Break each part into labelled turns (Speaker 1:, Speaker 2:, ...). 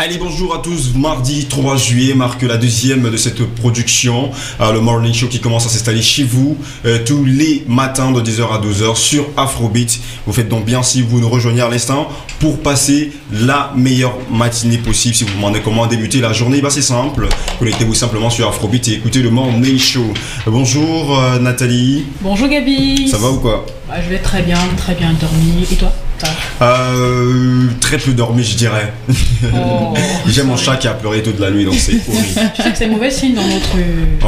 Speaker 1: Allez, bonjour à tous. Mardi 3 juillet marque la deuxième de cette production, le Morning Show qui commence à s'installer chez vous tous les matins de 10h à 12h sur Afrobeat. Vous faites donc bien si vous nous rejoignez à l'instant pour passer la meilleure matinée possible. Si vous vous demandez comment débuter la journée, bah c'est simple. Connectez-vous simplement sur Afrobeat et écoutez le Morning Show. Bonjour Nathalie.
Speaker 2: Bonjour Gabi.
Speaker 1: Ça va ou quoi?
Speaker 2: Je vais très bien dormi. Et toi?
Speaker 1: Très peu dormi, je dirais.
Speaker 2: Oh,
Speaker 1: j'ai mon chat qui a pleuré toute la nuit, donc c'est horrible.
Speaker 2: Tu sais que c'est mauvais signe dans notre.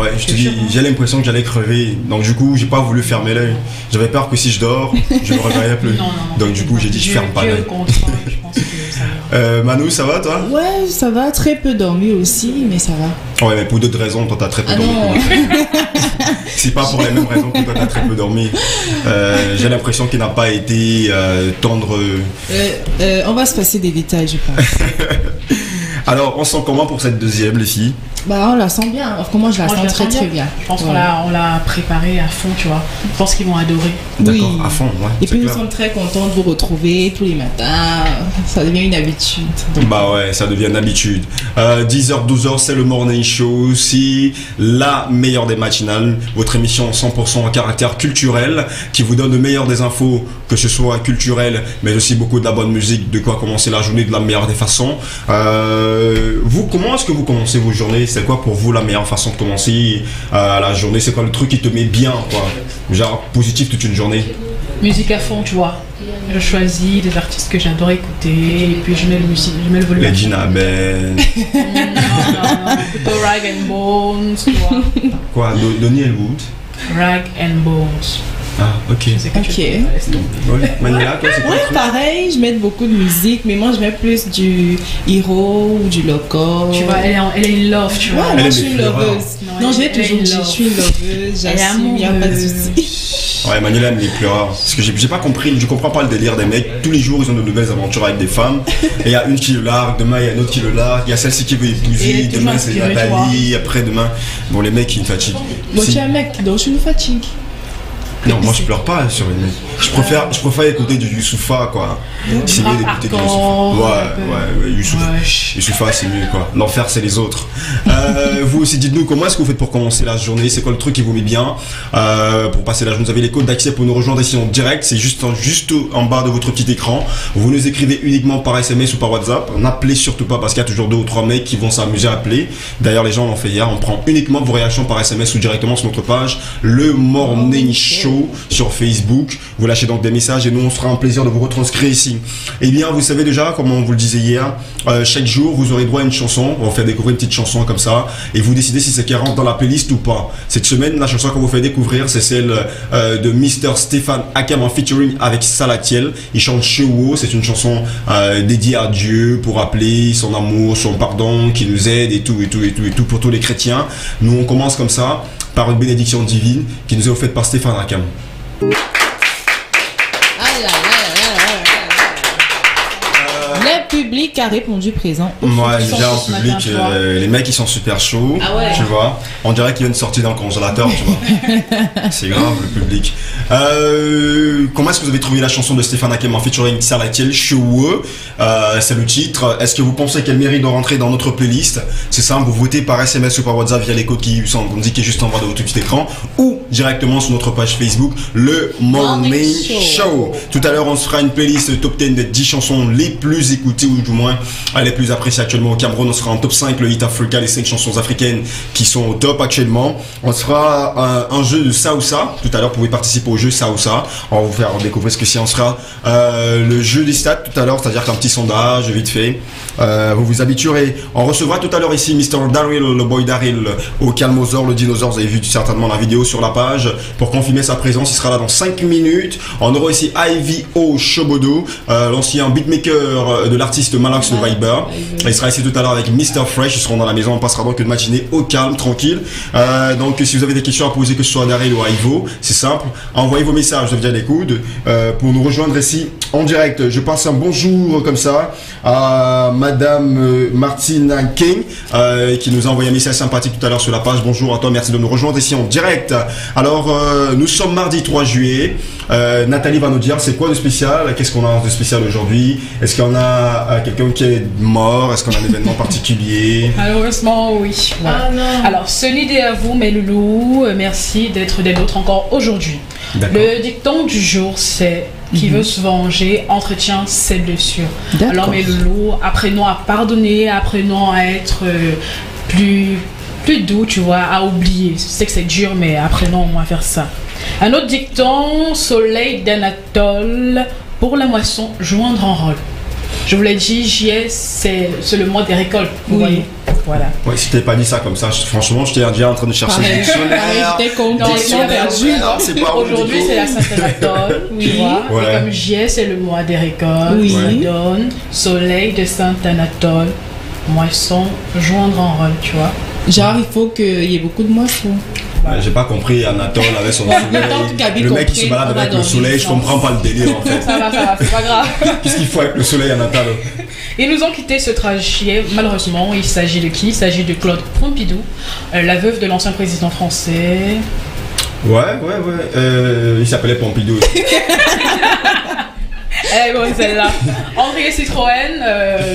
Speaker 1: Ouais, je te dis, j'ai l'impression que j'allais crever. Donc du coup, j'ai pas voulu fermer l'œil. J'avais peur que si je dors, je me réveillerais plus.
Speaker 2: Non,
Speaker 1: donc du coup, j'ai dit je ferme pas l'œil.
Speaker 2: Je pense que ça va.
Speaker 1: Manu, ça va toi?
Speaker 3: Ouais, ça va, très peu dormi aussi, mais ça va.
Speaker 1: Ouais, mais pour d'autres raisons, toi t'as très peu dormi. C'est pas pour les mêmes raisons que toi t'as très peu dormi. J'ai l'impression qu'il n'a pas été tendre.
Speaker 3: On va se passer des détails, je pense.
Speaker 1: Alors, on sent comment pour cette deuxième, les filles?
Speaker 3: Bah, on la sent bien. Enfin, moi, je la sens très très bien.
Speaker 2: Je pense qu'on l'a préparé à fond, tu vois. Je pense qu'ils vont adorer.
Speaker 1: D'accord,
Speaker 3: oui.
Speaker 1: à fond, ouais.
Speaker 3: Et puis, nous sommes très contents de vous retrouver tous les matins. Ça devient une habitude. Donc...
Speaker 1: Bah ouais, ça devient une habitude. 10h, 12h, c'est le Morning Show. C'est la meilleure des matinales. Votre émission 100% à caractère culturel qui vous donne le meilleur des infos, que ce soit culturel, mais aussi beaucoup de la bonne musique, de quoi commencer la journée de la meilleure des façons. Vous, comment est-ce que vous commencez vos journées? C'est quoi pour vous la meilleure façon de commencer la journée? C'est quoi le truc qui te met bien, quoi? Genre positif toute une journée?
Speaker 2: Musique à fond, tu vois. Je choisis des artistes que j'adore écouter et puis je mets le volume.
Speaker 1: Les Gina Ben.
Speaker 2: Non, plutôt Rag and Bones, tu vois.
Speaker 1: Quoi? Donny Elwood?
Speaker 2: Rag and Bones.
Speaker 1: Ah, ok.
Speaker 3: Ok.
Speaker 1: Ouais. Manila, toi, c'est quoi?
Speaker 3: Ouais, pareil, je mets beaucoup de musique, mais moi, je mets plus du Hero ou du Loco.
Speaker 2: Tu vois, elle est in love, tu vois.
Speaker 3: Ouais, moi, je suis une loveuse. Non, je vais toujours dire, je suis une loveuse, j'assume, il n'y a pas de souci.
Speaker 1: Ouais, Manuela aime les pleureurs. Parce que j'ai pas compris, je comprends pas le délire des mecs. Tous les jours, ils ont de nouvelles aventures avec des femmes. Et il y a une qui le largue, demain, il y a une autre qui le largue. Il y a celle-ci qui veut épouser, demain, c'est Nathalie, après, demain. Bon, les mecs, ils me fatiguent.
Speaker 3: Bon, tu es un mec, donc je nous fatigue.
Speaker 1: Non, moi je pleure pas sur une. Je préfère écouter du Youssoupha, quoi. C'est mieux d'écouter du Youssoupha. Ouais, Youssoupha c'est mieux, quoi. L'enfer c'est les autres. Vous aussi, dites-nous comment est-ce que vous faites pour commencer la journée? C'est quoi le truc qui vous met bien pour passer la journée? Vous avez les codes d'accès pour nous rejoindre ici en direct. C'est juste en bas de votre petit écran. Vous nous écrivez uniquement par SMS ou par WhatsApp. N'appelez surtout pas parce qu'il y a toujours 2 ou 3 mecs qui vont s'amuser à appeler. D'ailleurs, les gens l'ont fait hier. On prend uniquement vos réactions par SMS ou directement sur notre page, le Morning Show sur Facebook. Vous lâchez donc des messages et nous on se fera un plaisir de vous retranscrire ici. Et bien vous savez déjà, comme on vous le disait hier, chaque jour vous aurez droit à une chanson. On va vous faire découvrir une petite chanson comme ça et vous décidez si c'est qu'elle rentre dans la playlist ou pas. Cette semaine la chanson qu'on vous fait découvrir c'est celle de Mr. Stéphane Akam en featuring avec Salatiel. Il chante Chewo. C'est une chanson dédiée à Dieu pour appeler son amour, son pardon, qui nous aide et tout pour tous les chrétiens. Nous on commence comme ça par une bénédiction divine qui nous est offerte par Stéphane Akam.
Speaker 3: Le public a répondu présent.
Speaker 1: Ouais, déjà en public, les mecs ils sont super chauds, tu vois. On dirait qu'ils viennent sortir dans le congélateur, tu vois. C'est grave le public. Comment est-ce que vous avez trouvé la chanson de Stéphane Akam en featuring Salatiel, Chewo? C'est le titre. Est-ce que vous pensez qu'elle mérite de rentrer dans notre playlist? C'est simple, vous votez par SMS ou par WhatsApp via les codes qui sont indiqués juste en bas de votre petit écran ou directement sur notre page Facebook, le Morning Show. Tout à l'heure, on se fera une playlist top 10 des 10 chansons les plus écoutées ou du moins les plus appréciées actuellement au Cameroun. On sera en top 5, le Hit Africa, les 5 chansons africaines qui sont au top actuellement. On se fera un jeu de Saoussa. Tout à l'heure, vous pouvez participer au jeu Saoussa. On va vous faire découvrir ce que c'est. On sera le jeu des stats tout à l'heure, c'est-à-dire qu'un petit sondage vite fait. Vous vous habituerez. On recevra tout à l'heure ici Mr. Daryl, le boy Daryl, au Calmosaure, le dinosaure. Vous avez vu certainement la vidéo sur la page. Pour confirmer sa présence, il sera là dans 5 minutes. On aura ici IVO Shobodo, l'ancien beatmaker de l'artiste Malax le Viber. Il sera ici tout à l'heure avec Mr. Fresh. Ils seront dans la maison. On passera donc une matinée au calme, tranquille. Donc si vous avez des questions à poser, que ce soit à Daryl ou à Ivo, c'est simple. Envoyez vos messages via les coudes pour nous rejoindre ici en direct. Je passe un bonjour comme ça à Madame Martina King qui nous a envoyé un message sympathique tout à l'heure sur la page. Bonjour à toi, merci de nous rejoindre ici en direct. Alors, nous sommes mardi 3 juillet. Nathalie va nous dire c'est quoi de spécial, qu'est-ce qu'on a de spécial aujourd'hui. Est-ce qu'on a quelqu'un qui est mort, est-ce qu'on a un événement particulier?
Speaker 2: Malheureusement, oui. Voilà.
Speaker 3: Ah non.
Speaker 2: Alors, seule idée à vous, mes loulous, merci d'être des nôtres encore aujourd'hui. Le dicton du jour, c'est qui veut se venger entretient ses blessures. Alors, mes loulous, apprenons à pardonner, apprenons à être plus doux, tu vois, à oublier. Je sais que c'est dur, mais apprenons au moins à faire ça. Un autre dicton, soleil d'Anatole, pour la moisson, joindre en rôle. Je vous l'ai dit, juillet, c'est le mois des récoltes, vous voyez. Voilà.
Speaker 1: Ouais, si t'avais pas dit ça comme ça, franchement, j'étais déjà en train de chercher le dictionnaire.
Speaker 3: J'étais complètement perdu.
Speaker 2: Aujourd'hui, c'est la Sainte-Anatole, tu vois. Et comme juillet, c'est le mois des récoltes, ça donne soleil de Sainte-Anatole, moisson, joindre en rôle, tu vois.
Speaker 3: Genre, il faut qu'il y ait beaucoup de moissons.
Speaker 1: Ouais, j'ai pas compris, Anatole avec son soleil. Le mec qui se balade avec le soleil, je comprends pas le délire en fait.
Speaker 2: Ça va, c'est pas grave.
Speaker 1: Qu'est-ce qu'il faut avec le soleil, Anatole?
Speaker 2: Ils nous ont quitté ce trajet, malheureusement. Il s'agit de qui? Il s'agit de Claude Pompidou, la veuve de l'ancien président français.
Speaker 1: Ouais. Il s'appelait Pompidou.
Speaker 2: Eh bon, celle-là. André Citroën,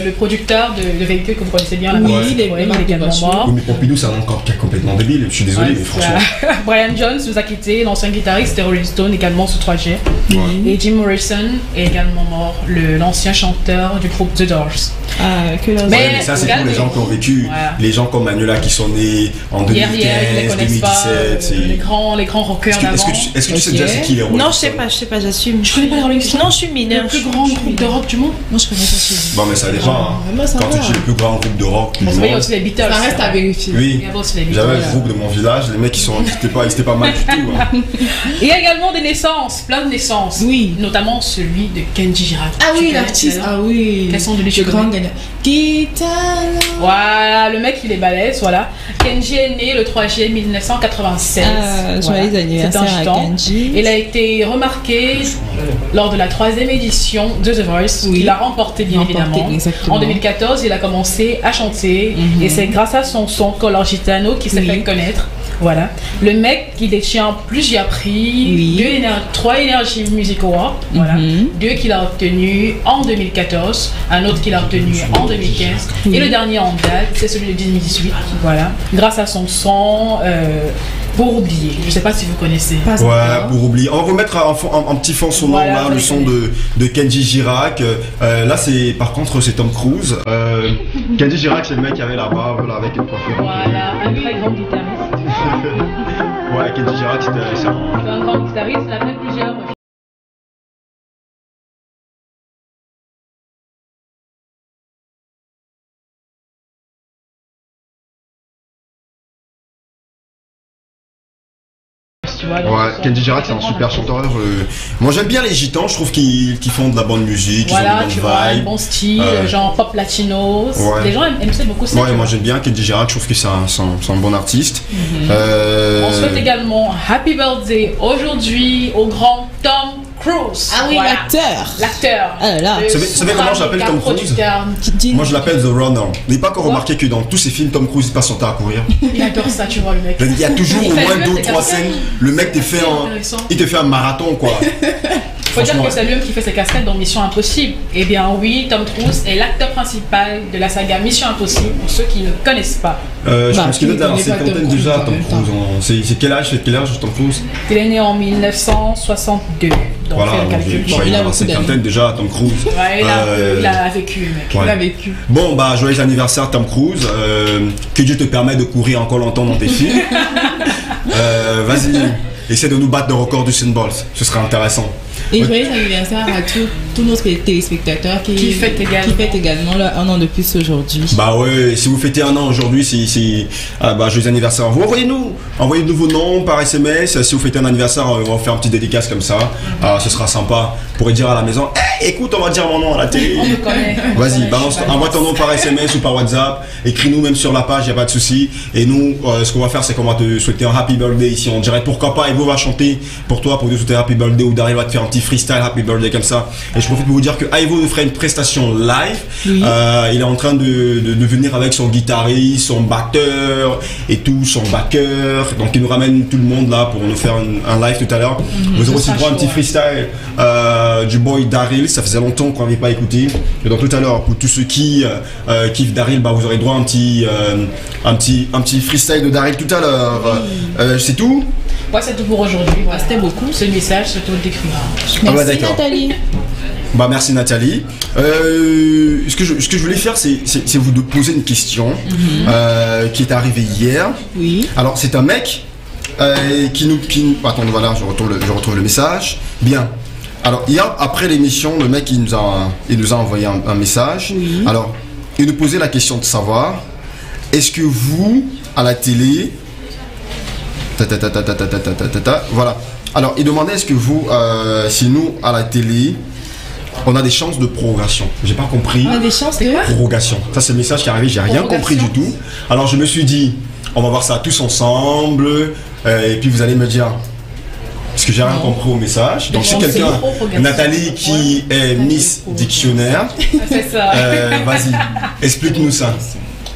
Speaker 2: le producteur de véhicules que vous connaissez bien, la marque Citroën, il est également mort.
Speaker 1: Oui, mais Pompidou, c'est un nom complètement débile, je suis désolé, mais franchement.
Speaker 2: Brian Jones nous a quitté, l'ancien guitariste de Rolling Stone, également sous 3G. Et Jim Morrison est également mort, l'ancien chanteur du groupe The Doors.
Speaker 1: Mais ça, c'est pour les gens qui ont vécu, les gens comme Manuela qui sont nés en 2015, 2017.
Speaker 2: Les grands rockers d'avant.
Speaker 1: Est-ce que tu sais déjà c'est qui les Rolling Stones?
Speaker 4: Non, je sais pas, j'assume.
Speaker 2: Je connais pas les Rolling Stones.
Speaker 4: Non, je suis mineur.
Speaker 2: Le plus grand groupe de rock du monde?
Speaker 3: Non, je connais pas.
Speaker 1: Bon, mais ça dépend. Quand tu dis le plus grand groupe de rock du monde.
Speaker 2: Il y a aussi les Beatles.
Speaker 3: Ça reste à vérifier.
Speaker 1: Oui, j'avais le groupe de mon village, les mecs ils étaient pas mal du tout.
Speaker 2: Il y a également des naissances, plein de naissances.
Speaker 3: Oui.
Speaker 2: Notamment celui de Kenji Girac.
Speaker 3: Ah oui, l'artiste. Ah oui.
Speaker 2: Quels sont de lui?
Speaker 3: Le grand gagnant.
Speaker 2: Voilà, le mec il est balèze, voilà. Kenji est né le 3 juillet 1996.
Speaker 3: Joyeux anniversaire à Kenji.
Speaker 2: Il a été remarqué lors de la 3e édition de The Voice. Il a remporté bien évidemment.
Speaker 3: Exactement.
Speaker 2: En 2014, il a commencé à chanter et c'est grâce à son son Color Gitano qui s'est fait connaître. Voilà. Le mec, il détient plusieurs prix, 3 Energy Music Awards, voilà. 2 qu'il a obtenus en 2014, un autre qu'il a obtenu en 2015, et le dernier en date, c'est celui de 2018, voilà. Grâce à son son Pour oublier. Je sais pas si vous connaissez.
Speaker 1: Pour oublier. On va vous mettre un petit fond sonore là, le son de Kenji Girac. Là, c'est par contre, c'est Tom Cruise. Kenji Girac, c'est le mec qui avait la barbe là, avec une coiffure.
Speaker 2: Voilà, un très grand guitariste.
Speaker 1: Ouais, Kenji Girac, c'est
Speaker 2: un grand guitariste, il a fait plusieurs.
Speaker 1: Kenji Girac, c'est un super chanteur. Moi, j'aime bien les gitans. Je trouve qu'ils font de la bonne musique, ils ont une bonne vibe,
Speaker 2: bon style, genre pop latino. Les gens aiment ça beaucoup.
Speaker 1: Ouais, moi j'aime bien Kenji Girac. Je trouve que c'est un bon artiste.
Speaker 2: On souhaite également Happy Birthday aujourd'hui au grand Tom Cruise.
Speaker 3: Ah oui, l'acteur.
Speaker 1: Vous savez comment je l'appelle Tom Cruise? Moi je l'appelle The Runner. Vous n'avez pas encore remarqué que dans tous ces films, Tom Cruise passe son temps à courir?
Speaker 2: Il adore ça, tu vois le mec.
Speaker 1: Il y a toujours au moins 2 ou 3 scènes. Le mec te fait un marathon quoi.
Speaker 2: Faut dire que c'est lui qui fait ses casquettes dans Mission Impossible. Eh bien oui, Tom Cruise est l'acteur principal de la saga Mission Impossible pour ceux qui ne connaissent pas.
Speaker 1: Je pense qu'il est dans la cinquantaine déjà, Tom Cruise. C'est quel âge Tom Cruise?
Speaker 2: Il est né en 1962. Donc
Speaker 1: voilà, il a la cinquantaine déjà, Tom Cruise.
Speaker 2: Ouais, il a vécu, mec.
Speaker 1: Ouais.
Speaker 2: Il a vécu.
Speaker 1: Bon, bah, joyeux anniversaire, Tom Cruise. Que Dieu te permette de courir encore longtemps dans tes films. Vas-y, essaie de nous battre le record du Sunballs. Ce sera intéressant.
Speaker 3: Et joyeux anniversaire à tous nos téléspectateurs qui fêtent également un an de plus aujourd'hui.
Speaker 1: Bah ouais, si vous fêtez un an aujourd'hui, joyeux anniversaire à vous. Envoyez-nous vos noms par SMS. Si vous fêtez un anniversaire, on va faire un petit dédicace comme ça. Ce sera sympa. Vous pourrez dire à la maison, hey, écoute, on va dire mon nom à la télé.
Speaker 2: On me connaît.
Speaker 1: Vas-y, balance, envoie ton nom par SMS ou par WhatsApp. Écris-nous même sur la page, il n'y a pas de souci. Et nous, ce qu'on va faire, c'est qu'on va te souhaiter un happy birthday ici en direct. Pourquoi pas, Evo va chanter pour toi, pour te souhaiter un happy birthday ou Daryl va te faire un petit petit freestyle Happy Birthday comme ça. Et je profite pour vous dire que Ivo ferait une prestation live. Oui. Il est en train de venir avec son guitariste, son batteur et tout, son backer. Donc il nous ramène tout le monde là pour nous faire un live tout à l'heure. Vous aurez aussi droit à un petit freestyle du boy Daryl. Ça faisait longtemps qu'on n'avait pas écouté. Et donc tout à l'heure, pour tous ceux qui kiffent Daryl, bah, vous aurez droit à un petit freestyle de Daryl tout à l'heure. C'est tout?
Speaker 2: Ouais, c'est tout pour aujourd'hui. Voilà. C'était beaucoup. Ce message, c'est tout décrire.
Speaker 3: Merci Nathalie.
Speaker 1: Bah merci Nathalie. Ce que je voulais faire, c'est vous de poser une question qui est arrivée hier. Oui. Alors c'est un mec attends, voilà, je retrouve le message. Bien. Alors hier après l'émission, le mec il nous a envoyé un message. Oui. Alors il nous posait la question de savoir, est-ce que vous à la télé voilà. Alors, il demandait est-ce que vous, si nous, à la télé, on a des chances de prorogation. J'ai pas compris.
Speaker 3: On a des chances de
Speaker 1: prorogation. Ça, c'est le message qui est arrivé, j'ai rien compris du tout. Alors, je me suis dit, on va voir ça tous ensemble, et puis vous allez me dire, parce que j'ai rien compris au message. Donc, si quelqu'un, Nathalie, qui est Miss Dictionnaire,
Speaker 2: c'est ça.
Speaker 1: Vas-y, explique-nous ça.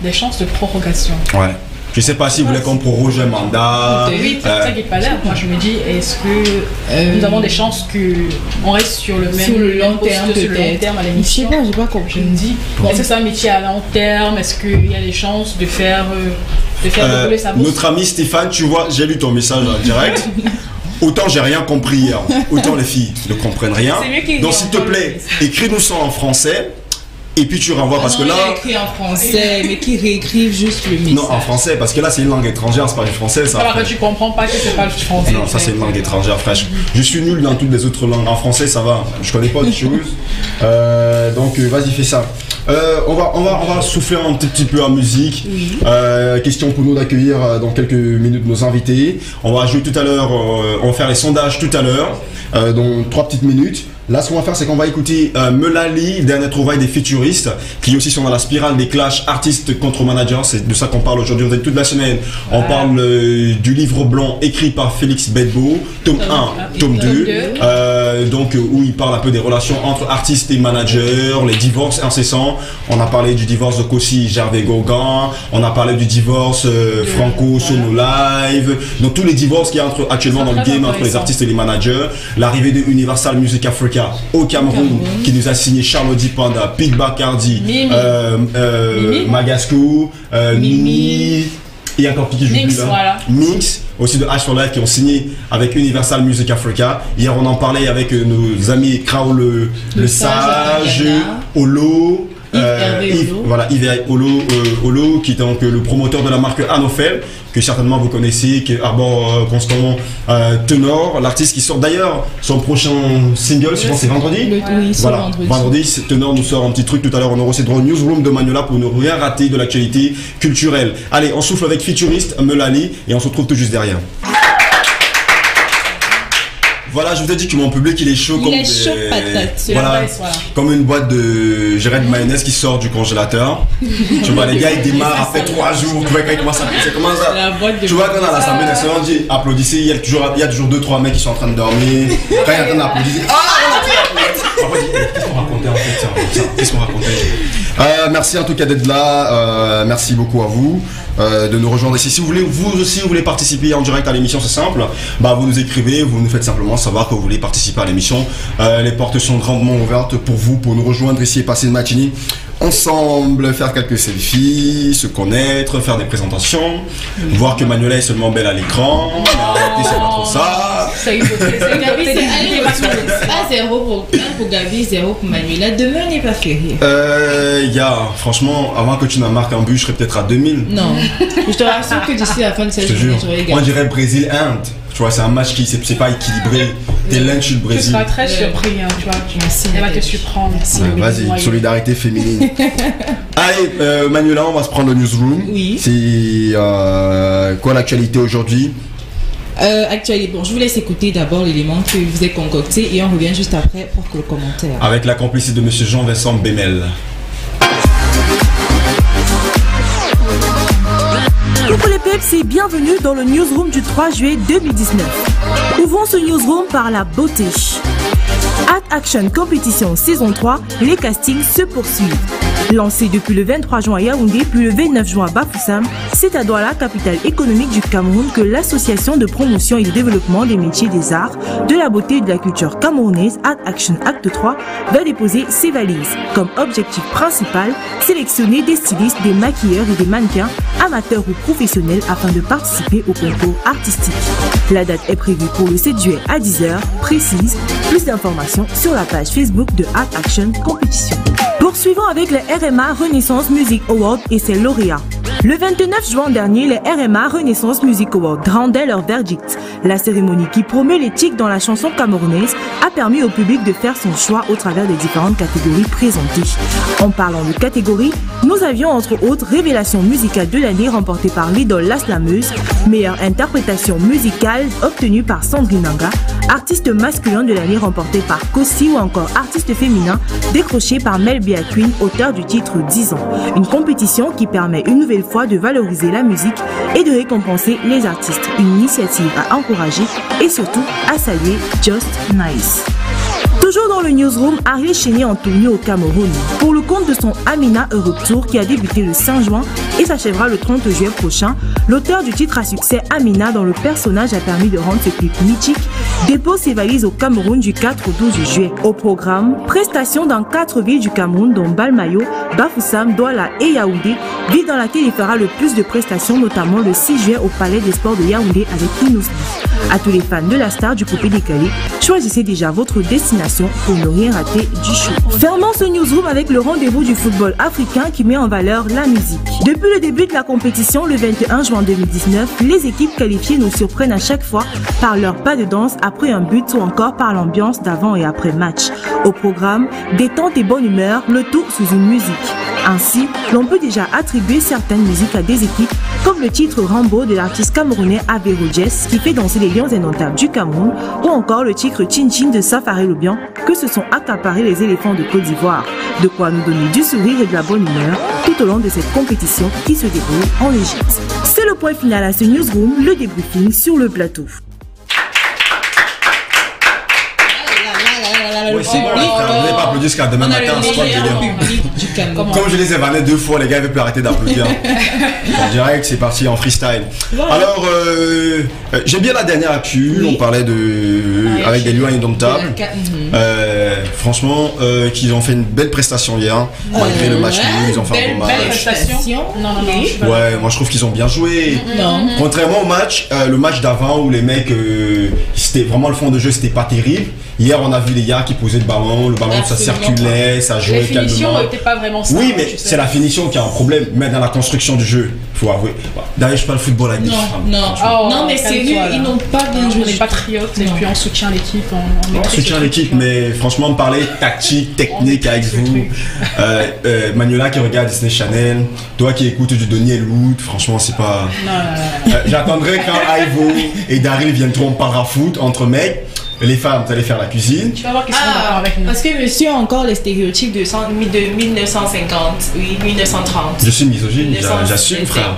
Speaker 2: Des chances de prorogation.
Speaker 1: Ouais. Je sais pas si vous voulez qu'on proroge un mandat.
Speaker 2: Oui, c'est ça qui est pas là. Moi, je me dis, est-ce que nous avons des chances qu'on reste sur le même
Speaker 3: long terme
Speaker 2: à l'émission?
Speaker 3: Je sais pas, j'ai pas compris.
Speaker 2: Je me dis, est-ce que c'est un métier à long terme? Est-ce qu'il y a des chances de faire dérouler sa bourse?
Speaker 1: Notre ami Stéphane, tu vois, j'ai lu ton message en direct. Autant j'ai rien compris hier, autant les filles ne comprennent rien. Donc s'il te plaît, écris-nous ça en français. Et puis tu renvoies parce que là.
Speaker 3: Il écrit en français, mais qui réécrivent juste le message.
Speaker 1: Non, en français, parce que là c'est une langue étrangère, c'est pas du français ça.
Speaker 2: Alors que tu comprends pas que c'est pas le français.
Speaker 1: Non, ça c'est une langue étrangère, fraîche. Je suis nul dans toutes les autres langues. En français ça va, je connais pas autre chose. Donc vas-y, fais ça. On va souffler un petit peu en musique. Oui. Question pour nous d'accueillir dans quelques minutes nos invités. On va jouer tout à l'heure, on va faire les sondages tout à l'heure, dans 3 petites minutes. Là, ce qu'on va faire, c'est qu'on va écouter Melali, dernière trouvaille des futuristes, qui aussi sont dans la spirale des clashs artistes contre managers. C'est de ça qu'on parle aujourd'hui. Toute la semaine, on parle du livre blanc écrit par Félix Bedbo, tome 1, tome 2, donc où il parle un peu des relations entre artistes et managers, les divorces incessants. On a parlé du divorce de Kossi Gervais Gauguin, on a parlé du divorce Franco Sono Live, donc tous les divorces qu'il y a actuellement dans le game entre les artistes et les managers, l'arrivée de Universal Music Africa au Cameroun, qui nous a signé Charlotte Panda, Pete Bacardi, Magasco, Mimi, et encore qui joue
Speaker 2: Mix, voilà.
Speaker 1: Mix, aussi de H4Life qui ont signé avec Universal Music Africa. Hier on en parlait avec nos amis Krao le Sage, Olo. Yves Olo, qui est donc le promoteur de la marque Anofel, que certainement vous connaissez, qui arbore constamment Tenor, l'artiste qui sort d'ailleurs son prochain single, je pense c'est vendredi. Voilà, vendredi, Tenor nous sort un petit truc tout à l'heure. On aura aussi droit au newsroom de Magnola pour ne rien rater de l'actualité culturelle. Allez, on souffle avec Futuriste, Melali, et on se retrouve tout juste derrière. Voilà, je vous ai dit que mon public il est chaud comme comme une boîte de Gérard de mayonnaise qui sort du congélateur. Tu vois, les gars ils démarrent après 3 jours. Tu vois, quand ils commencent à c'est comment ça? Tu vois, quand on a l'Assemblée nationale, on dit applaudissez, il y a toujours 2-3 mecs qui sont en train de dormir. Quand ils entendent applaudir, qu'est-ce qu'on racontait en fait? Qu'est-ce qu'on racontait? Merci en tout cas d'être là. Merci beaucoup à vous de nous rejoindre ici. Si vous voulez participer en direct à l'émission, c'est simple. Bah, vous nous écrivez, vous nous faites simplement savoir que vous voulez participer à l'émission. Les portes sont grandement ouvertes pour vous, pour nous rejoindre ici et passer une matinée ensemble, faire quelques selfies, se connaître, faire des présentations, voir que Manuela est seulement belle à l'écran. Arrêtez, c'est pas trop ça.
Speaker 3: C'est pas 0 pour Gabi, 0 pour Manuela. Demain n'est pas férié.
Speaker 1: Franchement, avant que tu n'en marques un but, je serais peut-être à 2000.
Speaker 3: Non, je te rassure que d'ici la fin de cette journée, j'aurai gagné.
Speaker 1: On dirait Brésil-Inde. Tu vois, c'est un match qui c'est pas équilibré. T'es l'Inde, je suis le Brésil.
Speaker 2: Tu seras très surpris, hein, tu vois. Elle va te surprendre.
Speaker 1: Vas-y, solidarité féminine. Allez, Manuela, on va se prendre le newsroom.
Speaker 3: Oui.
Speaker 1: C'est quoi l'actualité aujourd'hui?
Speaker 3: Actualité, bon, je vous laisse écouter d'abord l'élément que vous avez concocté et on revient juste après pour le commentaire.
Speaker 1: Avec la complicité de monsieur Jean-Vincent Bémel.
Speaker 4: Coucou les peps et bienvenue dans le newsroom du 3 juillet 2019. Ouvrons ce newsroom par la beauté. Art Action Competition saison 3, les castings se poursuivent. Lancé depuis le 23 juin à Yaoundé puis le 29 juin à Bafoussam, c'est à Douala, capitale économique du Cameroun, que l'association de promotion et de développement des métiers des arts, de la beauté et de la culture camerounaise Art Action Acte 3 va déposer ses valises. Comme objectif principal, sélectionner des stylistes, des maquilleurs et des mannequins, amateurs ou professionnels afin de participer au concours artistique. La date est prévue pour le 7 juillet à 10h, précise. Plus d'informations sur la page Facebook de Art Action Competition. Poursuivons avec les RMA Renaissance Music Award et ses lauréats. Le 29 juin dernier, les RMA Renaissance Music Awards rendaient leur verdict. La cérémonie qui promeut l'éthique dans la chanson camerounaise a permis au public de faire son choix au travers des différentes catégories présentées. En parlant de catégories, nous avions entre autres Révélation musicale de l'année remportée par l'idole La Slameuse, meilleure interprétation musicale obtenue par Sandrine Nanga, artiste masculin de l'année remporté par Kossi ou encore artiste féminin décroché par Melbia Queen, auteur du titre 10 ans. Une compétition qui permet une nouvelle fois de valoriser la musique et de récompenser les artistes. Une initiative à encourager et surtout à saluer Just Nice. Toujours dans le newsroom, Ariel Chéné en tournée au Cameroun pour le compte de son Amina Europe Tour qui a débuté le 5 juin et s'achèvera le 30 juillet prochain. L'auteur du titre à succès Amina, dont le personnage a permis de rendre ce clip mythique, dépose ses valises au Cameroun du 4 au 12 juillet. Au programme, prestations dans 4 villes du Cameroun dont Balmayo, Bafoussam, Douala et Yaoundé, ville dans laquelle il fera le plus de prestations, notamment le 6 juillet au Palais des Sports de Yaoundé avec Inusli. À tous les fans de la star du poupée décalé, choisissez déjà votre destination pour ne rien rater du show. Fermons ce newsroom avec le rendez-vous du football africain qui met en valeur la musique. Depuis le début de la compétition, le 21 juin 2019, les équipes qualifiées nous surprennent à chaque fois par leur pas de danse après un but ou encore par l'ambiance d'avant et après match. Au programme, détente et bonne humeur, le tout sous une musique. Ainsi, l'on peut déjà attribuer certaines musiques à des équipes, comme le titre Rambo de l'artiste camerounais Avero Jess qui fait danser les lions indomptables du Cameroun, ou encore le titre Chin Chin de Safari Lobian que se sont accaparés les éléphants de Côte d'Ivoire. De quoi nous donner du sourire et de la bonne humeur tout au long de cette compétition qui se déroule en Égypte. C'est le point final à ce newsroom, le débriefing sur le plateau.
Speaker 1: Oui, c'est bon, vous n'avez pas applaudi jusqu'à demain matin, c'est quoi le délire? Comme je les ai vannés 2 fois, les gars ne veulent plus arrêter d'applaudir. En direct, c'est parti en freestyle. Alors, j'aime bien la dernière actu, on parlait avec des lions indomptables. Franchement, qu'ils ont fait une belle prestation hier, malgré le match nul, ils ont fait un bon match.
Speaker 2: Belle prestation? Non.
Speaker 1: Ouais, moi je trouve qu'ils ont bien joué. Contrairement au match, le match d'avant où les mecs, c'était vraiment le fond de jeu, c'était pas terrible. Hier, on a vu les gars qui posaient le ballon ça circulait, ça jouait calmement.
Speaker 2: La finition n'était pas vraiment ça.
Speaker 1: Oui, mais c'est la finition qui a un problème, mais dans la construction du jeu, il faut avouer. D'ailleurs, je parle football avec des femmes.
Speaker 3: Non, mais c'est nul, ils n'ont pas bien joué.
Speaker 2: On est patriotes et puis on soutient l'équipe.
Speaker 1: On soutient l'équipe, mais franchement, parler tactique, technique avec vous. Manuela qui regarde Disney Channel, toi qui écoutes du Donny Elwood, franchement, c'est pas. J'attendrai quand Ivo et Daryl viendront, on parlera foot entre mecs. Les femmes, vous allez faire la cuisine.
Speaker 2: Tu vas voir qu'ils sont d'accord avec nous.
Speaker 3: Parce que monsieur a encore les stéréotypes de 1950, oui, 1930.
Speaker 1: Je suis misogyne, j'assume, frère.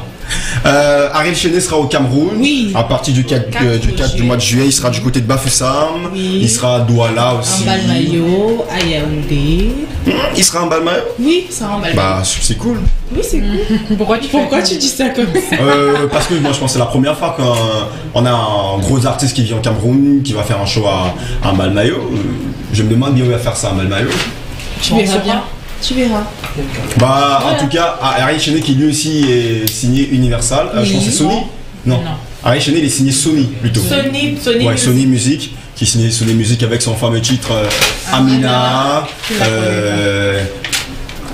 Speaker 1: Ariel Chéné sera au Cameroun à partir du 4 du mois de juillet. Il sera du côté de Bafoussam. Il sera à Douala aussi.
Speaker 3: En Balmayo, à Yaoundé.
Speaker 1: Il sera en Balmayo?
Speaker 3: Oui, il sera en Balmayo.
Speaker 1: Bah, c'est cool.
Speaker 3: Oui, c'est cool. Pourquoi tu dis ça comme ça?
Speaker 1: Parce que moi je pense que c'est la première fois qu'on a un gros artiste qui vient au Cameroun, qui va faire un show à Balmayo. Je me demande bien où il va faire ça à Balmayo.
Speaker 3: Tu verras bien. Tu verras.
Speaker 1: Bah, en tout cas, Ariel Chéné qui lui aussi est signé Universal. Je pense que c'est Sony. Non. Ariel Chéné il est signé Sony plutôt. Sony Music, qui signe Sony Music avec son fameux titre Amina,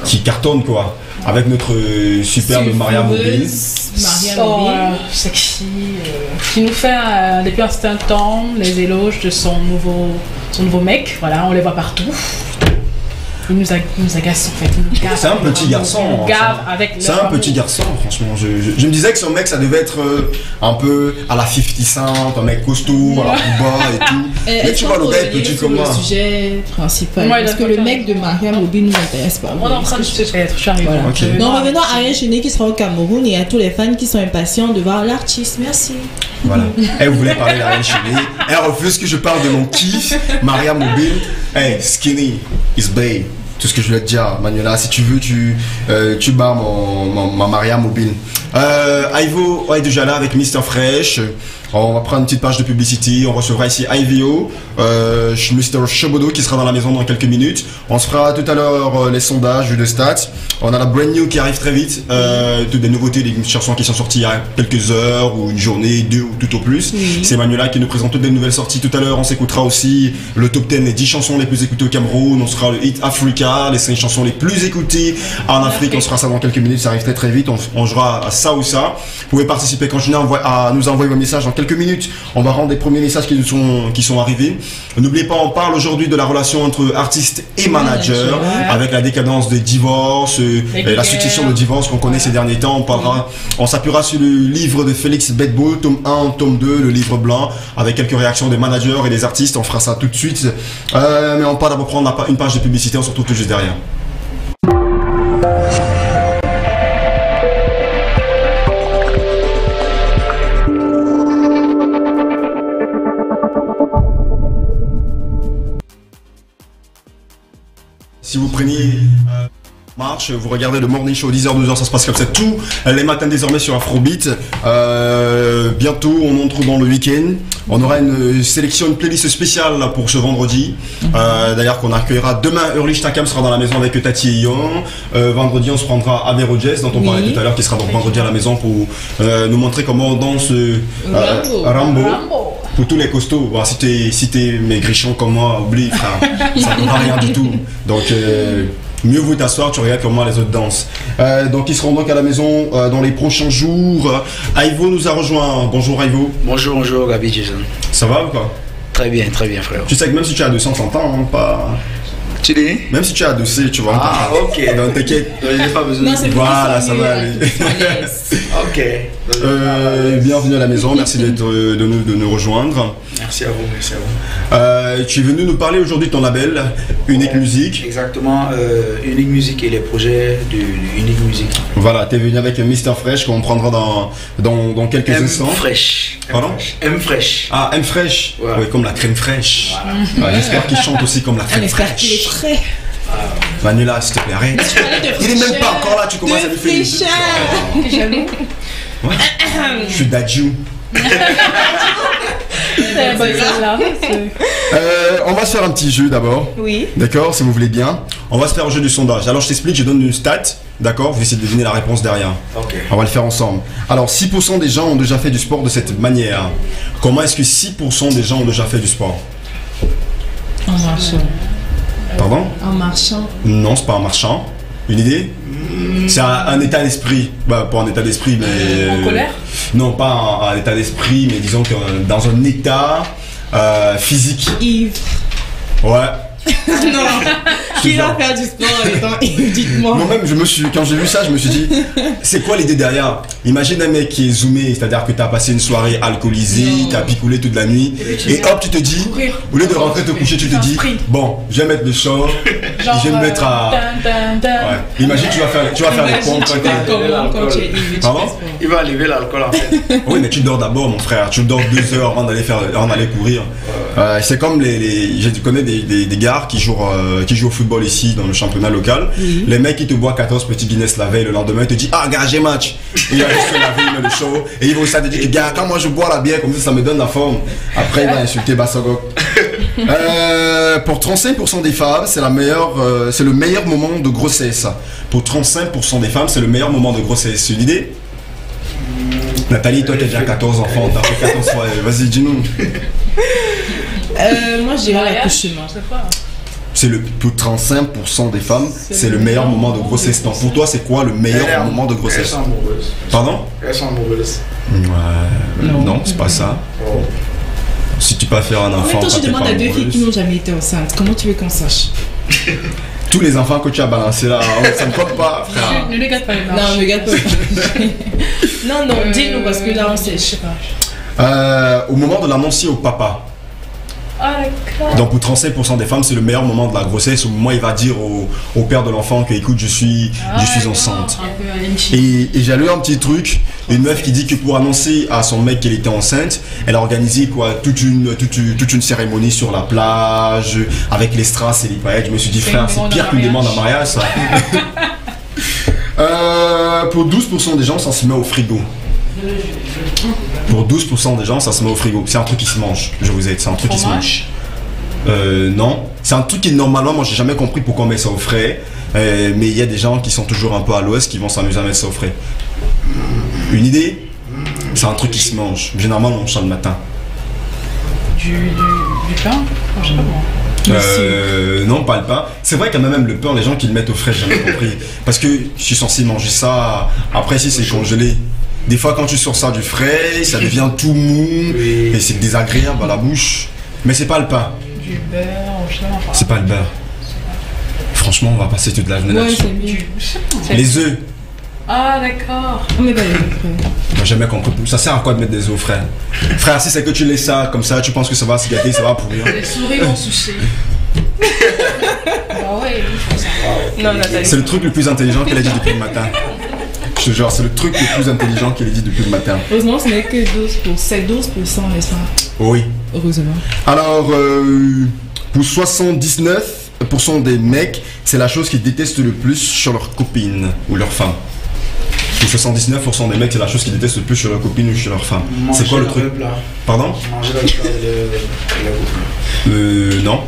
Speaker 1: qui cartonne quoi. Avec notre superbe Maria Mobile.
Speaker 2: Sexy, qui nous fait depuis un certain temps les éloges de son nouveau mec. Voilà, on les voit partout. il nous agace en fait.
Speaker 1: C'est un petit garçon.
Speaker 2: C'est
Speaker 1: un petit garçon, franchement. Je me disais que son mec, ça devait être un peu à la 50 Cent, un mec costaud, à la Booba et tout. Mais tu vois, le gars est petit comme moi.
Speaker 3: C'est le sujet principal. Parce que le mec de Maria Mobile nous intéresse pas.
Speaker 2: On est en train de se faire, je suis arrivé.
Speaker 3: Donc revenons à Ariel Cheney qui sera au Cameroun et à tous les fans qui sont impatients de voir l'artiste. Merci.
Speaker 1: Voilà. Elle voulait parler d'Ariel Cheney. Elle refuse que je parle de mon kiff, Maria Mobile. Hey, skinny is babe. Tout ce que je voulais te dire, Manuela. Si tu veux, tu bats ma Maria Mobile. Ivo est déjà là avec Mr Fresh. On va prendre une petite page de publicité. On recevra ici Ivio, Mr Chobodo qui sera dans la maison dans quelques minutes. On se fera tout à l'heure les sondages de stats. On a la brand new qui arrive très vite. Toutes des nouveautés, des chansons qui sont sorties il y a quelques heures ou une journée, 2 ou tout au plus. C'est Manuela qui nous présente toutes des nouvelles sorties. Tout à l'heure, on s'écoutera aussi le top 10 des 10 chansons les plus écoutées au Cameroun. On sera le Hit Africa, les 5 chansons les plus écoutées en Afrique. On se fera ça dans quelques minutes. Ça arrive très très vite. On jouera à ça ou ça. Vous pouvez participer, continuer à nous envoyer vos messages dans quelques minutes. On va rendre les premiers messages qui sont arrivés. N'oubliez pas, on parle aujourd'hui de la relation entre artiste et manager, avec la décadence des divorces, et la succession de divorces qu'on connaît ces derniers temps. On s'appuiera sur le livre de Félix Bedbo, tome 1, tome 2, le livre blanc, avec quelques réactions des managers et des artistes. On fera ça tout de suite. Mais on part d'abord prendre une page de publicité. On se retrouve tout juste derrière. Si vous preniez marche, vous regardez le Morning Show 10h-12h, ça se passe comme ça tous les matins désormais sur Afrobeat. Bientôt on entre dans le week-end. On aura une sélection, une playlist spéciale là, pour ce vendredi. D'ailleurs qu'on accueillera demain. Early Takam sera dans la maison avec Tati et Yon. Vendredi on se prendra Avero Jazz dont on parlait tout à l'heure, qui sera donc vendredi à la maison pour nous montrer comment on danse Rambo. Pour tous les costauds, bon, si t'es maigrichon comme moi, oublie frère, ça ne va rien du tout. Donc mieux vaut t'asseoir, tu regardes comment les autres dansent. Donc ils seront donc à la maison dans les prochains jours. Ivo nous a rejoint. Bonjour Ivo.
Speaker 5: Bonjour Gabi Jason.
Speaker 1: Ça va ou quoi?
Speaker 5: Très bien frère.
Speaker 1: Tu sais que même si tu as 200 ans, hein, pas...
Speaker 5: Tu dis?
Speaker 1: Même si tu as adossé, tu vois.
Speaker 5: Ah ok.
Speaker 1: Donc t'inquiète.
Speaker 5: Il n'y a pas besoin.
Speaker 3: Non, c'est
Speaker 1: voilà, ça va aller.
Speaker 5: Ok.
Speaker 1: Bienvenue à la maison, merci de nous rejoindre.
Speaker 5: Merci à vous.
Speaker 1: Tu es venu nous parler aujourd'hui de ton label, Unique Music.
Speaker 5: Exactement, Unique Music et les projets de Unique Music.
Speaker 1: Voilà, tu es venu avec Mr Fresh qu'on prendra dans quelques instants.
Speaker 5: Fresh.
Speaker 1: Pardon?
Speaker 5: M Fresh.
Speaker 1: Ah, M Fresh.
Speaker 5: Ouais.
Speaker 1: Oui, comme la crème fraîche.
Speaker 5: Voilà.
Speaker 1: J'espère qu'il chante aussi comme la crème fraîche.
Speaker 3: J'espère qu'il est frais.
Speaker 1: Manuela, s'il te plaît, arrête. Il est même pas encore là, tu commences à lui faire
Speaker 3: T'es jaloux?
Speaker 1: Ouais. Je suis Dadju. On va se faire un petit jeu d'abord.
Speaker 3: Oui.
Speaker 1: D'accord, si vous voulez bien. On va se faire un jeu du sondage. Alors je t'explique, je donne une stat. D'accord, vous essayez de deviner la réponse derrière.
Speaker 5: Ok.
Speaker 1: On va le faire ensemble. Alors 6% des gens ont déjà fait du sport de cette manière. Comment est-ce que 6% des gens ont déjà fait du sport?
Speaker 3: En marchant.
Speaker 1: Pardon?
Speaker 3: En marchant.
Speaker 1: Non, c'est pas en marchant. Une idée? C'est un état d'esprit. Bah, pas un état d'esprit, mais...
Speaker 2: En colère?
Speaker 1: Non, pas un état d'esprit, mais disons que dans un état physique.
Speaker 3: Yves.
Speaker 1: Ouais.
Speaker 3: Non. Qui va faire du sport en étant Yves? Dites-moi.
Speaker 1: Moi-même, quand j'ai vu ça, je me suis dit, c'est quoi l'idée derrière? Imagine un mec qui est zoomé, c'est-à-dire que tu as passé une soirée alcoolisée, tu as picolé toute la nuit, et hop, tu te dis, au lieu de rentrer te coucher, tu te dis, bon, je vais mettre le short, je vais me mettre à... Ouais. Imagine, tu vas faire les pompes. Pardon?
Speaker 5: Il va enlever l'alcool en fait.
Speaker 1: Oui, mais tu dors d'abord, mon frère. Tu dors 2 heures avant d'aller courir. C'est comme je connais des gars qui jouent au football ici dans le championnat local. Oui. Les mecs qui te boivent 14 petits Guinness la veille, le lendemain, ils te disent ah gars j'ai match. Et il va juste se laver, il met le show. Et ils vont aussi te dire gars quand moi je bois la bière comme ça me donne la forme. Après il va insulter Bassogok. Pour 35% des femmes, c'est le meilleur moment de grossesse. Pour 35% des femmes, c'est le meilleur moment de grossesse. C'est une idée? Nathalie, toi tu as déjà 14 enfants, t'as fait 14 fois. Vas-y, dis-nous.
Speaker 3: Moi je dirais l'accouchement.
Speaker 1: C'est pour 35% des femmes, c'est le meilleur moment de grossesse. Donc pour toi, c'est quoi le meilleur moment de grossesse?
Speaker 5: Elles sont amoureuses.
Speaker 1: Pardon?
Speaker 5: Elles sont amoureuses.
Speaker 1: Ouais. Non, c'est pas ça. Oh. Si tu peux faire un enfant.
Speaker 3: En même temps, tu demandes à 2 filles qui n'ont jamais été enceintes. Comment tu veux qu'on sache?
Speaker 1: Tous les enfants que tu as balancés là, ça ne compte pas, frère.
Speaker 2: Ne les gâte pas les marches.
Speaker 3: Non, ne gâte pas. Non, dis-nous parce que là on sait, je sais
Speaker 1: pas. Au moment de l'annoncer au papa.
Speaker 2: Ah, d'accord.
Speaker 1: Donc pour 35% des femmes, c'est le meilleur moment de la grossesse. Au moment où il va dire au père de l'enfant que écoute, je suis enceinte. Et j'ai lu un petit truc, une meuf qui dit que pour annoncer à son mec qu'elle était enceinte, elle a organisé toute une cérémonie sur la plage avec les strass et les paillettes. Je me suis dit frère, c'est pire qu'une demande en mariage ça. Pour 12% des gens, ça se met au frigo. Pour 12% des gens, ça se met au frigo. C'est un truc qui se mange, je vous aide, c'est un truc qui se mange. Non, c'est un truc qui normalement, moi j'ai jamais compris pourquoi on met ça au frais. Mais il y a des gens qui sont toujours un peu à l'ouest qui vont s'amuser à mettre ça au frais. Une idée? C'est un truc qui se mange. Généralement, on mange ça le matin.
Speaker 2: Du pain? Je sais pas moi.
Speaker 1: Non, pas le pain. C'est vrai qu'il y a même le pain, les gens qui le mettent au frais, j'ai jamais compris. Parce que je suis censé manger ça. Après, si c'est congelé. Des fois, quand tu sors ça du frais, ça devient tout mou et c'est désagréable à la bouche. Mais c'est pas le pain.
Speaker 2: Du beurre, je sais pas.
Speaker 1: C'est pas le beurre. Franchement, on va passer toute la journée là-dessus. Les œufs.
Speaker 2: Ah, d'accord.
Speaker 3: Mais pas les œufs.
Speaker 1: Moi, j'ai jamais compris. Ça sert à quoi de mettre des œufs frais? Frère, si c'est que tu laisses ça comme ça, tu penses que ça va se gâter, ça va pourrir.
Speaker 2: Les souris vont soucher. Bah ouais, ils font ça.
Speaker 3: Non, Nathalie.
Speaker 1: C'est le truc le plus intelligent qu'elle a dit depuis le matin. Je te jure, c'est le truc le plus intelligent qu'elle a dit depuis le matin.
Speaker 3: Heureusement, ce n'est que 12%, n'est-ce pas?
Speaker 1: Oui.
Speaker 3: Heureusement.
Speaker 1: Alors, pour 79% des mecs, c'est la chose qu'ils détestent le plus sur leur copine ou leur femme. Pour 79% des mecs, c'est la chose qu'ils détestent le plus sur leur copine ou sur leur femme. C'est quoi le truc? Pardon?
Speaker 5: Manger la plat de la copine.
Speaker 1: Non.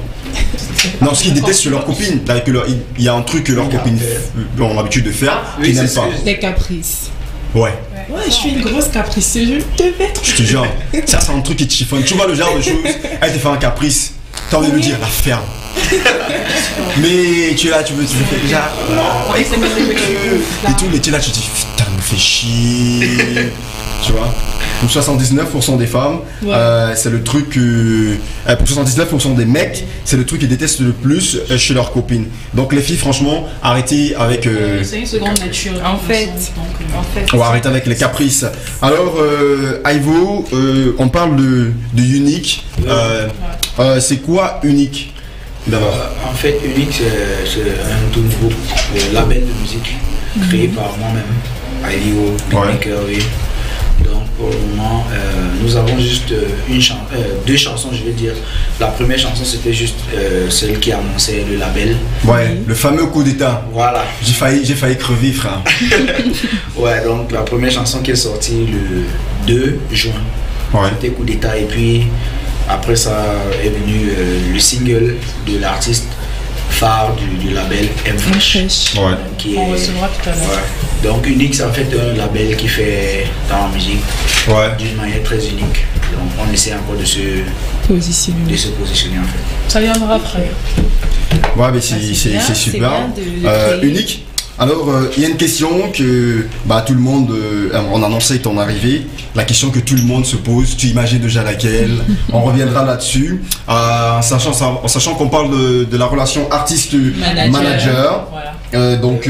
Speaker 1: Non, ce qu'ils détestent sur leur copine, il y a un truc que leurs copines ont l'habitude de faire qu'ils n'aiment pas.
Speaker 3: Les caprices.
Speaker 1: Ouais.
Speaker 3: Ouais, je suis une grosse capricieuse, je te vais trop.
Speaker 1: Je te jure, ça c'est un truc qui te chiffonne. Tu vois le genre de choses, elle te fait un caprice, t'as envie de lui dire la ferme. Mais tu es là, tu veux déjà. Non, et tout, mais tu es là, tu te dis putain, me fais chier. Tu vois. Pour 79% des femmes, c'est le truc que. Pour 79% des mecs, c'est le truc qu'ils détestent le plus chez leurs copines. Donc les filles, franchement, arrêtez avec.
Speaker 2: C'est une seconde nature.
Speaker 3: En fait.
Speaker 1: On va arrêter avec les caprices. Alors, Ivo, on parle de unique. C'est quoi unique d'abord?
Speaker 5: En fait, unique, c'est un tout nouveau label de musique créé par moi-même, Ivo, beatmaker, oui. Donc pour le moment, nous avons juste deux chansons, je vais dire. La première chanson, c'était juste celle qui annonçait le label.
Speaker 1: Ouais, le fameux coup d'état.
Speaker 5: Voilà.
Speaker 1: J'ai failli crever, frère.
Speaker 5: Ouais, donc la première chanson qui est sortie le 2 juin.
Speaker 1: Ouais.
Speaker 5: C'était coup d'état. Et puis après ça est venu le single de l'artiste phare du label M-Fresh.
Speaker 1: Ouais.
Speaker 2: On recevra tout à l'heure.
Speaker 5: Ouais. Donc unique, c'est en fait un label qui fait dans la musique d'une manière très unique. Donc on essaie encore de se positionner en fait.
Speaker 2: Ça viendra après.
Speaker 1: Ouais, mais c'est super. Unique. Alors, il y a une question que tout le monde, on annonçait ton arrivée, la question que tout le monde se pose, tu imagines déjà laquelle, on reviendra là-dessus, en sachant qu'on parle de la relation artiste-manager. Voilà. Donc,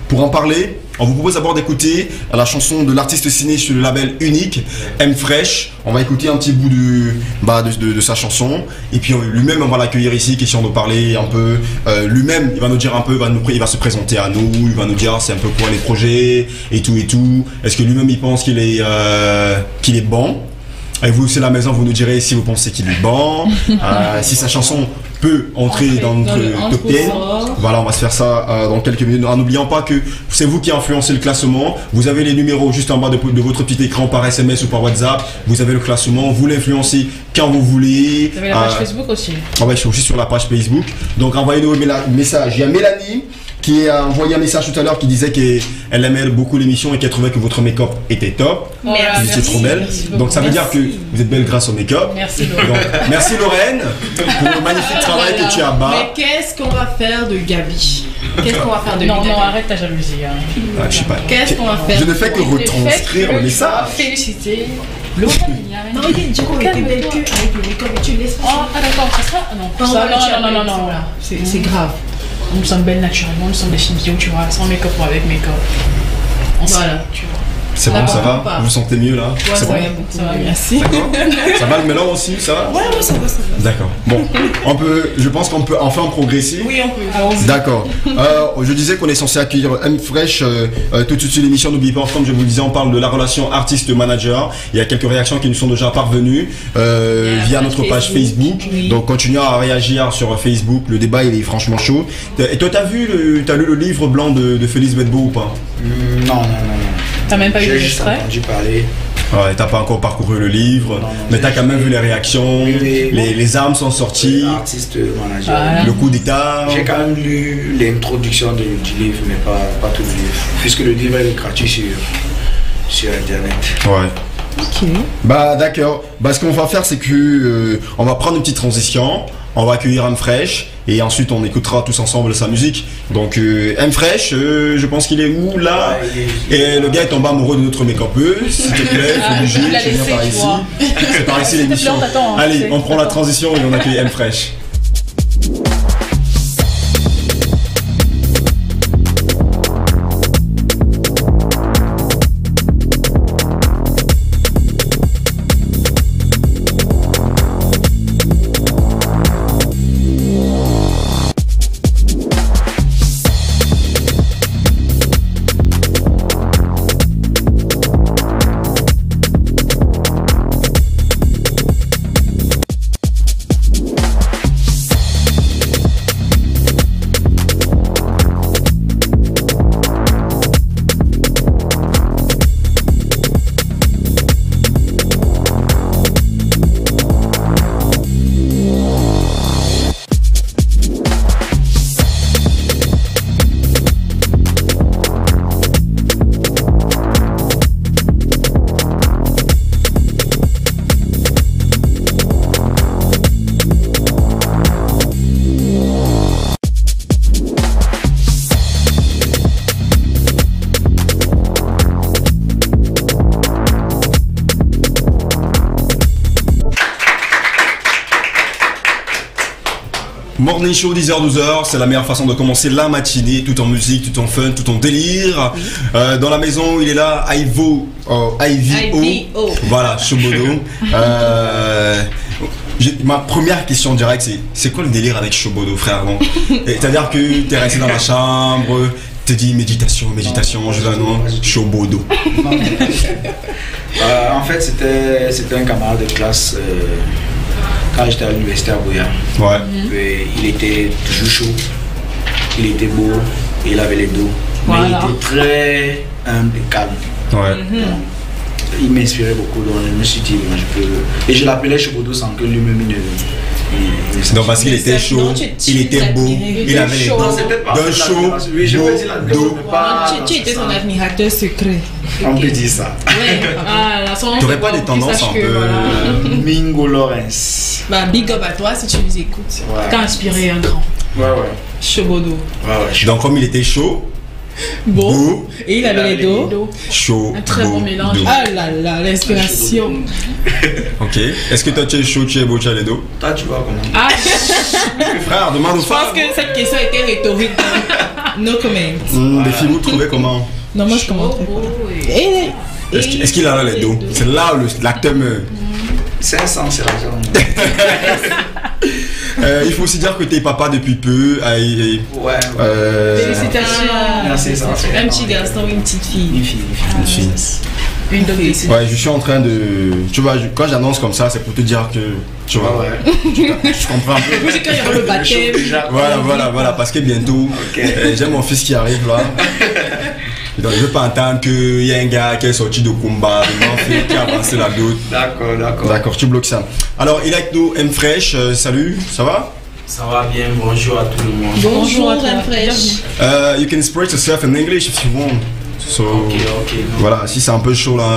Speaker 1: pour en parler, on vous propose d'abord d'écouter la chanson de l'artiste signé sur le label unique, M-Fresh. On va écouter un petit bout de sa chanson. Et puis lui-même, on va l'accueillir ici, question de parler un peu. Lui-même, il va nous dire un peu, il va se présenter à nous, il va nous dire c'est un peu quoi les projets et tout et tout. Est-ce que lui-même il pense qu'il est bon? Et vous, c'est la maison, vous nous direz si vous pensez qu'il est bon, si sa chanson peut entrer dans notre top 10. Voilà, on va se faire ça dans quelques minutes. En n'oubliant pas que c'est vous qui influencez le classement. Vous avez les numéros juste en bas de votre petit écran par SMS ou par WhatsApp. Vous avez le classement, vous l'influencez quand vous voulez.
Speaker 2: Vous avez la page Facebook aussi.
Speaker 1: Ouais, je suis aussi sur la page Facebook. Donc envoyez-nous un message. Il y a Mélanie qui a envoyé un message tout à l'heure qui disait qu'elle aimait beaucoup l'émission et qu'elle trouvait que votre make-up était top.
Speaker 2: Merci.
Speaker 1: Vous étiez trop belle. Donc ça veut dire que vous êtes belle grâce au make-up.
Speaker 2: Merci Lorraine.
Speaker 1: Donc, merci Lorraine pour le magnifique travail que tu as bas.
Speaker 3: Mais qu'est-ce qu'on va faire de Gabi? Qu'est-ce qu'on va faire de Gabi?
Speaker 2: Non, arrête ta jalousie.
Speaker 1: Je sais pas.
Speaker 3: Qu'est-ce qu'on va faire?
Speaker 1: Je ne fais que retranscrire le message.
Speaker 2: Féliciter.
Speaker 3: Non, du coup, elle était belle que avec le make-up et tu laisses pas.
Speaker 2: Ah d'accord, c'est ça? Non. Non.
Speaker 3: C'est grave.
Speaker 2: nous sommes belles naturellement, nous sommes des filles bio, tu vois, sans make-up ou avec make-up. Voilà, tu vois.
Speaker 1: C'est bon, ça va? Vous vous sentez mieux là?
Speaker 2: Ouais,
Speaker 1: c'est
Speaker 2: ça
Speaker 1: bon?
Speaker 2: va, ça va, merci.
Speaker 1: D'accord. Ça va le mélange aussi, ça va?
Speaker 3: Ouais, ça va.
Speaker 1: D'accord. Bon, je pense qu'on peut enfin progresser.
Speaker 3: Oui, on peut.
Speaker 2: Allons-y.
Speaker 1: D'accord. Je disais qu'on est censé accueillir M-Fresh tout de suite sur l'émission. N'oubliez pas, comme je vous le disais, on parle de la relation artiste-manager. Il y a quelques réactions qui nous sont déjà parvenues via notre page Facebook.
Speaker 3: Oui.
Speaker 1: Donc continuez à réagir sur Facebook. Le débat il est franchement chaud. Et toi, t'as lu le livre blanc de Félix Bedbo ou pas?
Speaker 5: Non.
Speaker 2: T'as même pas eu
Speaker 5: J'ai juste
Speaker 2: l'extrait?
Speaker 5: entendu parler.
Speaker 1: Ouais, t'as pas encore parcouru le livre,
Speaker 5: Non,
Speaker 1: mais t'as quand même vu les réactions,
Speaker 5: Oui.
Speaker 1: les armes sont sorties,
Speaker 5: Artiste manager.
Speaker 2: Voilà.
Speaker 1: le coup d'état.
Speaker 5: J'ai quand même lu l'introduction du livre, mais pas tout le livre. Puisque le livre est gratuit sur Internet.
Speaker 1: Ouais.
Speaker 3: Ok.
Speaker 1: Bah d'accord. Bah ce qu'on va faire c'est que on va prendre une petite transition, on va accueillir M-Fresh et ensuite on écoutera tous ensemble sa musique. Donc M-Fresh, je pense qu'il est où là? Et le gars est tombé amoureux de notre make-upeuse, s'il te plaît, faut bouger,
Speaker 2: il l'a
Speaker 1: tu viens
Speaker 2: laissé,
Speaker 1: par
Speaker 2: tu
Speaker 1: ici.
Speaker 2: vois.
Speaker 1: C'est par ici l'émission.
Speaker 2: S'il te plaît, on t'attend, hein.
Speaker 1: Allez,
Speaker 2: C'est-
Speaker 1: on prend la
Speaker 2: t'attends.
Speaker 1: transition et on accueille M-Fresh. Morning Show 10h-12h, c'est la meilleure façon de commencer la matinée, tout en musique, tout en fun, tout en délire. Dans la maison, il est là, IVO. Voilà, Shobodo. Ma première question directe, c'est quoi le délire avec Shobodo, frère? C'est-à-dire que t'es resté dans la chambre, t'es dit méditation, je vais non, Shobodo.
Speaker 5: En fait, c'était un camarade de classe. Quand j'étais à l'université à Boya, il était toujours chaud, il était beau, et il avait les dos, mais il était très humble et calme. Donc, il m'inspirait beaucoup, donc je me suis dit, moi, je peux. Et je l'appelais Shobodo sans que lui-même
Speaker 1: non, parce qu'il était chaud, il était beau, il avait les dos. D'un chaud,
Speaker 5: oui, je peux dire la
Speaker 1: dos.
Speaker 3: Tu étais son admirateur secret.
Speaker 5: On peut dire ça.
Speaker 1: T'aurais pas des tendances un peu.
Speaker 5: Mingo Lawrence.
Speaker 3: Bah, big up à toi si tu nous écoutes.
Speaker 2: T'as inspiré un grand.
Speaker 5: Ouais.
Speaker 3: Shobodo.
Speaker 1: Donc, comme il était chaud, beau,
Speaker 3: et il avait les dos.
Speaker 1: chaud,
Speaker 2: un très bon mélange.
Speaker 3: Ah là là, l'inspiration.
Speaker 1: Ok. Est-ce que toi tu es chaud, tu es beau, tu as les dos?
Speaker 5: Toi, tu vois comment?
Speaker 2: Ah,
Speaker 1: Frère, demande aux
Speaker 3: Je pense
Speaker 1: femmes.
Speaker 3: que cette question était rhétorique. No comment.
Speaker 1: Les filles, vous trouvez comment?
Speaker 3: Non, moi je commenterai pas.
Speaker 1: Est-ce qu'il a les dos? C'est là où l'acteur me.
Speaker 5: 500, c'est l'argent.
Speaker 1: Il faut aussi dire que t'es papa depuis peu.
Speaker 5: Ouais.
Speaker 2: félicitations.
Speaker 5: Merci, ça va faire.
Speaker 3: Un petit garçon, une petite fille.
Speaker 5: Une fille.
Speaker 2: Une dot ici.
Speaker 1: Ouais, je suis en train de. Tu vois, quand j'annonce comme ça, c'est pour te dire que. Tu vois, je comprends un peu.
Speaker 3: Moi, c'est quand il y aura le baptême.
Speaker 1: Voilà, parce que bientôt, j'ai mon fils qui arrive là. Donc, je veux pas entendre qu'il y a un gars qui est sorti de combat, qui a avancé la doute. D'accord, tu bloques ça. Alors, il est avec nous, M-Fresh. Salut, ça va?
Speaker 5: Ça va bien, bonjour à tout le monde.
Speaker 3: Bonjour, M-Fresh.
Speaker 1: You can express yourself in English if you want. So,
Speaker 5: Ok.
Speaker 1: voilà, si c'est un peu chaud là,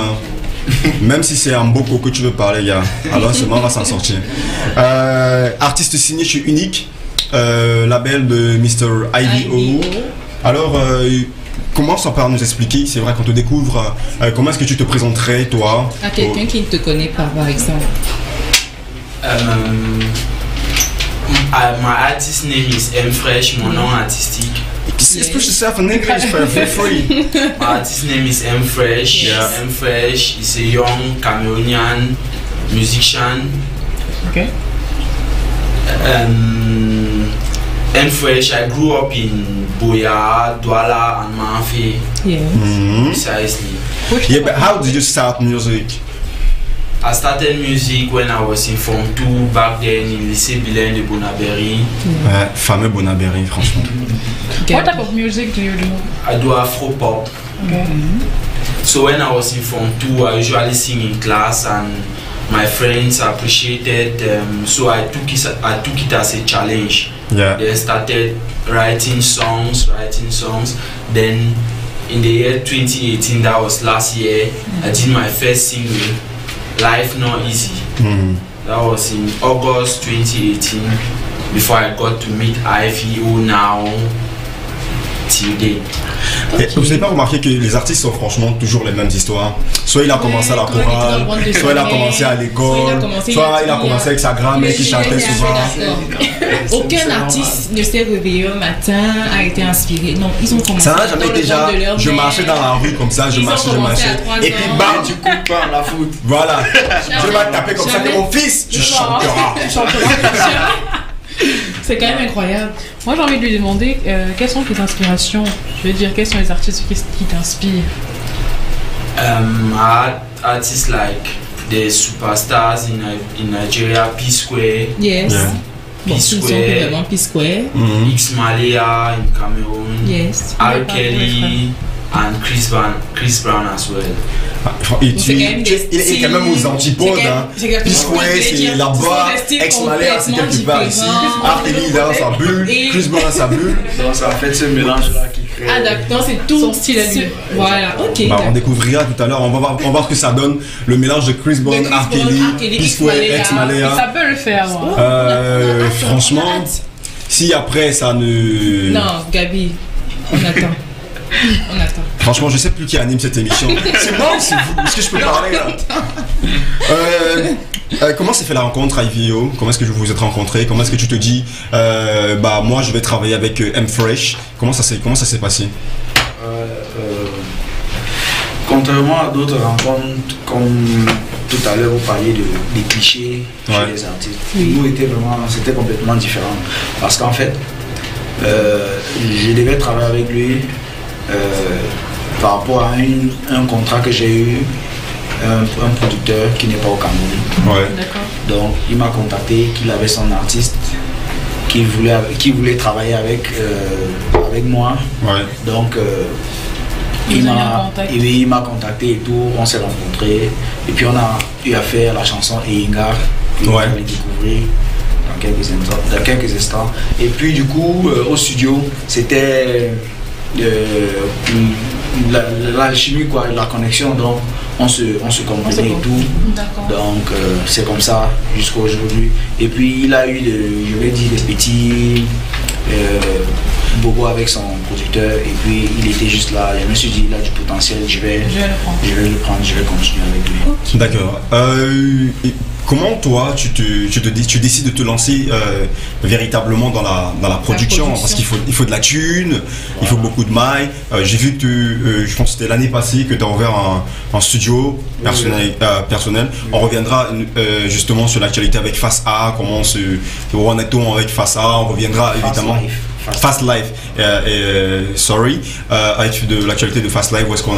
Speaker 1: même si c'est un boko que tu veux parler, gars, alors seulement on va s'en sortir. Artiste signé chez Unique, label de Mr. IVO. Alors, commence par nous expliquer, c'est vrai qu'on te découvre, comment est-ce que tu te présenterais toi?
Speaker 3: À quelqu'un qui ne te connaît pas, par exemple.
Speaker 5: My artist name is M Fresh, mon nom artistique.
Speaker 1: Express yourself in English for free.
Speaker 5: My artist name is M Fresh.
Speaker 2: Yes.
Speaker 5: M Fresh is a young Cameroonian musician.
Speaker 2: Okay.
Speaker 5: M Fresh, I grew up in Boya, Douala, and Manfi.
Speaker 3: Yes.
Speaker 5: Precisely.
Speaker 1: Yeah, but how did you start music?
Speaker 5: I started music when I was in Form 2 back then in Lycée Bilen de Bonaberry.
Speaker 1: Ouais, fameux Bonaberry, franchement.
Speaker 2: What type of music do you do?
Speaker 5: I do Afro pop.
Speaker 2: Okay.
Speaker 5: So when I was in Form 2, I usually sing in class and my friends appreciated. So I took it as a challenge.
Speaker 1: Yeah.
Speaker 5: They started writing songs. Then in the year 2018, that was last year, I did my first single, Life Not Easy. That was in August 2018 before I got to meet IVO now till date.
Speaker 1: Okay. Vous n'avez pas remarqué que les artistes sont franchement toujours les mêmes histoires? Soit il a commencé à la chorale, soit il a commencé à l'école, soit il a commencé avec sa grand-mère qui chantait souvent.
Speaker 3: Aucun artiste ne s'est réveillé un matin, a été inspiré. Non, ils ont commencé.
Speaker 1: Ça n'a jamais été déjà. Je marchais dans la rue comme ça, je marchais. Et puis bam,
Speaker 5: tu coupes pas la foot.
Speaker 1: Voilà. Je vais taper comme ça, mon fils, tu chanteras.
Speaker 2: C'est quand même incroyable. Moi j'ai envie de lui demander quelles sont tes inspirations. Je veux dire, quels sont les artistes qui t'inspirent?
Speaker 5: Artists like the superstars in Nigeria, P-Square.
Speaker 3: Yes.
Speaker 1: Yeah.
Speaker 5: P-Square.
Speaker 3: P-Square.
Speaker 5: X Malaya in Cameroon.
Speaker 3: Yes.
Speaker 5: R. Kelly and Chris Brown as well.
Speaker 1: Il est quand même aux antipodes. P-Square c'est là-bas, X Malaya c'est quelque part ici, R. Kelly il est dans sa bulle, Chris Brown dans sa bulle.
Speaker 5: Donc ça fait ce mélange là qui crée.
Speaker 3: Ah d'accord, c'est tout son style à lui. Voilà, ok.
Speaker 1: Bah, on découvrira tout à l'heure, on va voir ce que ça donne, le mélange de Chris Brown, R. Kelly, P-Square, X Malaya.
Speaker 2: Ça peut le faire.
Speaker 1: Franchement, si après ça ne...
Speaker 3: Non, Gabi, on attend. On attend.
Speaker 1: Franchement, je sais plus qui anime cette émission. C'est moi ou c'est vous? Est-ce que je peux parler là? Comment s'est fait la rencontre à IVO? Comment est-ce que vous vous êtes rencontrés? Comment est-ce que tu te dis bah moi je vais travailler avec M Fresh? Comment ça s'est passé?
Speaker 5: Contrairement à d'autres rencontres, comme tout à l'heure vous parliez des clichés chez les artistes, nous c'était complètement différent. Parce qu'en fait, je devais travailler avec lui par rapport à un contrat que j'ai eu, un producteur qui n'est pas au Cameroun. Donc il m'a contacté qu'il avait son artiste qui voulait travailler avec moi. Donc il m'a contacté et tout, on s'est rencontrés et puis on a eu à faire la chanson Eingar que vous allez découvrir dans quelques instants. Et puis du coup au studio c'était l'alchimie quoi, la connexion, donc on se comprenait et tout. Donc c'est comme ça jusqu'à aujourd'hui. Et puis il a eu des petits bobo avec son producteur et puis il était juste là. Je me suis dit il a du potentiel, je vais le prendre, je vais continuer avec lui.
Speaker 1: D'accord. Comment toi tu décides de te lancer véritablement dans la production, parce qu'il faut de la thune, il faut beaucoup de mailles. J'ai vu que je pense que c'était l'année passée que tu as ouvert un studio personnel. On reviendra justement sur l'actualité avec Face A, comment on est avec Face A, on reviendra évidemment. Fast Life, avec de l'actualité de Fast Life, où est-ce que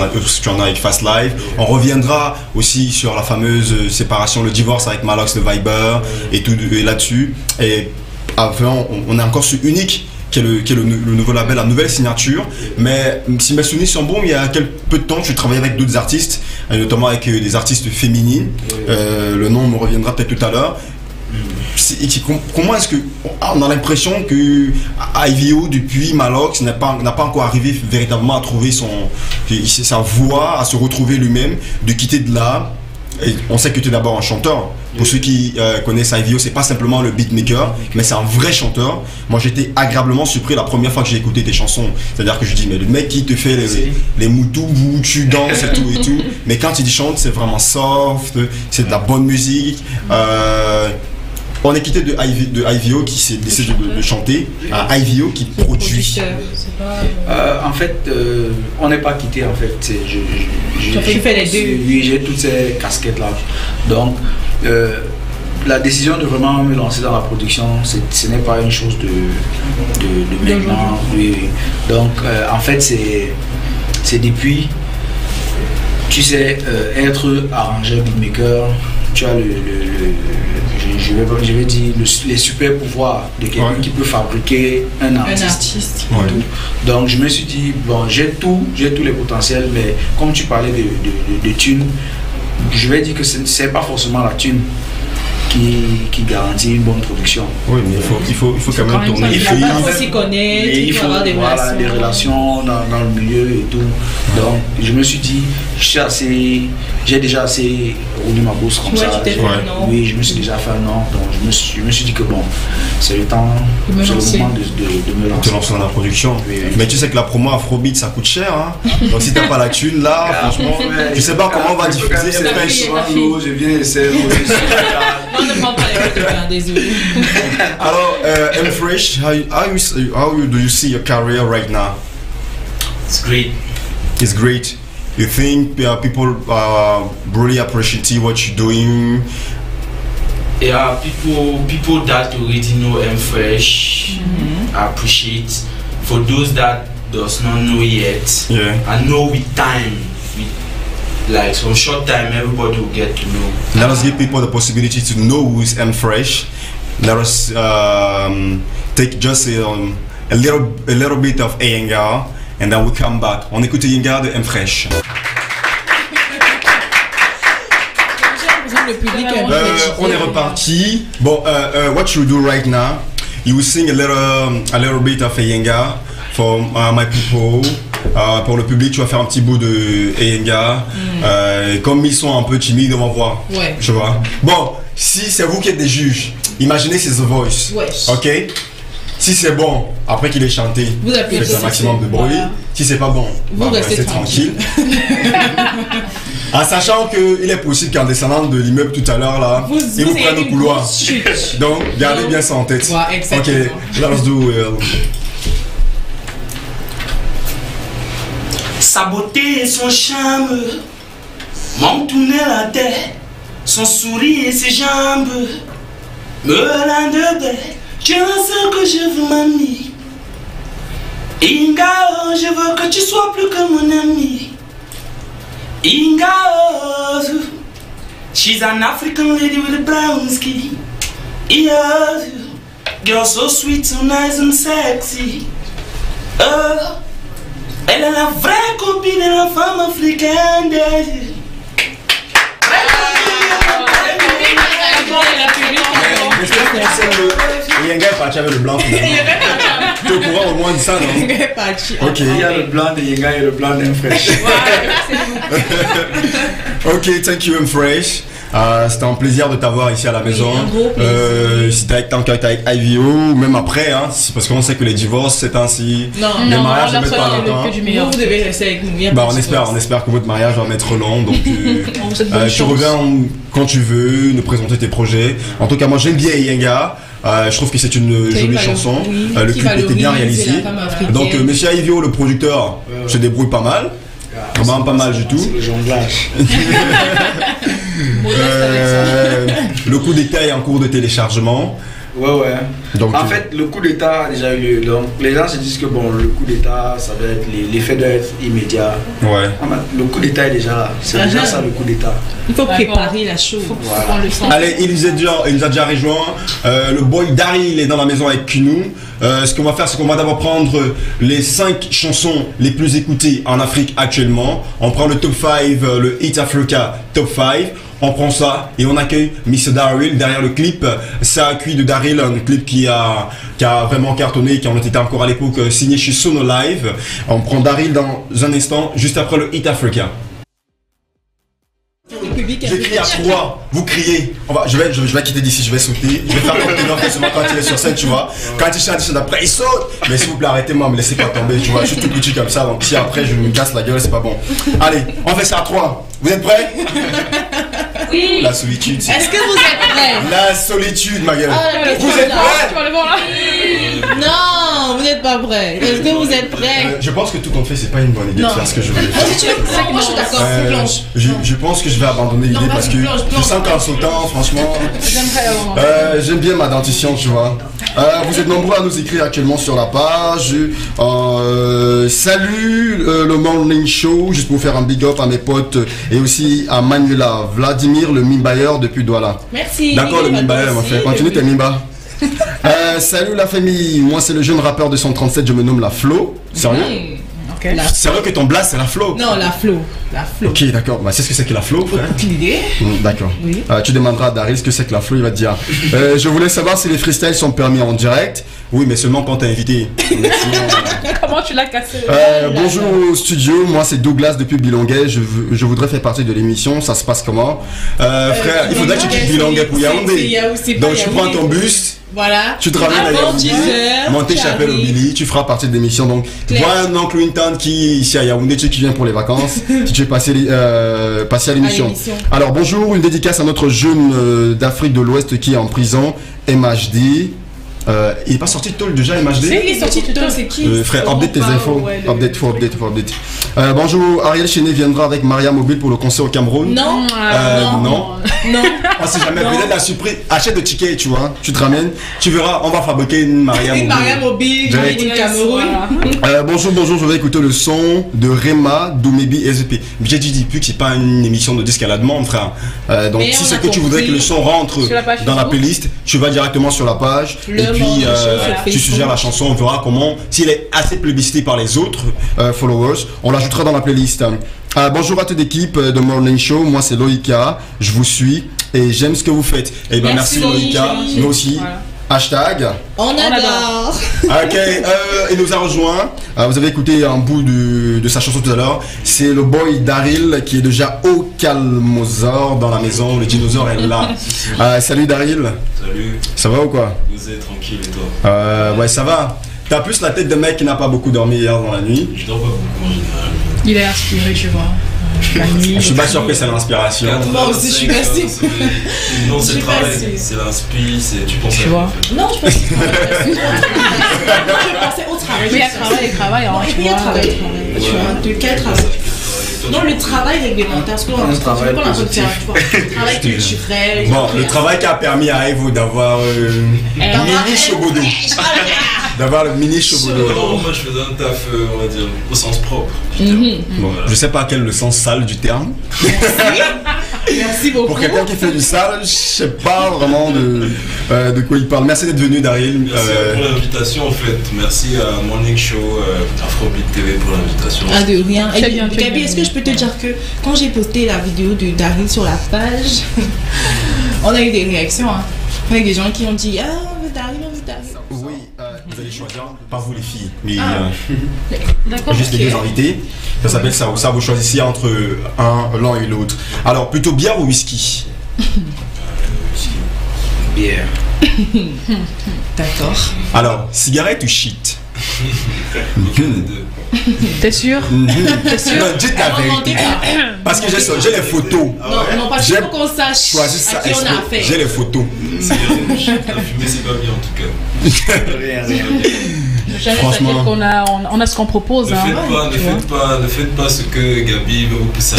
Speaker 1: tu en as avec Fast Life. On reviendra aussi sur la fameuse séparation, le divorce avec Malox, le Viber et tout et là-dessus. Et avant, on est encore sur Unique, qui est le nouveau label, la nouvelle signature. Mais si mes souvenirs sont bons, il y a quelques peu de temps, tu travaillais avec d'autres artistes, notamment avec des artistes féminines. Le nom me reviendra peut-être tout à l'heure. Comment est-ce que on a l'impression que IVO depuis Malox n'a pas encore arrivé véritablement à trouver sa voix, à se retrouver lui-même, de quitter de là. Et on sait que tu es d'abord un chanteur. Pour ceux qui connaissent IVO, c'est pas simplement le beatmaker, mais c'est un vrai chanteur. Moi j'étais agréablement surpris la première fois que j'ai écouté tes chansons. C'est-à-dire que je dis mais le mec qui te fait les moutous où tu danses et tout. Mais quand il chante, c'est vraiment soft, c'est de la bonne musique. On est quitté de IVO qui s'est décidé de chanter à IVO qui produit.
Speaker 5: En fait, on n'est pas quitté en fait.
Speaker 3: Tu fais les deux.
Speaker 5: Oui, j'ai toutes ces casquettes là. Donc, la décision de vraiment me lancer dans la production, ce n'est pas une chose de maintenant. Oui. Donc, en fait, c'est depuis, tu sais, être arrangeur, beatmaker, tu as je vais dire les super pouvoirs de quelqu'un qui peut fabriquer un artiste.
Speaker 1: Ouais.
Speaker 5: Donc je me suis dit, bon, j'ai tous les potentiels, mais comme tu parlais de thunes, je vais dire que ce n'est pas forcément la thune qui garantit une bonne production.
Speaker 1: Oui, mais il faut quand même tourner.
Speaker 3: Il faut s'y connaître, il faut avoir
Speaker 5: des relations dans le milieu et tout. Donc je me suis dit, j'ai déjà assez roulé ma bourse comme ça. Oui, je me suis déjà fait un nom. Donc je me suis dit que bon, c'est le temps, c'est le moment de me lancer.
Speaker 1: Te lancer dans la production. Oui. Mais tu sais que la promo Afrobeat ça coûte cher. Hein. Donc si t'as pas la thune là, franchement, je sais pas comment on va diffuser cette pêche.
Speaker 5: Je viens essayer.
Speaker 3: Ne prends pas les photos, désolé.
Speaker 1: Alors, M-Fresh, how do you see your career right now?
Speaker 6: It's great.
Speaker 1: It's great. You think people really appreciate what you're doing?
Speaker 6: Yeah, people that already know M-Fresh appreciate. For those that does not know yet, I know with time. Like some short time, everybody will get to know.
Speaker 1: Let us give people the possibility to know who is M-Fresh. Let us take just a little bit of Iyengar, and then we come back. On écoute Iyengar de M-Fresh. On est reparti. Bon, what you do right now? You will sing a little bit of Iyengar for my people. Pour le public, tu vas faire un petit bout de Iyengar. Comme ils sont un peu timides, on va voir.
Speaker 3: Ouais.
Speaker 1: Tu vois. Bon, si c'est vous qui êtes des juges, imaginez c'est The Voice.
Speaker 3: Ouais.
Speaker 1: Ok. Si c'est bon, après qu'il ait chanté, faites un maximum de bruit. Voilà. Si c'est pas bon,
Speaker 3: vous restez
Speaker 1: tranquille. En sachant qu'il est possible qu'en descendant de l'immeuble tout à l'heure là, ils vous prennent au couloir. Donc, gardez bien ça en tête.
Speaker 3: Ouais, exactement.
Speaker 1: Ok, let's do it.
Speaker 6: Sa beauté et son charme m'ont tourné la tête, son sourire et ses jambes me rendent bête. Tu es ce que je veux, mamie. Inga, je veux que tu sois plus que mon ami. Inga, she's an African lady with a brown skin. Yeah, girl so sweet, so nice and sexy. Elle est la vraie copine de la femme africaine.
Speaker 1: Iyengar est parti avec le blanc finalement. Tu es au courant au moins de ça, non?
Speaker 3: Iyengar est parti.
Speaker 1: Ok.
Speaker 5: Il y a le blanc de Iyengar et le blanc d'M-Fresh.
Speaker 1: Ok, thank you M-Fresh. C'était un plaisir de t'avoir ici à la maison. Si t'es avec IVO, même après, hein, parce qu'on sait que les divorces c'est ainsi. Les mariages ne mettent pas longtemps.
Speaker 3: Vous devez rester avec nous.
Speaker 1: Bah, on espère que votre mariage va mettre long. Donc tu reviens quand tu veux nous présenter tes projets. En tout cas, moi j'aime bien Iyengar. Je trouve que c'est une jolie chanson. Le clip était bien réalisé. Donc monsieur IVO, le producteur, se débrouille pas mal. Vraiment pas mal du tout.
Speaker 5: C'est le jonglage.
Speaker 1: Le coup d'état est en cours de téléchargement.
Speaker 5: Ouais.
Speaker 1: Donc,
Speaker 5: en fait, le coup d'état a déjà eu lieu. Donc, les gens se disent que bon, le coup d'état, ça va être l'effet doit être immédiat.
Speaker 1: Ouais.
Speaker 5: Le coup d'état est déjà là. C'est déjà ça le coup d'état.
Speaker 3: Il faut préparer la chose.
Speaker 5: Voilà.
Speaker 1: Allez, il nous a déjà rejoint. Le boy Daryl est dans la maison avec nous. Ce qu'on va faire, c'est qu'on va d'abord prendre les 5 chansons les plus écoutées en Afrique actuellement. On prend le top 5, le Hit Africa top 5. On prend ça et on accueille Mr. Daryl derrière le clip. Ça a cuit de Daryl, un clip qui a vraiment cartonné, qui en était encore à l'époque signé chez Sono Live. On prend Daryl dans un instant, juste après le Hit Africa. Je crie à 3, vous criez. Je vais quitter d'ici, je vais sauter. Je vais faire comme ténor quand il est sur scène, tu vois. Quand il chante après, il saute. Mais s'il vous plaît, arrêtez-moi, me laissez pas tomber, tu vois. Je suis tout petit comme ça, donc si après je me casse la gueule, c'est pas bon. Allez, on fait ça à 3. Vous êtes prêts?
Speaker 2: Oui.
Speaker 1: La solitude.
Speaker 3: Est-ce que vous êtes prêts?
Speaker 1: La solitude, ma gueule.
Speaker 3: Vous
Speaker 1: êtes prêts?
Speaker 2: Tu vas le voir là.
Speaker 3: Non, vous n'êtes pas prêts. Est-ce que vous êtes prêts?
Speaker 1: Je pense que tout compte fait, c'est pas une bonne idée de faire ce que je voulais faire.
Speaker 3: Moi, je suis d'accord.
Speaker 1: Je pense que je vais abandonner l'idée parce que je sens qu'en sautant, franchement, j'aime bien ma dentition, tu vois. Vous êtes nombreux à nous écrire actuellement sur la page. Salut le Morning Show, juste pour faire un big up à mes potes et aussi à Manuela, Vladimir le Mimbayer depuis Douala.
Speaker 3: Merci.
Speaker 1: D'accord, le Mimbayer, mon frère. Continue tes Mimba. Salut la famille, moi c'est le jeune rappeur de 137, je me nomme La Flo. Sérieux?
Speaker 2: Okay.
Speaker 1: Sérieux que ton blast c'est La Flo?
Speaker 3: Non, La Flo. La Flo.
Speaker 1: Ok, d'accord. Bah, c'est ce que c'est que La Flo, frère?
Speaker 3: Aucune idée.
Speaker 1: D'accord.
Speaker 3: Oui.
Speaker 1: Tu demanderas à Daryl ce que c'est que La Flo, il va te dire. Je voulais savoir si les freestyles sont permis en direct. Oui, mais seulement quand t'es invité.
Speaker 2: Comment tu l'as cassé?
Speaker 1: Bonjour au studio, moi c'est Douglas depuis Bilonguet. Je voudrais faire partie de l'émission. Ça se passe comment? Frère, il faudrait que tu quittes Bilonguet pour Yaoundé. Donc tu prends ton bus.
Speaker 3: Voilà.
Speaker 1: Tu travailles à Yaoundé, monter Chapelle au Billy, tu feras partie de l'émission. Donc, vois un oncle ou une tante qui est ici à Yaoundé, qui vient pour les vacances, si tu veux passer à l'émission. Alors, bonjour, une dédicace à notre jeune d'Afrique de l'Ouest qui est en prison, MHD. Il est pas sorti tôt déjà, MHD?
Speaker 3: Il est sorti tôt, c'est qui?
Speaker 1: Frère, update tes infos. Update. Bonjour, Ariel Chenet viendra avec Maria Mobile pour le concert au Cameroun.
Speaker 3: Non.
Speaker 1: Non. On sait jamais, peut-être la surprise. Achète le ticket, tu vois. Tu te ramènes, tu verras, on va fabriquer une Maria Mobile.
Speaker 3: Une Maria Mobile, du Cameroun.
Speaker 1: Bonjour, je vais écouter le son de Rema, Doumébi et ZP. J'ai dit depuis que c'est pas une émission de disque à la demande, frère. Donc si c'est que tu voudrais que le son rentre dans la playlist, tu vas directement sur la page. Et puis tu suggères la chanson, on verra comment, s'il est assez plébiscité par les autres followers, on l'ajoutera dans la playlist. Bonjour à toute l'équipe de Morning Show, moi c'est Loïka, je vous suis et j'aime ce que vous faites. Et ben merci Loïka, nous aussi. Voilà. Hashtag.
Speaker 3: On adore.
Speaker 1: Ok, il nous a rejoint. Vous avez écouté un bout de sa chanson tout à l'heure. C'est le boy Daryl qui est déjà au calmosaure dans la maison. Le dinosaure est là. Salut Daryl.
Speaker 7: Salut.
Speaker 1: Ça va ou quoi?
Speaker 7: Vous êtes tranquille et toi?
Speaker 1: Ouais, ça va. T'as plus la tête de mec qui n'a pas beaucoup dormi hier dans la nuit.
Speaker 7: Je dors pas beaucoup en général.
Speaker 2: Il est inspiré, tu vois.
Speaker 1: Je suis pas sûr que c'est l'inspiration.
Speaker 3: Moi aussi, je suis cassée.
Speaker 7: Non, c'est le travail, c'est l'inspi, tu penses
Speaker 3: à quoi? Non, je pense que je pensais au travail.
Speaker 2: Mais il y a travail, hein,
Speaker 3: il y a travail. Tu vois, de quel travail? Non, le travail réglementaire, parce qu'on a un travail culturel.
Speaker 1: Bon, le travail qui a permis à Evo d'avoir mini Chobodo. D'avoir le mini Chobodo.
Speaker 7: Moi, je faisais un taf, on va dire, au sens propre.
Speaker 1: Bon, je sais pas quel est le sens sale du terme.
Speaker 3: Merci beaucoup.
Speaker 1: Pour quelqu'un qui fait du sale, je sais pas vraiment de quoi il parle. Merci d'être venu, Daryl.
Speaker 7: Merci pour l'invitation, en fait. Merci à Morning Show, Afrobeat TV pour l'invitation.
Speaker 3: Ah, de rien. Gabi, est-ce que je peux te dire que quand j'ai posté la vidéo de Daryl sur la page, on a eu des réactions, hein, avec des gens qui ont dit on veut Daryl.
Speaker 1: Oui, vous allez choisir, pas vous les filles, mais
Speaker 2: d'accord,
Speaker 1: juste les deux invités. Ça s'appelle ça. Ça, vous choisissez entre l'un et l'autre. Alors, plutôt bière ou whisky?
Speaker 5: Bière.
Speaker 3: D'accord.
Speaker 1: Alors, cigarette ou shit?
Speaker 7: Aucun des deux.
Speaker 2: T'es sûr?
Speaker 1: T'es sûr? Non, dis ta vérité. Parce que j'ai les photos.
Speaker 3: Non, parce qu'il faut qu'on sache à qui on a affaire.
Speaker 1: J'ai les photos.
Speaker 7: La fumée, c'est pas bien en tout cas.
Speaker 5: Rien.
Speaker 2: Franchement, on a ce qu'on propose.
Speaker 7: Ne faites pas ce que Gabi veut vous pousser.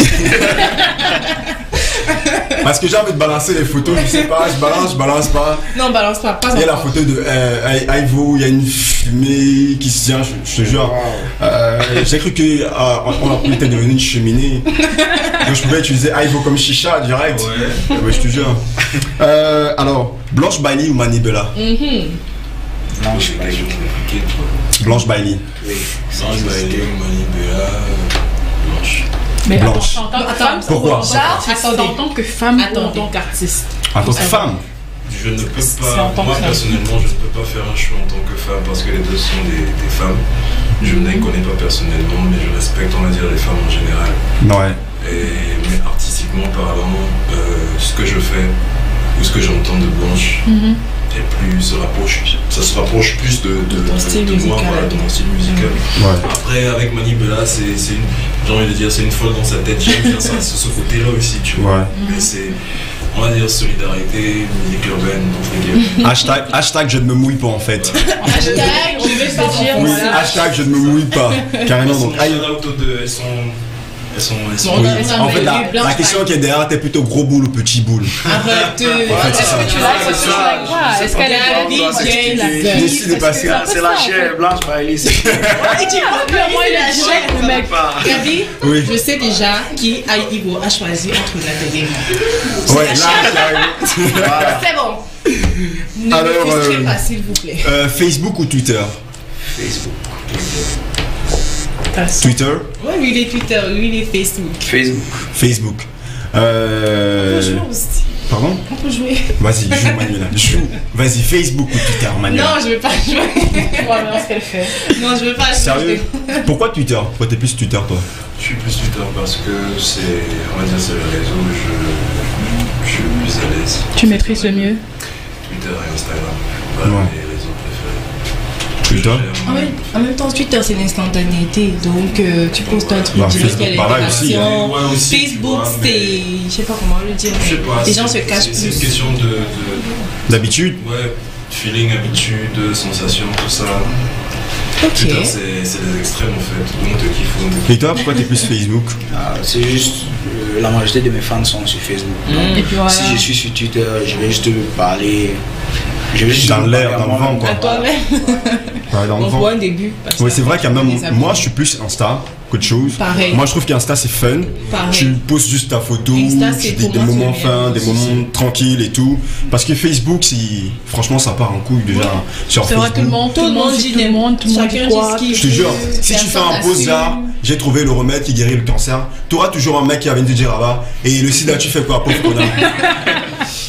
Speaker 1: Parce que j'ai envie de balancer les photos, je sais pas, je balance pas.
Speaker 3: Non, balance pas.
Speaker 1: Il y a la photo de Ivo, il y a une fumée qui se tient, je te jure. J'ai cru qu'on était devenu une cheminée. Donc je pouvais utiliser Ivo comme chicha direct. Ouais, je te jure. Alors, Blanche Bailey ou Manibela?
Speaker 5: Blanche Bailey.
Speaker 1: Blanche Bailey.
Speaker 5: Oui.
Speaker 7: Blanche Bailey, Manibela, Blanche.
Speaker 2: Mais
Speaker 1: Blanche.
Speaker 2: en tant que femme,
Speaker 1: pourquoi?
Speaker 2: En tant que femme ou en tant qu'artiste?
Speaker 1: En tant que femme?
Speaker 7: Je ne peux pas, moi personnellement, je ne peux pas faire un choix en tant que femme parce que les deux sont des femmes. Je ne les connais pas personnellement, mais je respecte, on va dire, les femmes en général.
Speaker 1: Ouais.
Speaker 7: Mais artistiquement parlant, ce que je fais ou ce que j'entends de Blanche, ça se rapproche plus de moi, voilà, de mon style musical. Après, avec Mani Bella, j'ai envie de dire, c'est une folle dans sa tête, j'aime bien ça, ce côté-là aussi, tu vois. Mais c'est, on va dire, solidarité, musique urbaine,
Speaker 1: Hashtag je ne me mouille pas en fait.
Speaker 2: Hashtag je vais sortir.
Speaker 1: Oui, hashtag je ne me mouille pas. Carrément, donc.
Speaker 7: Elles sont
Speaker 1: en fait, la question qui est derrière, t'es plutôt gros boule ou petit boule.
Speaker 3: Arrête.
Speaker 2: Est-ce qu'elle est
Speaker 1: DJ? Décide de passer.
Speaker 5: C'est la chair blanche, Maëlys.
Speaker 3: Gabi, je sais déjà qui Ivo a choisi entre Nathalie et
Speaker 1: moi. Ouais, là,
Speaker 3: c'est bon. Ne me frustrez pas, s'il vous plaît.
Speaker 1: Facebook ou Twitter?
Speaker 5: Facebook.
Speaker 1: Twitter?
Speaker 3: Ouais, lui il est Twitter, lui il est Facebook.
Speaker 1: Facebook.
Speaker 3: On peut jouer aussi.
Speaker 1: Pardon?
Speaker 3: On peut jouer.
Speaker 1: Vas-y, joue Manuela. Vas-y, Facebook ou Twitter, Manuela?
Speaker 3: Non, je veux pas jouer.
Speaker 2: On va voir ce qu'elle fait.
Speaker 3: Non, je veux pas jouer.
Speaker 1: Sérieux? Pourquoi Twitter? Pourquoi t'es plus Twitter, toi?
Speaker 7: Je suis plus Twitter parce que c'est le réseau où je suis le plus à l'aise.
Speaker 2: Tu maîtrises le mieux?
Speaker 7: Twitter et Instagram. Voilà, les réseaux préférés.
Speaker 1: Twitter?
Speaker 3: En même temps, Twitter c'est l'instantanéité, donc tu postes un truc,
Speaker 1: Facebook,
Speaker 3: il y a
Speaker 1: pareil aussi.
Speaker 3: Facebook, c'est, je sais pas comment le dire, les gens se cachent plus.
Speaker 7: C'est une question
Speaker 1: d'habitude.
Speaker 7: Ouais, feeling, habitude, sensation, tout ça.
Speaker 3: Ok.
Speaker 7: Twitter, c'est des extrêmes en fait. On te kiffe.
Speaker 1: Et toi, pourquoi t'es plus Facebook?
Speaker 5: C'est juste, la majorité de mes fans sont sur Facebook.
Speaker 2: Et puis voilà.
Speaker 5: Si je suis sur Twitter, je vais juste parler.
Speaker 1: Dans l'air, dans le vent, quoi.
Speaker 3: À toi-même.
Speaker 1: Ouais, dans le
Speaker 3: On
Speaker 1: vent.
Speaker 3: voit un début.
Speaker 1: Oui, c'est vrai qu'à même moi, je suis plus Insta qu'autre chose.
Speaker 3: Pareil.
Speaker 1: Moi, je trouve qu'Insta c'est fun.
Speaker 3: Pareil.
Speaker 1: Tu poses juste ta photo,
Speaker 3: Insta,
Speaker 1: tu
Speaker 3: c'est
Speaker 1: dis des
Speaker 3: pour moi,
Speaker 1: moments
Speaker 3: c'est
Speaker 1: fins, des
Speaker 3: bien.
Speaker 1: moments tranquilles et tout. Parce que Facebook, franchement, ça part en couille déjà sur
Speaker 2: C'est vrai,
Speaker 1: Facebook.
Speaker 2: tout le monde dit
Speaker 3: chacun dit ce qu'il
Speaker 1: Je te jure, si tu fais un post là, j'ai trouvé le remède qui guérit le cancer, tu auras toujours un mec qui va venir te dire là-bas, et le sida, tu fais quoi, pauvre connard?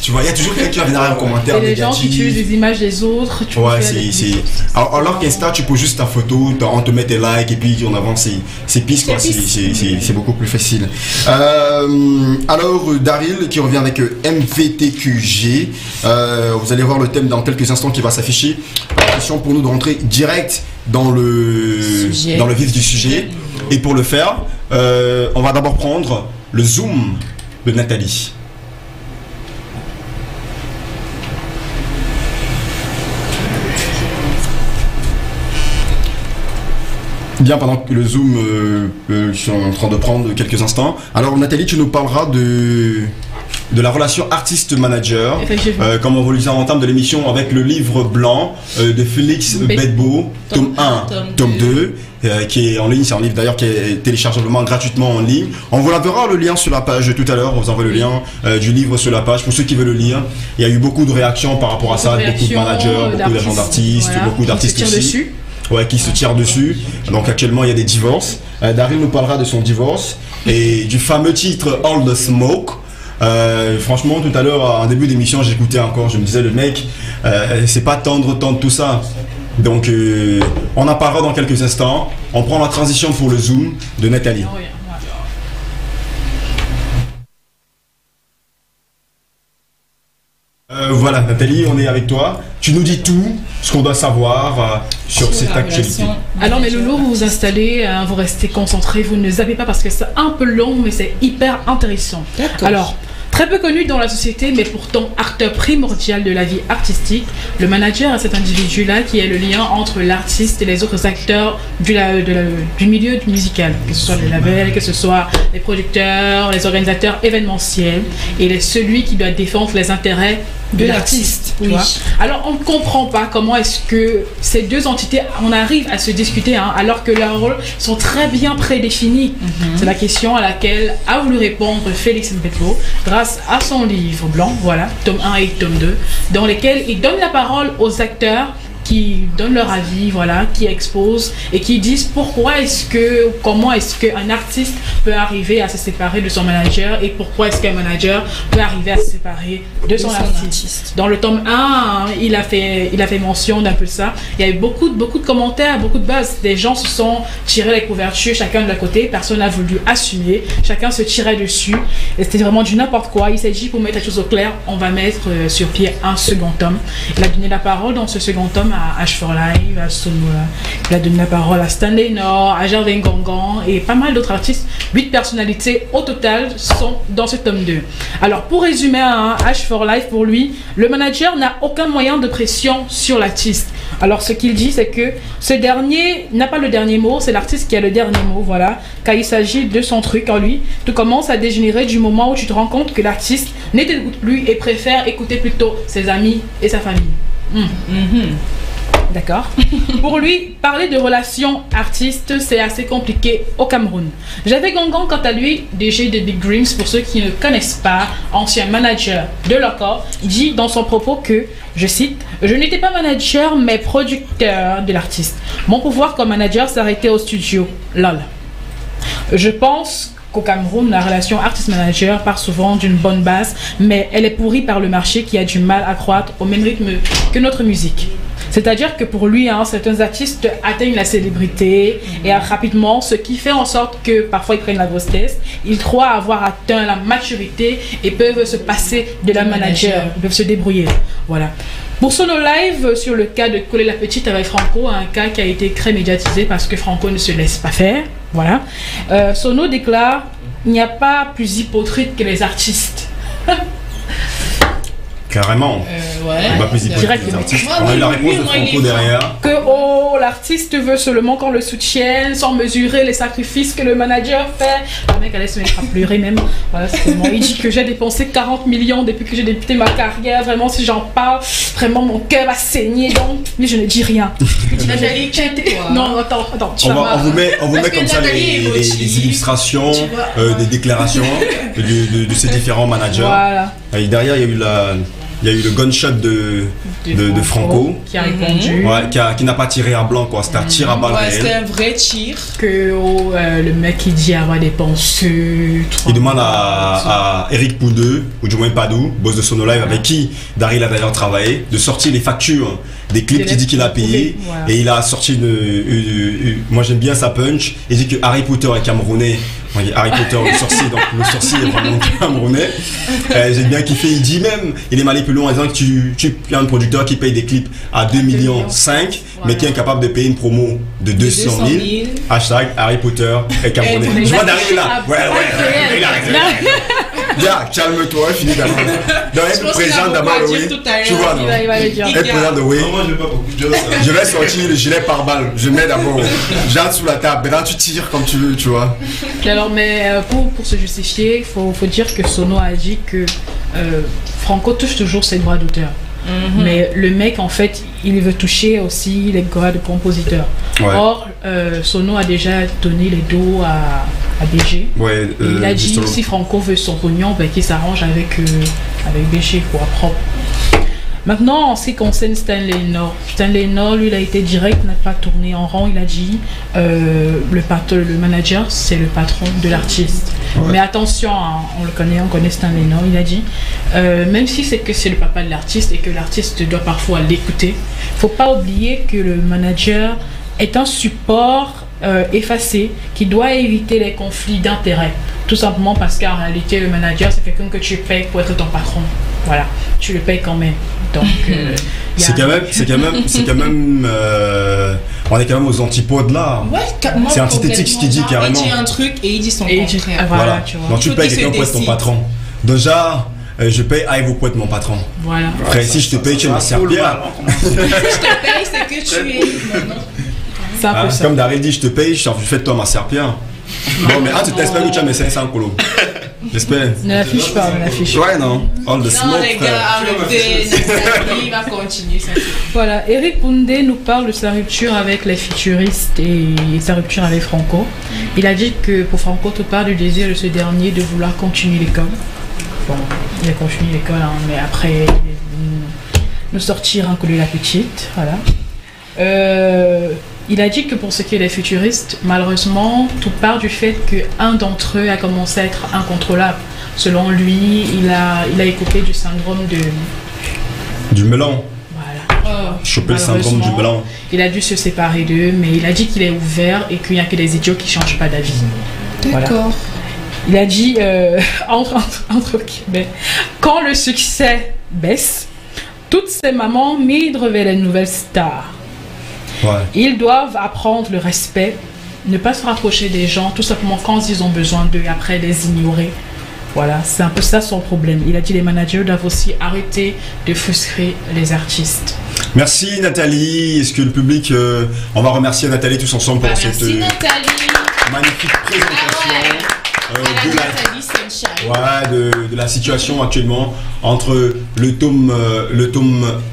Speaker 1: Tu vois, il y a toujours quelqu'un qui va venir en commentaire
Speaker 2: négatif. Les gens qui tuent les images des autres.
Speaker 1: Ouais, c'est. Alors qu'Insta, tu poses juste ta photo, on te met tes likes et puis on avance, c'est pisse quoi, c'est beaucoup plus facile. Alors, Daryl qui revient avec MVTQG. Vous allez voir le thème dans quelques instants qui va s'afficher. Question pour nous de rentrer direct dans le vif du sujet. Et pour le faire, on va d'abord prendre le zoom de Nathalie. Bien, pendant que le zoom, je suis en train de prendre quelques instants. Alors Nathalie, tu nous parleras de la relation artiste-manager, comme on va le dire en termes de l'émission, avec le livre blanc de Félix Bedbo, tome 1, tome 2, qui est en ligne. C'est un livre d'ailleurs qui est téléchargeablement gratuitement en ligne. On vous l'enverra le lien sur la page tout à l'heure. On vous envoie le lien du livre sur la page pour ceux qui veulent le lire. Il y a eu beaucoup de réactions par rapport à ça, beaucoup de managers, beaucoup d'agents d'artistes, beaucoup d'artistes aussi. Ouais, qui se tirent dessus. Donc actuellement il y a des divorces. Daryl nous parlera de son divorce et du fameux titre All the Smoke. Franchement, tout à l'heure en début d'émission, j'écoutais encore, je me disais le mec, c'est pas tendre tout ça. Donc on en parlera dans quelques instants. On prend la transition pour le zoom de Nathalie. Voilà Nathalie, on est avec toi. Tu nous dis tout ce qu'on doit savoir sur cette actualité.
Speaker 2: Alors mes loulous, vous vous installez, vous restez concentrés, vous ne zappez pas parce que c'est un peu long mais c'est hyper intéressant. Alors, très peu connu dans la société mais pourtant acteur primordial de la vie artistique, le manager est cet individu-là qui est le lien entre l'artiste et les autres acteurs du milieu musical, que ce soit les labels, que ce soit les producteurs, les organisateurs événementiels, et il est celui qui doit défendre les intérêts de l'artiste. Oui. Alors on ne comprend pas comment est-ce que ces deux entités, on arrive à se discuter alors que leurs rôles sont très bien prédéfinis. C'est la question à laquelle a voulu répondre Félix Bedbo grâce à son livre blanc, voilà, tome 1 et tome 2, dans lesquels il donne la parole aux acteurs qui donnent leur avis, voilà, qui exposent et qui disent comment est-ce qu'un artiste peut arriver à se séparer de son manager et pourquoi est-ce qu'un manager peut arriver à se séparer de son artiste. Dans le tome 1, il a fait mention d'un peu ça. Il y a eu beaucoup de commentaires, beaucoup de buzz. Des gens se sont tirés les couvertures, chacun de leur côté. Personne n'a voulu assumer. Chacun se tirait dessus. Et c'était vraiment du n'importe quoi. Il s'est dit, pour mettre les choses au clair, on va mettre sur pied un second tome. Il a donné la parole dans ce second tome à H4Live, à Sono. Il a donné la parole à Stanley Nord, à Gervais Ngongan et pas mal d'autres artistes. 8 personnalités au total sont dans ce tome 2. Alors pour résumer, H4Live, pour lui, le manager n'a aucun moyen de pression sur l'artiste. Alors ce qu'il dit, c'est que ce dernier n'a pas le dernier mot, c'est l'artiste qui a le dernier mot, voilà. Quand il s'agit de son truc en lui, tu commences à dégénérer du moment où tu te rends compte que l'artiste ne t'écoute plus et préfère écouter plutôt ses amis et sa famille. D'accord. Pour lui, parler de relations artistes, c'est assez compliqué au Cameroun. Gervais Ngongan, quant à lui, DG de Big Dreams, pour ceux qui ne connaissent pas, ancien manager de Loco, dit dans son propos que, je cite, « Je n'étais pas manager, mais producteur de l'artiste. Mon pouvoir comme manager s'arrêtait au studio. Lol. » Je pense qu'au Cameroun, la relation artiste-manager part souvent d'une bonne base, mais elle est pourrie par le marché qui a du mal à croître au même rythme que notre musique. C'est-à-dire que pour lui, certains artistes atteignent la célébrité et rapidement, ce qui fait en sorte que parfois ils prennent la grossesse, ils croient avoir atteint la maturité et peuvent se passer de la manager, peuvent se débrouiller. Voilà. Pour Sono Live, sur le cas de Coller la Petite avec Franco, un cas qui a été très médiatisé parce que Franco ne se laisse pas faire. Voilà. Sono déclare « Il n'y a pas plus hypocrite que les artistes ».
Speaker 1: Carrément. Il va plus hypocrite que les artistes. On a eu la réponse de Franco derrière.
Speaker 2: Que l'artiste veut seulement qu'on le soutienne sans mesurer les sacrifices que le manager fait. Le mec allait se mettre à pleurer même. Voilà, il dit que j'ai dépensé 40 millions depuis que j'ai débuté ma carrière. Vraiment, si j'en parle, vraiment mon cœur va saigner. Donc, mais je ne dis rien. Non, attends.
Speaker 1: On vous met comme ça les illustrations, des déclarations de ces différents managers.
Speaker 2: Voilà.
Speaker 1: Et derrière, il y a eu le gunshot de Franco
Speaker 2: qui a répondu,
Speaker 1: qui n'a pas tiré à blanc, quoi. C'était un tir à balle réel.
Speaker 3: C'était un vrai tir.
Speaker 2: Que le mec il dit avoir dépensé.
Speaker 1: Il demande à Eric Poudeux, ou du moins Padou, boss de Sono Live, avec qui Daryl a d'ailleurs travaillé, de sortir les factures des clips qu'il dit qu'il a payé. Voilà. Et il a sorti moi j'aime bien sa punch. Il dit que Harry Potter est camerounais. Harry Potter, le sorcier, donc le sorcier est vraiment camerounais. J'ai bien kiffé. Il dit même, il est mal plus loin en disant que tu es un producteur qui paye des clips à 2,5 millions, mais qui est incapable de payer une promo de 200 000. Hashtag Harry Potter est camerounais. Je vois d'arriver là. Ouais, il a raison. Viens, calme-toi, finis d'abord. Être présent d'abord, oui. Tu vois, non? Être présent de oui.
Speaker 7: Moi, je n'ai pas beaucoup de choses.
Speaker 1: Je vais sortir le gilet par balle. Je mets d'abord. J'arrête sous la table. Maintenant, tu tires comme tu veux, tu vois.
Speaker 2: Alors, mais pour se justifier, il faut dire que Sono a dit que Franco touche toujours ses droits d'auteur. Mais le mec, en fait, il veut toucher aussi les droits de compositeur. Or, Sono a déjà donné les dos à BG. Il a dit si Franco veut son pognon, qu'il s'arrange avec BG, quoi, propre. Maintenant, en ce qui concerne Stanley Nord, lui, il a été direct, n'a pas tourné en rond. Il a dit le manager, c'est le patron de l'artiste. Mais attention, on connaît Stanley Nord. Il a dit, même si c'est le papa de l'artiste et que l'artiste doit parfois l'écouter, il ne faut pas oublier que le manager est un support effacé qui doit éviter les conflits d'intérêts. Tout simplement parce qu'en réalité, le manager, c'est quelqu'un que tu payes pour être ton patron. Voilà, tu le payes quand même. Donc,
Speaker 1: c'est quand même, on est quand même aux antipodes là. C'est antithétique ce qu'il dit carrément.
Speaker 3: Il dit un truc et il dit son contraire.
Speaker 2: Voilà, tu vois.
Speaker 1: Donc tu payes quelqu'un pour être ton patron. Déjà, je paye Aïvo pour être mon patron.
Speaker 2: Voilà.
Speaker 1: Après, si je te paye, tu es ma serpillère.
Speaker 3: Je te paye, c'est que tu es.
Speaker 1: Comme Daryl dit, je te paye, je fais de toi ma serpillère. Bon, mais tu t'espères que tu as mes 500 colos. J'espère.
Speaker 2: Ne l'affiche pas,
Speaker 1: Ouais, non. All the smoke.
Speaker 3: Non, les gars, arrêtez. Il va continuer.
Speaker 2: Voilà, Eric Poundé nous parle de sa rupture avec les futuristes et sa rupture avec Franco. Il a dit que pour Franco, tout part du désir de ce dernier de vouloir continuer l'école. Bon, il a continué l'école, mais après, nous sortir un coup de la petite. Voilà. il a dit que pour ce qui est des futuristes, malheureusement, tout part du fait qu'un d'entre eux a commencé à être incontrôlable. Selon lui, il a écopé du syndrome
Speaker 1: du melon.
Speaker 2: Voilà.
Speaker 1: Choper le syndrome du melon.
Speaker 2: Il a dû se séparer d'eux, mais il a dit qu'il est ouvert et qu'il n'y a que des idiots qui ne changent pas d'avis.
Speaker 3: D'accord. Voilà.
Speaker 2: Il a dit, entre guillemets, quand le succès baisse, toutes ces mamans migrent vers les nouvelles stars.
Speaker 1: Ouais.
Speaker 2: Ils doivent apprendre le respect, ne pas se rapprocher des gens, tout simplement quand ils ont besoin d'eux et après les ignorer. Voilà, c'est un peu ça son problème. Il a dit les managers doivent aussi arrêter de frustrer les artistes.
Speaker 1: Merci Nathalie. Est-ce que le public... on va remercier Nathalie tous ensemble pour cette magnifique présentation. De la situation actuellement entre le tome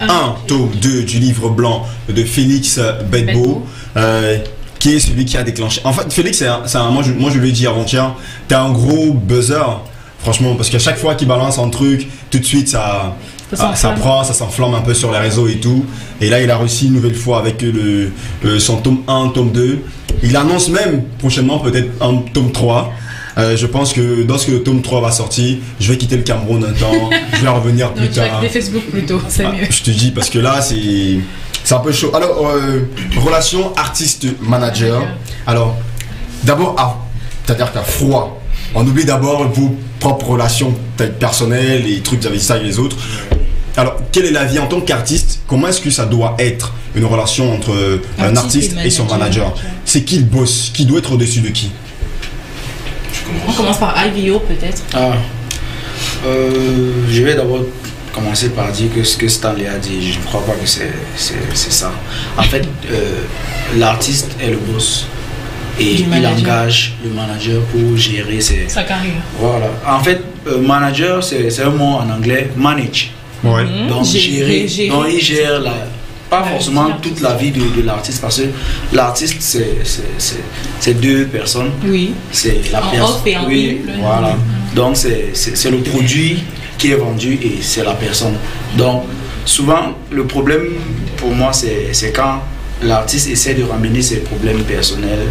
Speaker 1: 1, tome 2 du livre blanc de Félix Bedbo, qui est celui qui a déclenché. En fait, Félix, moi je lui ai dit avant-hier, t'es un gros buzzer, franchement, parce qu'à chaque fois qu'il balance un truc, tout de suite ça s'enflamme un peu sur les réseaux et tout. Et là, il a réussi une nouvelle fois avec son tome 1, tome 2. Il annonce même prochainement peut-être un tome 3. Je pense que lorsque le tome 3 va sortir, je vais quitter le Cameroun un temps, je vais revenir plus tard.
Speaker 2: Des Facebook plutôt, c'est mieux.
Speaker 1: Je te dis, parce que là, c'est un peu chaud. Alors, relation artiste-manager. Alors, d'abord, c'est-à-dire qu'à froid, on oublie d'abord vos propres relations personnelles, les trucs avec ça et les autres. Alors, quel est l'avis en tant qu'artiste? Comment est-ce que ça doit être une relation entre un artiste et son manager? C'est qui le boss? Qui doit être au-dessus de qui?
Speaker 3: On commence par IVO peut-être.
Speaker 5: Je vais d'abord commencer par dire que ce que Stanley a dit, je ne crois pas que c'est ça. En fait, l'artiste est le boss et il engage le manager pour gérer sa
Speaker 2: carrière.
Speaker 5: Voilà. En fait, manager, c'est un mot en anglais, manage.
Speaker 1: Ouais.
Speaker 5: Donc gérer. Donc il gère pas forcément toute la vie de l'artiste, parce que l'artiste c'est deux personnes.
Speaker 3: Oui.
Speaker 5: C'est la personne. Oui, voilà. Donc c'est le produit qui est vendu et c'est la personne. Donc souvent le problème pour moi c'est quand l'artiste essaie de ramener ses problèmes personnels,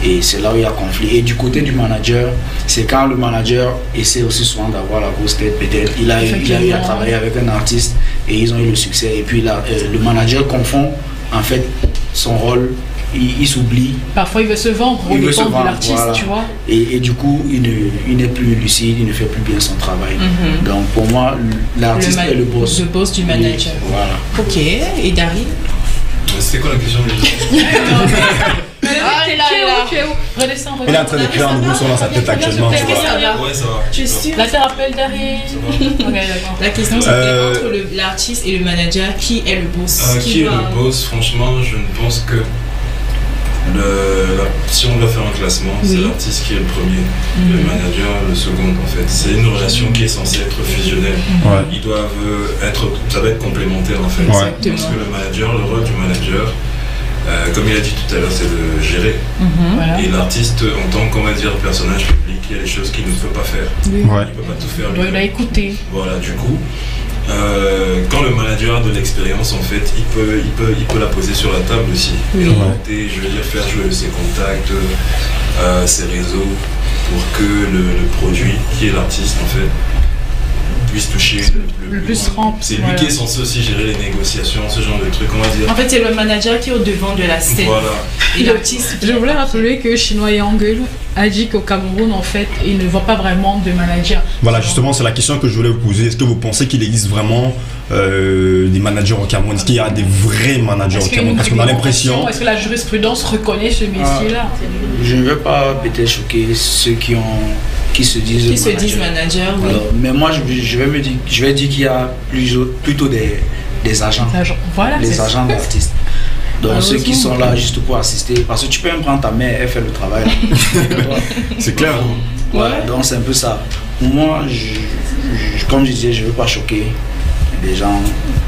Speaker 5: et c'est là où il y a conflit. Et du côté du manager, c'est quand le manager essaie aussi souvent d'avoir la grosse tête. Peut-être il a eu à travailler avec un artiste et ils ont eu le succès, et puis là, le manager confond en fait son rôle, il s'oublie.
Speaker 2: Parfois il veut se vendre au dépend de l'artiste, voilà. Tu vois.
Speaker 5: Et du coup il n'est plus lucide, il ne fait plus bien son travail. Donc pour moi l'artiste est le boss.
Speaker 3: Le boss du manager.
Speaker 5: Voilà.
Speaker 3: Ok, et Daryl?
Speaker 7: C'était quoi la question déjà?
Speaker 2: Tu es où? Redescends.
Speaker 1: Il est en train d'écrire un nouveau son dans sa tête actuellement.
Speaker 7: Ouais, ça va.
Speaker 2: Tu es sûr? La thérapeuta Daryl.
Speaker 3: La question c'est entre l'artiste et le manager, qui est le boss?
Speaker 7: Qui est le boss? Franchement, je ne pense que si on doit faire un classement, c'est l'artiste qui est le premier, le manager le second en fait. C'est une relation qui est censée être fusionnelle. Ils doivent ça va être complémentaire en fait. Parce que le rôle du manager, comme il a dit tout à l'heure, c'est de gérer. Et l'artiste, en tant qu'on va dire personnage public, il y a des choses qu'il ne peut pas faire. Il ne peut pas tout faire.
Speaker 2: Il doit écouter.
Speaker 7: Voilà, du coup. Quand le manager a de l'expérience, en fait, il peut la poser sur la table aussi. Et augmenter, je veux dire, faire jouer ses contacts, ses réseaux, pour que le produit, qui est l'artiste, en fait, puisse toucher
Speaker 2: le plus rempli.
Speaker 7: C'est lui qui est censé aussi gérer les négociations, ce genre de trucs, on va dire.
Speaker 3: En fait, c'est le manager qui est au devant de la scène.
Speaker 7: Voilà.
Speaker 3: Et l'artiste.
Speaker 2: Je voulais rappeler que Chinois Yang a dit qu'au Cameroun, en fait, il ne voit pas vraiment de manager.
Speaker 1: Voilà, justement, c'est la question que je voulais vous poser. Est-ce que vous pensez qu'il existe vraiment des managers au Cameroun? Est-ce qu'il y a des vrais managers au Cameroun? Parce qu'on a l'impression...
Speaker 2: Est-ce que la jurisprudence reconnaît ce métier-là?
Speaker 5: Je ne veux pas peut-être choquer ceux qui se disent
Speaker 3: managers. Oui.
Speaker 5: Alors, mais moi, je vais dire qu'il y a plutôt des agents.
Speaker 2: Voilà,
Speaker 5: les agents d'artistes. Donc ceux qui sont là juste pour assister, parce que tu peux même prendre ta mère, elle fait le travail.
Speaker 1: C'est clair.
Speaker 5: Donc c'est un peu ça. Moi, comme je disais, je ne veux pas choquer les gens.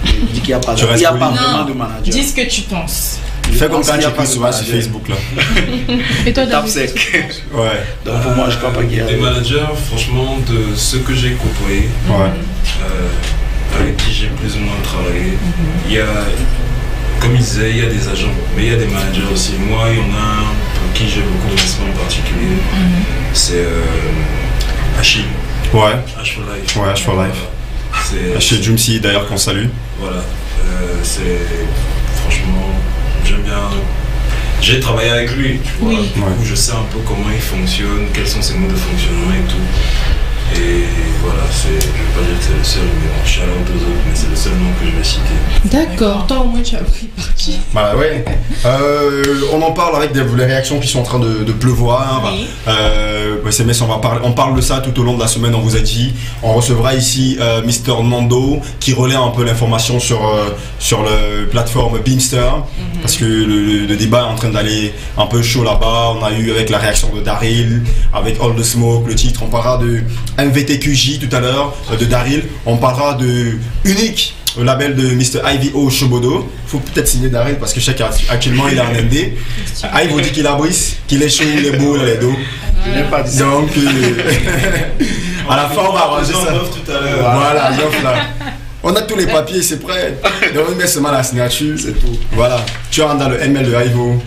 Speaker 5: Je dis qu'il n'y a pas vraiment de manager.
Speaker 3: Dis ce que tu penses.
Speaker 1: Fais comme quand il n'y a pas souvent sur Facebook là.
Speaker 2: Et toi,
Speaker 5: tape sec. Donc pour moi, je crois pas qu'il y a
Speaker 7: des managers, franchement, de ceux que j'ai côtoyés, avec qui j'ai plus ou moins travaillé, il y a comme il disait, il y a des agents, mais il y a des managers aussi. Moi, il y en a un pour qui j'ai beaucoup de respect en particulier. C'est Achille.
Speaker 1: Ouais.
Speaker 7: H for Life.
Speaker 1: Ouais, H for Life. Achille Jumsi, d'ailleurs, qu'on salue.
Speaker 7: Voilà. C'est franchement, j'aime bien. J'ai travaillé avec lui, tu vois. Du coup, je sais un peu comment il fonctionne, quels sont ses modes de fonctionnement et tout. Et voilà, je ne vais pas dire que c'est le seul, mais bon, shout out aux autres, mais c'est le seul nom que je vais citer.
Speaker 3: D'accord, toi au moins tu as pris parti.
Speaker 1: Bah ouais. On en parle avec les réactions qui sont en train de pleuvoir.
Speaker 3: Oui.
Speaker 1: SMS, on parle de ça tout au long de la semaine, on vous a dit. On recevra ici Mr. Nando qui relaie un peu l'information sur la plateforme Beamster. Parce que le débat est en train d'aller un peu chaud là-bas. On a eu avec la réaction de Daryl, avec All the Smoke, le titre. On parlera de MVTQJ tout à l'heure, de Daryl. On parlera de Unique, le label de Mr. IVO Shobodo. Il faut peut-être signer Daryl parce que je sais qu'actuellement il est en ND. Ivo dit qu'il a brise, qu'il est chaud, il est beau, il est dos. Donc, à la fin, on va arranger ça.
Speaker 7: Tout à l'heure.
Speaker 1: Voilà, l'offre là. On a tous les papiers, c'est prêt. Donc, on met seulement la signature, c'est tout. Voilà. Tu rentres dans le ML de Ivo.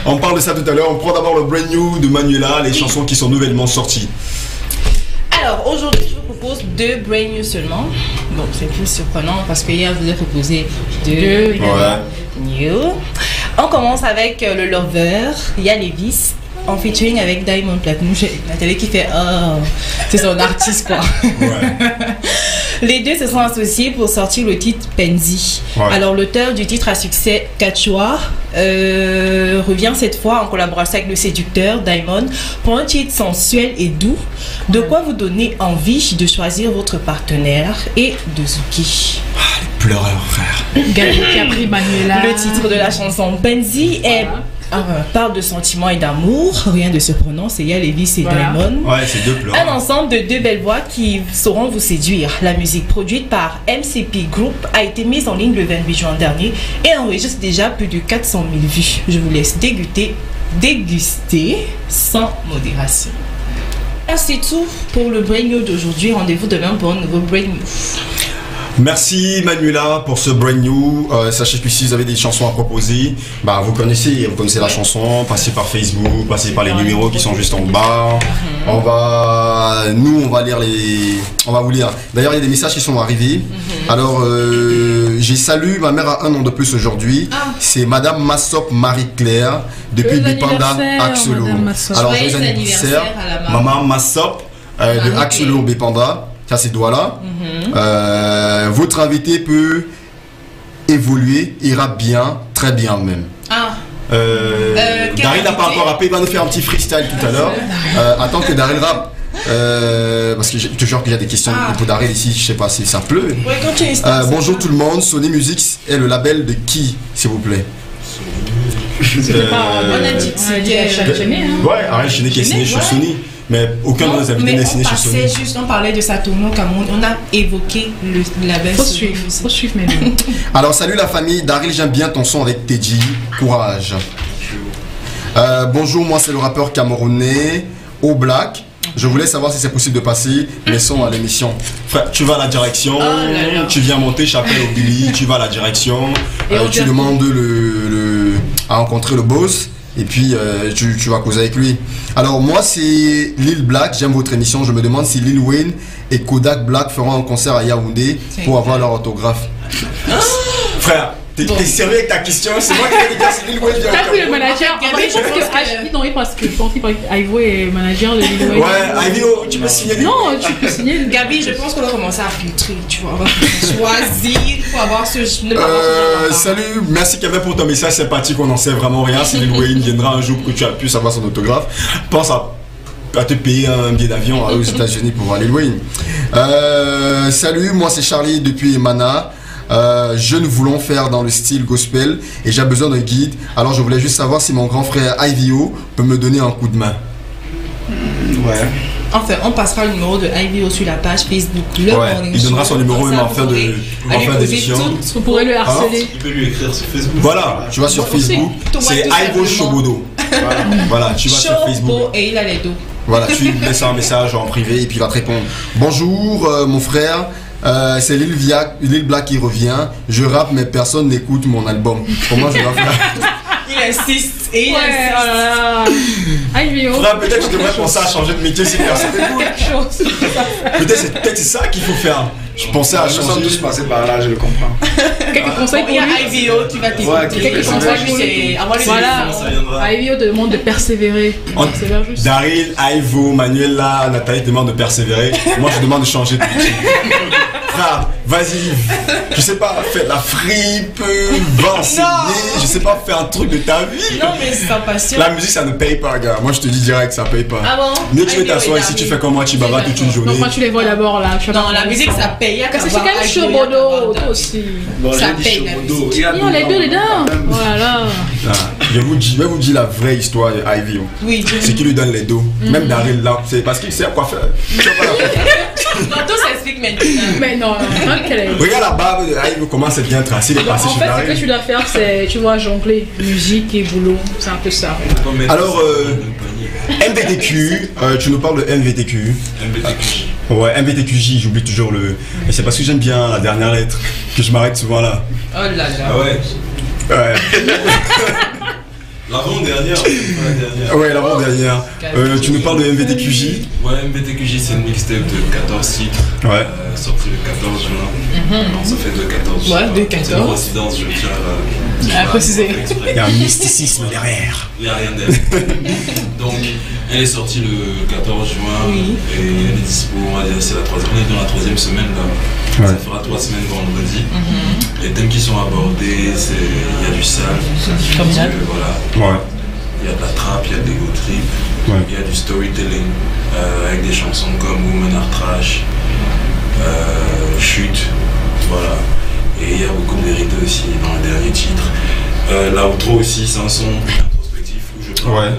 Speaker 1: On parle de ça tout à l'heure. On prend d'abord le brand new de Manuela, les chansons qui sont nouvellement sorties.
Speaker 3: Alors aujourd'hui je vous propose 2 brand new seulement. Bon, c'est plus surprenant parce que hier je vous ai proposé 2 new. On commence avec le Lover, Y'a Levis, en featuring avec Diamond Platnumz. J'ai Nathalie qui fait oh, c'est son artiste quoi. Les deux se sont associés pour sortir le titre Penzi. Alors l'auteur du titre à succès Kachua revient cette fois en collaboration avec le séducteur Diamond pour un titre sensuel et doux, de quoi vous donner envie de choisir votre partenaire et de Zuki.
Speaker 1: Ah, les pleureurs frère.
Speaker 2: Gabi qui a pris Manuela.
Speaker 3: Le titre de la chanson Penzi est parle de sentiments et d'amour, rien de surprenant, c'est Y'a Levis et Diamond.
Speaker 1: Ouais, c'est 2 pleurs.
Speaker 3: Un ensemble de 2 belles voix qui sauront vous séduire. La musique produite par MCP Group a été mise en ligne le 28 juin dernier et enregistre déjà plus de 400 000 vues. Je vous laisse déguster sans modération. C'est tout pour le Brain New d'aujourd'hui. Rendez-vous demain pour un nouveau Brain New.
Speaker 1: Merci Manuela pour ce brand new. Sachez que si vous avez des chansons à proposer, bah vous connaissez la chanson, passez par Facebook, passez par les numéros qui sont juste en bas. On va vous lire. D'ailleurs il y a des messages qui sont arrivés. Alors j'ai salué, ma mère a un an de plus aujourd'hui. C'est Madame Massop Marie-Claire depuis Bipanda Axelo. Alors joyeux anniversaire Maman Massop de Axelo Bipanda. Ça c'est Douala. Votre invité peut évoluer, ira bien, très bien même. Daryl n'a pas encore rappé, il va nous faire un petit freestyle tout à l'heure. Attends que Daryl rappe. Parce que je te jure qu'il y a des questions pour Daryl ici, je sais pas si ça pleut. Bonjour tout le monde, Sony Music est le label de qui, s'il vous plaît?
Speaker 3: On a dit que c'était
Speaker 1: ouais, arrête, je n'ai qui est signé chez Sony. Mais aucun de nos invités n'est signé chez Sony.
Speaker 3: On parlait de Saturno Cameroun, on a évoqué le label.
Speaker 2: Faut suivre mes mots.
Speaker 1: Alors salut la famille, Daryl, j'aime bien ton son avec Teddy, courage. Bonjour, moi c'est le rappeur camerounais O'Black. Je voulais savoir si c'est possible de passer mes sons à l'émission. Frère, tu vas à la direction, tu viens monter Chapelle au Billy, tu vas à la direction, tu demandes à rencontrer le boss. Et puis tu vas causer avec lui. Alors moi c'est Lil Black, j'aime votre émission. Je me demande si Lil Wayne et Kodak Black feront un concert à Yaoundé pour avoir leur autographe. Frère, t'es sérieux avec ta question? C'est moi qui vais dire c'est Lil Wayne.
Speaker 2: T'as vu le manager? Non, parce que Ivo est manager de Lil Wayne.
Speaker 1: Ouais, Ivo, tu peux signer.
Speaker 2: Non, tu peux signer.
Speaker 3: Gabi, je pense qu'on va commencer à filtrer, tu vois. On va choisir pour avoir ce.
Speaker 1: Salut, merci Kevin pour ton message sympathique. On n'en sait vraiment rien. Si Lil Wayne viendra un jour que tu as pu savoir son autographe, pense à te payer un billet d'avion aux États-Unis pour voir Lil Wayne. Salut, moi c'est Charlie depuis Emana. Jeunes voulons faire dans le style gospel et j'ai besoin d'un guide. Alors je voulais juste savoir si mon grand frère IVO peut me donner un coup de main.
Speaker 3: Ouais. Enfin, on passera le numéro de IVO sur la page Facebook.
Speaker 1: Il donnera son numéro même en fin d'émission.
Speaker 2: Vous pourrez le harceler.
Speaker 7: Tu peux lui écrire sur Facebook.
Speaker 1: Voilà, tu vas sur Facebook. C'est IVO Shobodo. Voilà, tu vas sur Facebook.
Speaker 3: Et il a les dos.
Speaker 1: Voilà, tu lui laisses un message en privé et puis il va te répondre. Bonjour mon frère. c'est Lil Black qui revient. Je rappe mais personne n'écoute mon album. Comment je dois faire?
Speaker 3: Il insiste et il insiste.
Speaker 1: Frère, peut-être que je devrais penser à changer de métier si personne n'écoute. Peut-être c'est ça qu'il faut faire. Je pensais à changer.
Speaker 5: Nous sommes tous passés par là, je le comprends.
Speaker 2: Quelques conseils pour lui.
Speaker 3: Il y a IVO qui va t'écouter. Quelques conseils pour lui.
Speaker 2: Voilà. IVO te demande de persévérer.
Speaker 1: Daryl, Ivo, Manuela, Nathalie demande de persévérer. Moi je demande de changer de métier. Frère, vas-y, je sais pas, faire la fripe, va enseigner, je sais pas, faire un truc de ta vie.
Speaker 3: Non, mais c'est ta passion.
Speaker 1: La musique ça ne paye pas, gars. Moi je te dis direct, ça paye pas.
Speaker 3: Ah bon?
Speaker 1: Mieux tu veux t'asseoir ici, tu fais comme moi, tu bavardes toute une journée.
Speaker 2: Donc moi tu les vois d'abord là.
Speaker 3: Non, la musique ça paye.
Speaker 2: Parce que c'est quand même Chobodo, toi aussi.
Speaker 3: Ça paye la musique.
Speaker 2: Il y a les deux dedans. Voilà.
Speaker 1: Je vais vous dire la vraie histoire de Ivy.
Speaker 3: Oui.
Speaker 1: C'est qui lui donne les dos. Même Daryl là, c'est parce qu'il sait à quoi faire.
Speaker 3: Non, tout s'explique maintenant.
Speaker 2: Mais non,
Speaker 1: regarde la barbe de Ivy, comment c'est bien tracé.
Speaker 2: En fait, ce que tu dois faire, c'est, tu vois, jongler musique et boulot. C'est un peu ça.
Speaker 1: Alors, MVTQ, tu nous parles de MVTQ.
Speaker 7: MVTQJ.
Speaker 1: Ouais, MVTQJ, j'oublie toujours le. Et c'est parce que j'aime bien la dernière lettre que je m'arrête souvent là.
Speaker 3: Oh là là.
Speaker 7: Ah ouais.
Speaker 1: Ouais.
Speaker 7: L'avant-dernière, pas la dernière.
Speaker 1: Ouais, l'avant-dernière. Tu nous parles de MVTQJ.
Speaker 7: Ouais, MVTQJ, c'est une mixtape de 14 titres.
Speaker 1: Ouais.
Speaker 7: Sortie le 14 juin. Non, ça fait de 14 juin.
Speaker 3: Ouais, de 14.
Speaker 7: C'est une coïncidence, je tiens
Speaker 3: à préciser.
Speaker 1: Il y a un mysticisme derrière.
Speaker 7: Il n'y a rien derrière. Donc, elle est sortie le 14 juin.
Speaker 3: Oui.
Speaker 7: Et elle est dispo, on va dire, c'est la troisième. On est dans la troisième semaine là. Ouais. Ça fera 3 semaines vendredi. Les thèmes qui sont abordés, c'est il y a du sale.
Speaker 3: Comme ça.
Speaker 7: Voilà.
Speaker 1: Ouais.
Speaker 7: Il y a de la trap, il y a de l'ego trip,
Speaker 1: ouais.
Speaker 7: Il y a du storytelling avec des chansons comme Woman Are Trash, Chute, voilà. Et il y a beaucoup de vérité aussi dans le dernier titre. L'outro aussi, c'est un son introspectif où je parle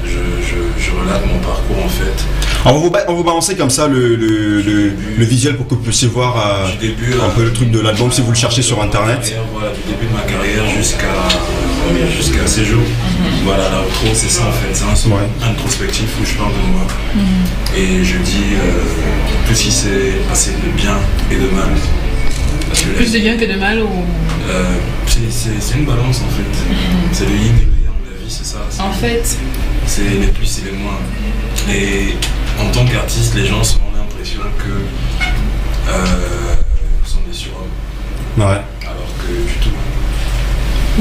Speaker 7: je relate mon parcours en fait.
Speaker 1: On va vous balancer comme ça le visuel pour que vous puissiez voir un peu le truc de l'album si vous le cherchez sur internet.
Speaker 7: Voilà, du début de ma carrière jusqu'à ces jours. Voilà, l'outro c'est ça en fait, c'est un son introspectif où je parle de moi. Et je dis tout ce qui s'est passé de bien et de mal.
Speaker 2: Plus de bien que de mal ou...
Speaker 7: c'est une balance en fait. C'est le yin et le yang de la vie, c'est ça.
Speaker 3: En fait.
Speaker 7: C'est les plus et les moins. Et en tant qu'artiste, les gens ont l'impression que nous sommes des surhommes.
Speaker 1: Ouais.
Speaker 7: Alors que du tout.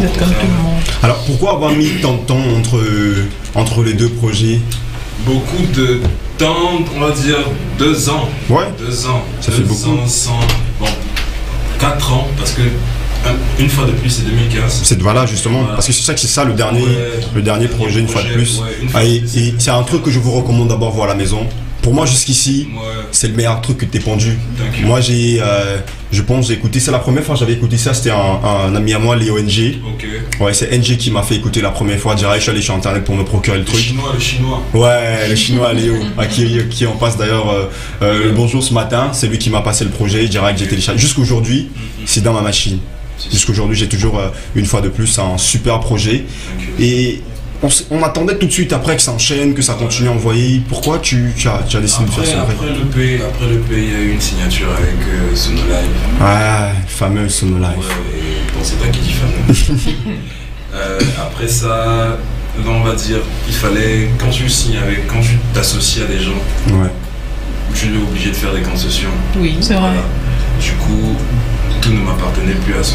Speaker 3: D'être comme tout le monde.
Speaker 1: Alors pourquoi avoir mis tant de temps entre les deux projets?
Speaker 7: Beaucoup de temps, on va dire 2 ans.
Speaker 1: Ouais.
Speaker 7: 2 ans.
Speaker 1: Ça fait beaucoup.
Speaker 7: 4 ans, parce que une fois de plus c'est 2015.
Speaker 1: C'est voilà justement, parce que c'est ça le dernier projet une fois de plus. Et c'est un truc que je vous recommande d'abord voir à la maison. Pour moi jusqu'ici, c'est le meilleur truc que t'es pendu. Moi je pense j'ai écouté, c'est la première fois que j'avais écouté ça, c'était un ami à moi, Léo NG. Ouais, c'est NG qui m'a fait écouter la première fois. Je suis allé sur internet pour me procurer le truc.
Speaker 7: Le chinois.
Speaker 1: Ouais, le chinois Léo, qui en passe d'ailleurs le bonjour ce matin, c'est lui qui m'a passé le projet. Je dirais que j'ai téléchargé. Jusqu'aujourd'hui, c'est dans ma machine. Jusqu'aujourd'hui, j'ai toujours une fois de plus un super projet. Et on attendait tout de suite après que ça enchaîne, que ça continue à envoyer. Pourquoi tu as décidé de faire ça?
Speaker 7: Après le P, il y a eu une signature avec Sonolive.
Speaker 1: Ah, fameux Sonolive.
Speaker 7: Ouais, bon, c'est toi qui dis fameux. Après ça, on va dire, il fallait, quand tu t'associes à des gens, tu es obligé de faire des concessions.
Speaker 3: Oui, c'est vrai.
Speaker 7: Du coup, tout ne m'appartenait plus à 100%.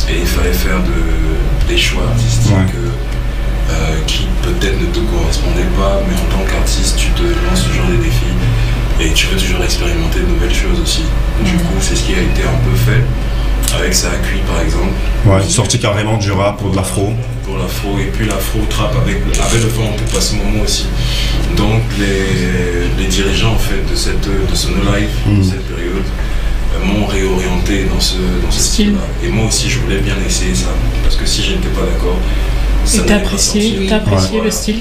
Speaker 7: Et il fallait faire des choix artistiques qui peut-être ne te correspondaient pas, mais en tant qu'artiste, tu te lances toujours des défis et tu veux toujours expérimenter de nouvelles choses aussi. Du coup, c'est ce qui a été un peu fait avec Ça a cuit par exemple.
Speaker 1: Ouais, sorti carrément du rap pour de l'afro.
Speaker 7: Pour l'afro, et puis l'afro-trap avec le vent en poupe à ce moment aussi. Donc les dirigeants en fait de Sonolive, de cette période, m'ont réorienté dans ce style-là. Et moi aussi, je voulais bien essayer ça, parce que si je n'étais pas d'accord, ça
Speaker 2: n'allait pas sortir. T'as apprécié le style?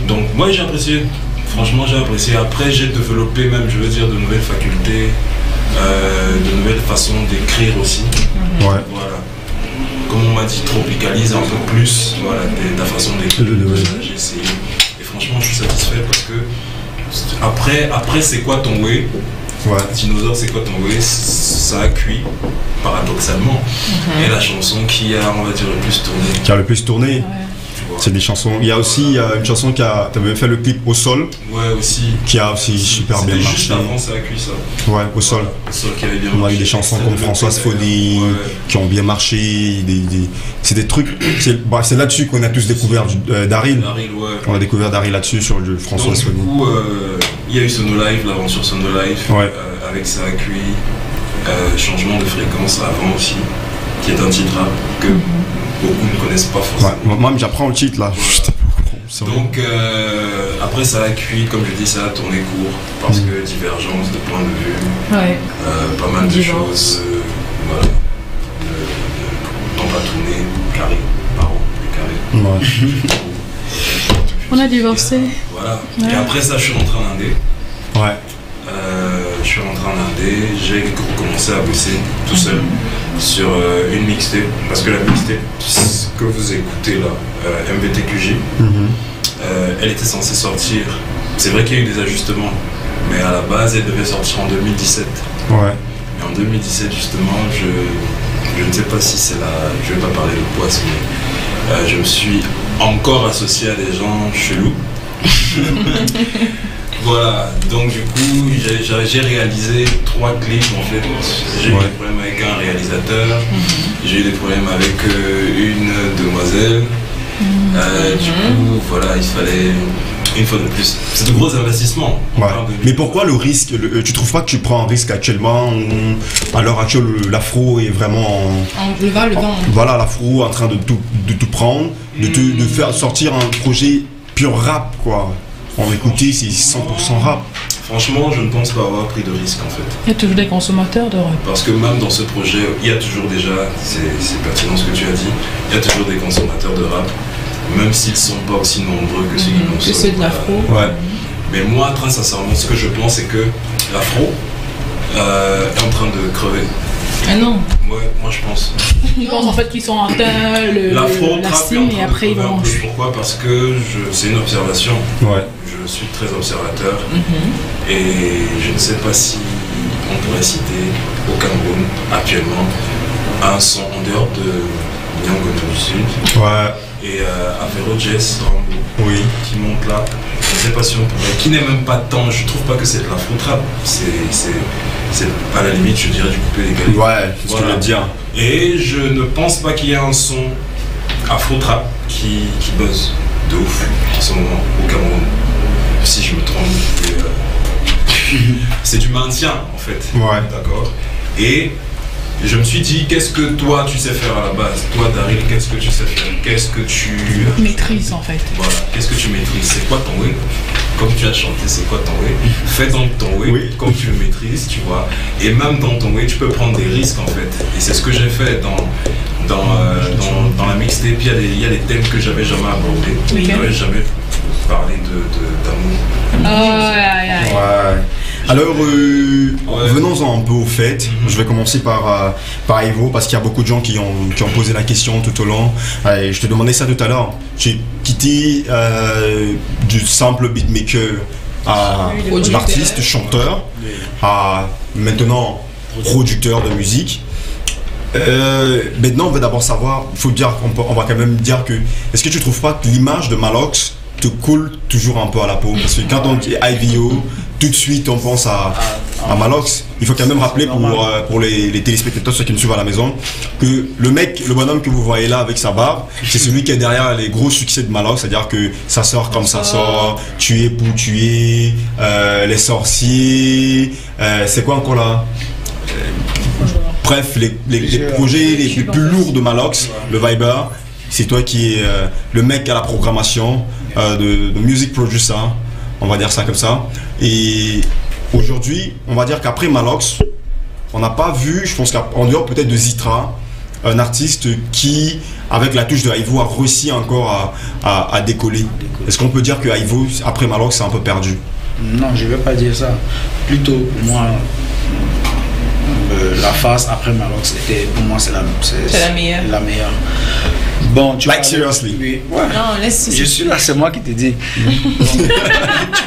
Speaker 7: Donc moi j'ai apprécié, franchement j'ai apprécié. Après j'ai développé même, je veux dire, de nouvelles facultés, de nouvelles façons d'écrire aussi. Voilà. Comme on m'a dit, tropicalise un peu plus, voilà, ta façon d'écrire. J'ai essayé. Et franchement je suis satisfait parce que après c'est quoi ton way? Dinosaure, c'est quoi ton way? Ça a cuit, paradoxalement. Et la chanson qui a, on va dire, le plus tourné.
Speaker 1: Qui a le plus tourné. C'est des chansons. Il y a aussi une chanson qui a. Tu avais fait le clip Au Sol.
Speaker 7: Ouais, aussi.
Speaker 1: Qui a aussi super bien marché.
Speaker 7: Juste avant, ça a cuit ça.
Speaker 1: Ouais, Au Sol.
Speaker 7: Au Sol qui avait bien
Speaker 1: marché.
Speaker 7: On a
Speaker 1: eu des chansons comme Françoise Folie qui ont bien marché. C'est des trucs. C'est là-dessus qu'on a tous découvert Daryl. On a découvert Daryl là-dessus sur le Françoise Folie.
Speaker 7: Du coup, il y a eu Sono Live, l'aventure Sono Live. Avec Ça a cuit. Changement de fréquence avant aussi. Qui est un titre que beaucoup ne connaissent pas forcément.
Speaker 1: Moi, j'apprends le titre là.
Speaker 7: Donc après ça a cuit, comme je dis, ça a tourné court parce que divergence de point de vue, pas mal de choses, voilà, temps pas tourné, carré, parents, plus carré.
Speaker 2: On a divorcé.
Speaker 7: Voilà. Et après ça, je suis rentré en Indé. Je suis rentré en Indé, j'ai commencé à bosser tout seul sur une mixtape, parce que la mixtape que vous écoutez là, MVTQJ, elle était censée sortir. C'est vrai qu'il y a eu des ajustements, mais à la base elle devait sortir en 2017. Et en 2017 justement, je ne sais pas si c'est je vais pas parler de poisse, mais je me suis encore associé à des gens chelous. Voilà, donc du coup j'ai réalisé 3 clips en fait. J'ai eu des problèmes avec un réalisateur, j'ai eu des problèmes avec une demoiselle. Du coup voilà, il fallait une fois de plus. C'est de gros investissements.
Speaker 1: Mais pourquoi le risque tu trouves pas que tu prends un risque actuellement? À l'heure actuelle, l'afro est vraiment voilà, l'afro en train de tout prendre, de faire sortir un projet pur rap quoi. On écoutait, c'est 100% rap.
Speaker 7: Franchement, je ne pense pas avoir pris de risque en fait.
Speaker 2: Il y a toujours des consommateurs de rap.
Speaker 7: Parce que même dans ce projet, il y a toujours déjà, c'est pertinent ce que tu as dit, il y a toujours des consommateurs de rap, même s'ils ne sont pas aussi nombreux que ceux qui consomment.
Speaker 2: Que ceux de l'afro.
Speaker 7: Mais moi, très sincèrement, ce que je pense, c'est que l'afro est en train de crever.
Speaker 3: Ah non.
Speaker 7: Ouais, moi je pense.
Speaker 2: Ils pensent en fait qu'ils sont en teint, la cime et après ils vont.
Speaker 7: Pourquoi? Parce que c'est une observation. Je suis très observateur et je ne sais pas si on pourrait citer au Cameroun actuellement un son en dehors de Nyangono du Sud. Et Afero Jess Rambo qui monte là. Je ne sais pas si on pourrait, qui n'est même pas tant, je trouve pas que c'est de l'afro-trap, c'est à la limite je dirais du coupé décalé.
Speaker 1: C'est ce que je veux dire.
Speaker 7: Et je ne pense pas qu'il y ait un son afro-trap qui buzz de ouf en ce moment au Cameroun. Si je me trompe, c'est du maintien en fait. D'accord. Et je me suis dit, qu'est-ce que toi tu sais faire à la base? Toi Daryl, qu'est-ce que tu sais faire? Qu'est-ce que tu
Speaker 2: maîtrises en fait?
Speaker 7: Voilà, qu'est-ce que tu maîtrises? C'est quoi ton way? Comme tu as chanté, c'est quoi ton way? Fais donc ton way comme tu le maîtrises, tu vois. Et même dans ton way, tu peux prendre des risques en fait. Et c'est ce que j'ai fait dans la mixtape. Il y a des thèmes que j'avais jamais abordés. Je n'avais jamais parlé d'amour.
Speaker 1: Alors, venons-en un peu au fait. Je vais commencer par Ivo, parce qu'il y a beaucoup de gens qui ont posé la question tout au long. Je te demandais ça tout à l'heure. J'ai quitté du simple beatmaker à l'artiste, chanteur, à maintenant producteur de musique. Maintenant, on va d'abord savoir, on va quand même dire que, est-ce que tu trouves pas que l'image de Malox te coule toujours un peu à la peau? Parce que quand on dit IVO, tout de suite on pense à Malox. Il faut quand même rappeler pour les téléspectateurs, ceux qui me suivent à la maison, que le bonhomme que vous voyez là avec sa barbe, c'est celui qui est derrière les gros succès de Malox, c'est-à-dire que ça sort comme ça sort, Tu es pour tuer, Les Sorciers, c'est quoi encore là? Bref, les projets les plus lourds de Malox, le Viber, c'est toi qui es le mec à la programmation, de music producer, on va dire ça comme ça. Et aujourd'hui, on va dire qu'après Malox, on n'a pas vu, je pense qu'en dehors peut-être de Zitra, un artiste qui, avec la touche de Ivo, a réussi encore à décoller. Est-ce qu'on peut dire que Ivo, après Malox, c'est un peu perdu?
Speaker 5: Non, je ne vais pas dire ça. Plutôt, pour moi, la phase après Malox, pour moi, c'est la meilleure. Bon, tu
Speaker 1: seriously.
Speaker 5: Oui. Non, je suis là, c'est moi qui te dis.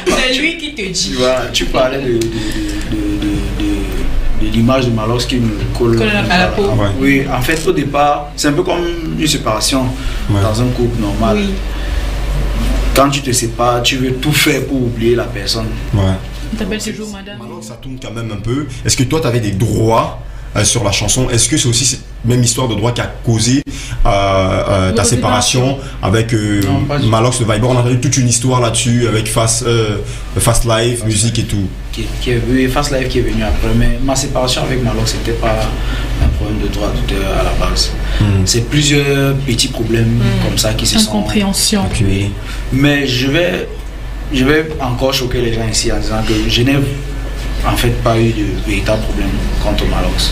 Speaker 3: C'est lui qui te dit.
Speaker 5: Tu parlais l'image de Malox qui me colle
Speaker 2: à la peau.
Speaker 5: Oui, en fait, au départ, c'est un peu comme une séparation dans un couple normal. Oui. Quand tu te sépares, tu veux tout faire pour oublier la personne.
Speaker 2: T'appelles toujours madame.
Speaker 1: Malox, ça tourne quand même un peu. Est-ce que toi, tu avais des droits sur la chanson? Est-ce que c'est aussi cette même histoire de droit qui a causé ta séparation avec Malox de Viber? On a eu toute une histoire là-dessus avec Fast Life, musique et tout.
Speaker 5: Fast Life qui est venu après, mais ma séparation avec Malox, c'était pas un problème de droit d'auteur à la base. C'est plusieurs petits problèmes comme ça qui se sont...
Speaker 2: Incompréhension.
Speaker 5: Okay. Mais je vais encore choquer les gens ici en disant que je n'ai en fait pas eu de véritable problème contre Malox.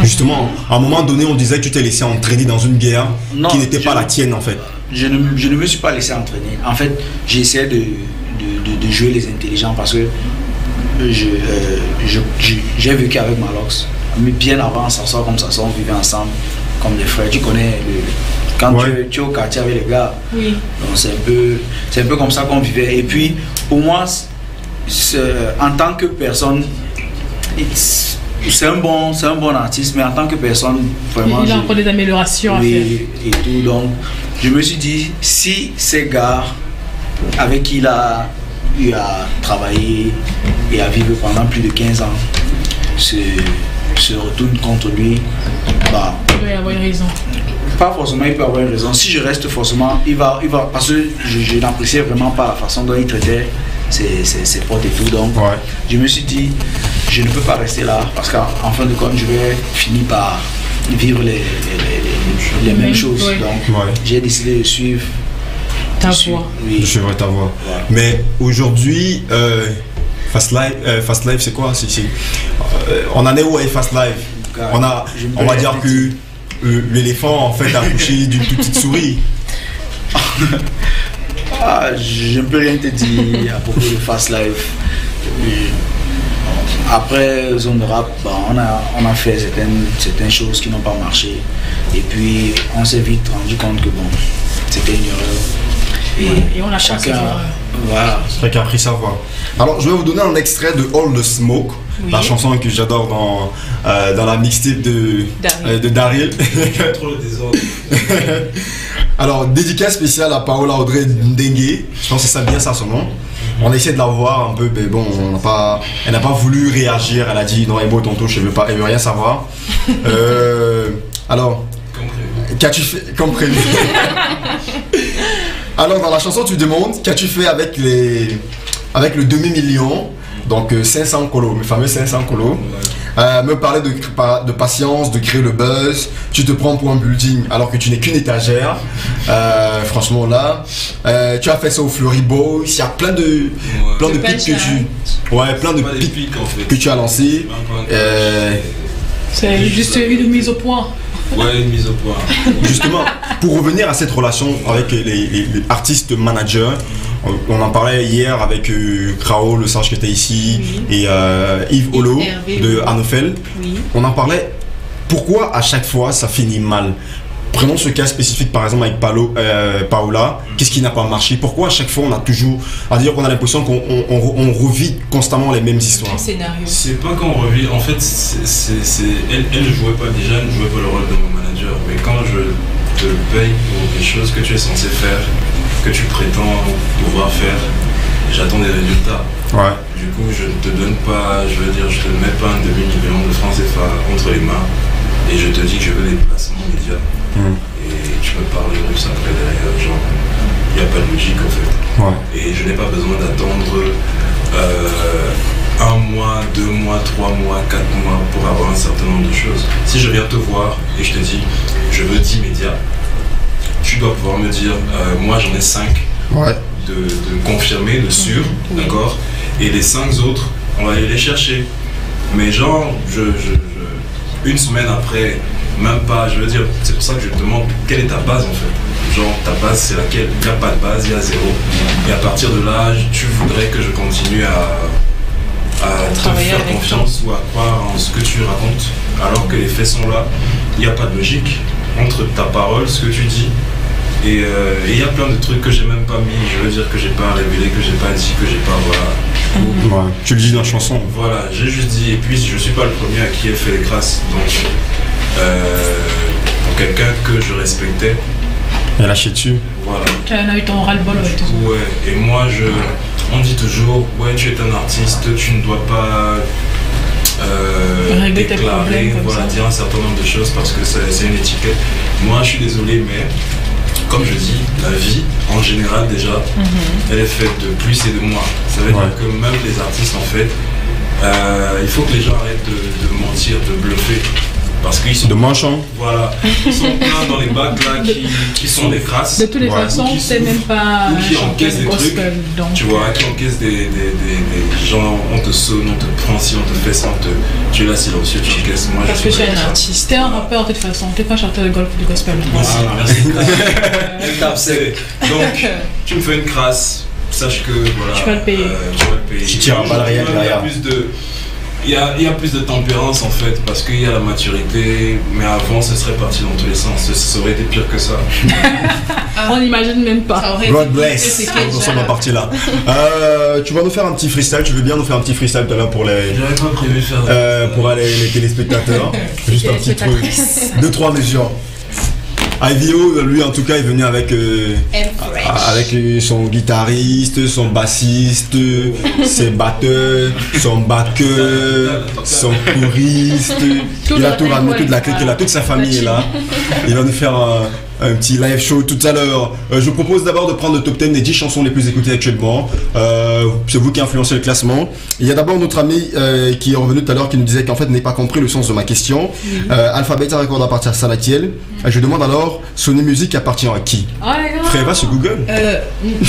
Speaker 1: Justement, à un moment donné, on disait que tu t'es laissé entraîner dans une guerre qui n'était pas la tienne en fait.
Speaker 5: Je ne me suis pas laissé entraîner. En fait, j'ai essayé de jouer les intelligents parce que j'ai vécu avec Malox. Mais bien avant, ça sort comme ça, on vivait ensemble comme des frères. Tu connais quand tu es au quartier avec les gars. Oui. Donc c'est un peu comme ça qu'on vivait. Et puis, pour moi, en tant que personne, c'est un bon artiste, mais en tant que personne, vraiment...
Speaker 2: Il a encore des améliorations à faire.
Speaker 5: Et tout, donc je me suis dit, si ces gars avec qui il a eu à travailler et à vivre pendant plus de 15 ans se retournent contre lui, bah...
Speaker 2: Il peut avoir une raison.
Speaker 5: Pas forcément, il peut avoir une raison. Si je reste forcément, il va parce que je n'appréciais vraiment pas la façon dont il traitait ses potes et tout, donc je me suis dit, je ne peux pas rester là parce qu'en fin de compte, je vais finir par vivre les mêmes choses. Oui. Donc, j'ai décidé de suivre
Speaker 2: ta voix.
Speaker 1: De suivre ta voix. Ouais. Mais aujourd'hui, Fast Life, c'est quoi? On en est où avec Fast Life? On va dire que l'éléphant en fait a accouché d'une petite souris.
Speaker 5: Je ne peux rien te dire à propos de Fast Life. Après Zone de Rap, on a fait certaines choses qui n'ont pas marché. Et puis on s'est vite rendu compte que c'était une erreur.
Speaker 2: Et on a chacun
Speaker 1: a appris sa voix. Alors je vais vous donner un extrait de All the Smoke, la chanson que j'adore dans la mixtape de Daryl.
Speaker 7: Trop le désordre.
Speaker 1: Alors, dédicace spéciale à Paola Audrey Ndengue, je pense que c'est bien ça son nom. On a essayé de la voir un peu, mais bon, elle n'a pas voulu réagir, elle a dit non, beau tonton, elle veut rien savoir. Alors, qu'as-tu fait comme prévu? Alors, dans la chanson, tu demandes qu'as-tu fait avec le demi-million, donc 500 colos, le fameux 500 colos. Me parler de patience, de créer le buzz. Tu te prends pour un building alors que tu n'es qu'une étagère. Franchement là, tu as fait ça au Fleury Boys. Il y a plein de pics que tu as lancé.
Speaker 2: C'est juste une mise au point.
Speaker 7: Ouais, une mise au point.
Speaker 1: Justement, pour revenir à cette relation avec les artistes managers, on en parlait hier avec Krao, le sage qui était ici, et Yves Holo de Anofel. Oui. On en parlait. Pourquoi à chaque fois ça finit mal? Prenons ce cas spécifique par exemple avec Paola. Qu'est-ce qui n'a pas marché? Pourquoi à chaque fois on a toujours, à dire qu'on a l'impression qu'on revit constamment les mêmes histoires?
Speaker 7: C'est pas qu'on revit, en fait, elle ne jouait pas déjà, elle ne jouait pas le rôle de mon manager. Mais quand je te paye pour des choses que tu es censé faire, que tu prétends pouvoir faire, j'attends des résultats.
Speaker 1: Ouais.
Speaker 7: Du coup, je ne te donne pas, je te mets pas un demi-million de francs CFA entre les mains et je te dis que je veux des placements médias. Et tu me parles russe après derrière, genre, il n'y a pas de logique en fait.
Speaker 1: Ouais.
Speaker 7: Et je n'ai pas besoin d'attendre 1 mois, 2 mois, 3 mois, 4 mois pour avoir un certain nombre de choses. Si je viens te voir et je te dis, je veux 10 médias, tu dois pouvoir me dire, moi j'en ai 5 de confirmés, de sûr, d'accord? Et les 5 autres, on va aller les chercher. Mais genre, une semaine après, même pas, je veux dire, c'est pour ça que je te demande quelle est ta base en fait. Genre, ta base c'est laquelle? Il n'y a pas de base, il y a 0. Et à partir de là, tu voudrais que je continue à te faire confiance ou à croire en ce que tu racontes, alors que les faits sont là. Il n'y a pas de logique entre ta parole, ce que tu dis. Et il y a plein de trucs que j'ai même pas mis, je veux dire que j'ai pas révélé, que j'ai pas dit, que j'ai pas, voilà.
Speaker 1: Ouais. Tu le dis dans la chanson.
Speaker 7: Voilà, j'ai juste dit, et puis je suis pas le premier à qui ai fait les crasses, donc pour quelqu'un que je respectais.
Speaker 1: Et lâché dessus.
Speaker 7: Voilà.
Speaker 2: Tu en as eu ton ras-le-bol avec tout.
Speaker 7: Ouais, et moi on dit toujours, ouais, tu es un artiste, tu ne dois pas
Speaker 2: régler tes problèmes,
Speaker 7: voilà, dire un certain nombre de choses parce que c'est une étiquette. Moi, je suis désolé, mais comme je dis, la vie, en général déjà, elle est faite de plus et de moins. Ça veut dire que même les artistes, en fait, il faut que les gens arrêtent de mentir, de bluffer. Parce qu'ils sont...
Speaker 1: De manchants.
Speaker 7: Voilà. Ils sont plein dans les bacs là qui sont des crasses.
Speaker 2: De toutes les façons, c'est même pas...
Speaker 7: Ou qui encaissent des trucs, tu vois, qui encaissent des gens, on te sonne, on te prend si, on te fait ça, tu es là silencieux, tu encaisses. Moi,
Speaker 2: parce que tu es un artiste, t'es un rappeur de toute façon, t'es pas chanteur de golf ou de gospel.
Speaker 7: Merci. Donc, tu me fais une crasse, sache que voilà.
Speaker 2: Tu vas le payer.
Speaker 1: Tu tires pas le réel derrière.
Speaker 7: Il y a plus de tempérance en fait, parce qu'il y a la maturité, mais avant ce serait parti dans tous les sens, ça aurait été pire que ça.
Speaker 2: On n'imagine même pas.
Speaker 1: God bless, on s'en va partir là. Tu vas nous faire un petit freestyle, tu veux bien nous faire un petit freestyle tout à l'heure pour les...
Speaker 7: J'avais pas prévu de faire
Speaker 1: pour les téléspectateurs, juste un petit truc, 2-3 mesures. IVO, lui en tout cas est venu avec son guitariste, son bassiste, ses batteurs, son backer, son choriste. Il a tout ramené, toute la clique, il a toute sa famille est là. Il va nous faire un petit live show tout à l'heure. Je vous propose d'abord de prendre le top 10 des 10 chansons les plus écoutées actuellement. C'est vous qui influencez le classement. Il y a d'abord notre ami qui est revenu tout à l'heure qui nous disait qu'en fait n'a pas compris le sens de ma question. Alpha Beta Record appartient à Salatiel. Je demande alors, Sony Music appartient à qui? Frère, va sur Google.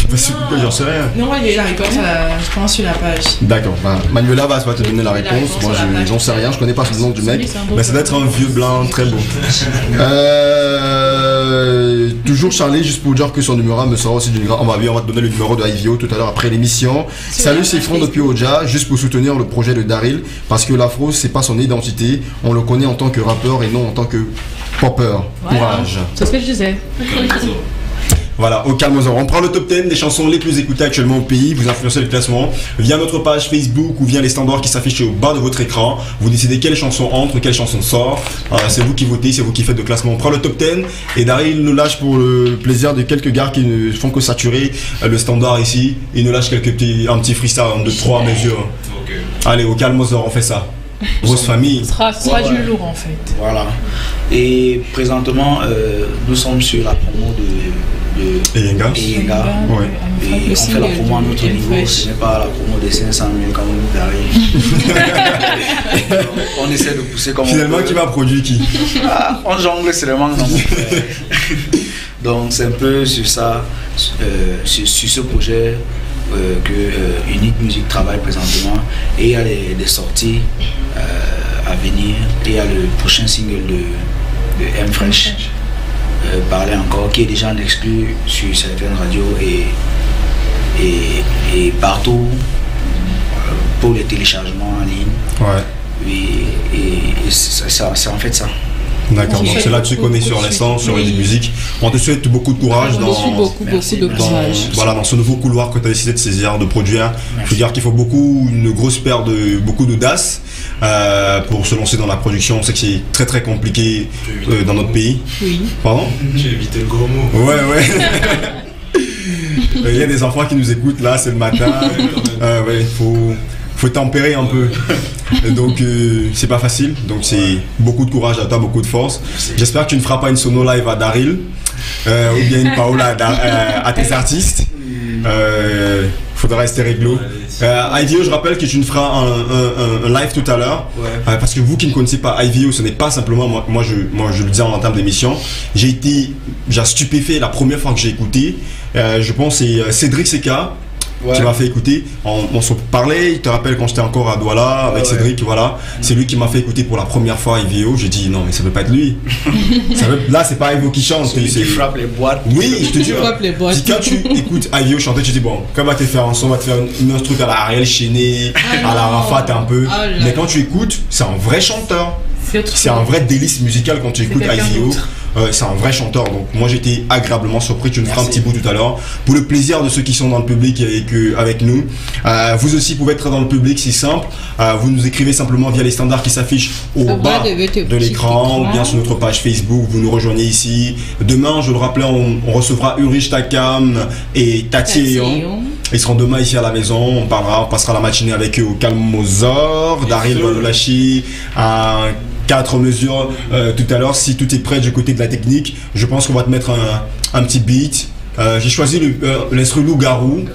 Speaker 1: Va sur Google, j'en sais rien.
Speaker 3: Non, il y a la réponse, je pense, sur la page.
Speaker 1: D'accord. Manuela va te donner la réponse. Moi, j'en sais rien. Je connais pas le nom du mec. Mais ça doit être un vieux blanc très beau. Toujours Charlie, juste pour dire que son numéro me sera aussi d'une grande... On va te donner le numéro de IVO tout à l'heure après l'émission. Salut, c'est Franck depuis Oja, juste pour soutenir le projet de Daryl, parce que l'afro, c'est pas son identité. On le connaît en tant que rappeur et non en tant que popper. Courage.
Speaker 2: C'est ce que je disais.
Speaker 1: Voilà, au calme. On prend le top 10 des chansons les plus écoutées actuellement au pays. Vous influencez le classement via notre page Facebook ou via les standards qui s'affichent au bas de votre écran. Vous décidez quelle chanson entre, quelle chanson sort. C'est vous qui votez, c'est vous qui faites le classement. On prend le top 10 et Daryl nous lâche pour le plaisir de quelques gars qui ne font que saturer le standard ici. Il nous lâche un petit freestyle de 3 mesures. Okay. Allez, au calme, on fait ça. Grosse famille.
Speaker 2: Ce sera du lourd en fait.
Speaker 5: Voilà. Et présentement, nous sommes sur la promo de
Speaker 1: Eyenga.
Speaker 5: Ouais. Et on fait la promo à notre niveau, ce n'est pas la promo des 500 000 comme nous arrive. On essaie de pousser comme
Speaker 1: finalement, qui m'a produit qui
Speaker 5: on jongle seulement dans mon frère. Donc c'est un peu sur ça, sur ce projet que Unique Music travaille présentement. Et il y a des sorties à venir. Et il y a le prochain single de M Fresh. Parler encore, qui est déjà en exclu sur certaines radios et partout pour les téléchargements en ligne.
Speaker 1: Ouais.
Speaker 5: Et c'est en fait ça.
Speaker 1: D'accord, donc c'est là-dessus qu'on est sur l'instant, sur les musiques. On te souhaite beaucoup de courage dans ce nouveau couloir que tu as décidé de saisir, de produire. Il faut dire qu'il faut une grosse paire beaucoup d'audace pour se lancer dans la production. On sait que c'est très très compliqué dans notre pays.
Speaker 2: Oui.
Speaker 1: Pardon?
Speaker 7: J'ai évité le gros mot.
Speaker 1: Ouais. Il y a des enfants qui nous écoutent là, c'est le matin. Il faut tempérer un peu. Et donc c'est pas facile, donc c'est beaucoup de courage à toi, beaucoup de force. J'espère que tu ne feras pas une sono live à Daryl ou bien une Paola à tes artistes. Faudra rester réglo. IVO, je rappelle que tu nous feras un live tout à l'heure. Parce que vous qui ne connaissez pas IVO, ce n'est pas simplement moi je le disais en termes d'émission, j'ai été stupéfait la première fois que j'ai écouté. Je pense que c'est Cédric Seka qui m'a fait écouter. On se parlait, il te rappelle quand j'étais encore à Douala avec Cédric, voilà. C'est lui qui m'a fait écouter pour la première fois IVO. J'ai dit non mais ça peut pas être lui. Là c'est pas IVO qui chante.
Speaker 5: C'est lui qui frappe les boîtes.
Speaker 1: Oui, je te jure. Quand tu écoutes IVO chanter, tu dis bon, quand va te faire un son, va te faire une truc à la Ariel Chéné, à la Rafat un peu. Mais quand tu écoutes, c'est un vrai chanteur. C'est un vrai délice musical quand tu écoutes IVO. c'est un vrai chanteur. Donc moi j'étais agréablement surpris. Tu nous feras un petit bout tout à l'heure. Pour le plaisir de ceux qui sont dans le public avec nous. Vous aussi pouvez être dans le public, c'est simple. Vous nous écrivez simplement via les standards qui s'affichent au bas de l'écran ou bien sur notre page Facebook. Vous nous rejoignez ici. Demain, je le rappelais, on recevra Ulrich Takam et Tati Eon. Ils seront demain ici à la maison. On passera la matinée avec eux au Calmosor. Daryl va nous lâcher à 4 mesures tout à l'heure. Si tout est prêt du côté de la technique, je pense qu'on va te mettre un petit beat. J'ai choisi l'instru Loup-Garou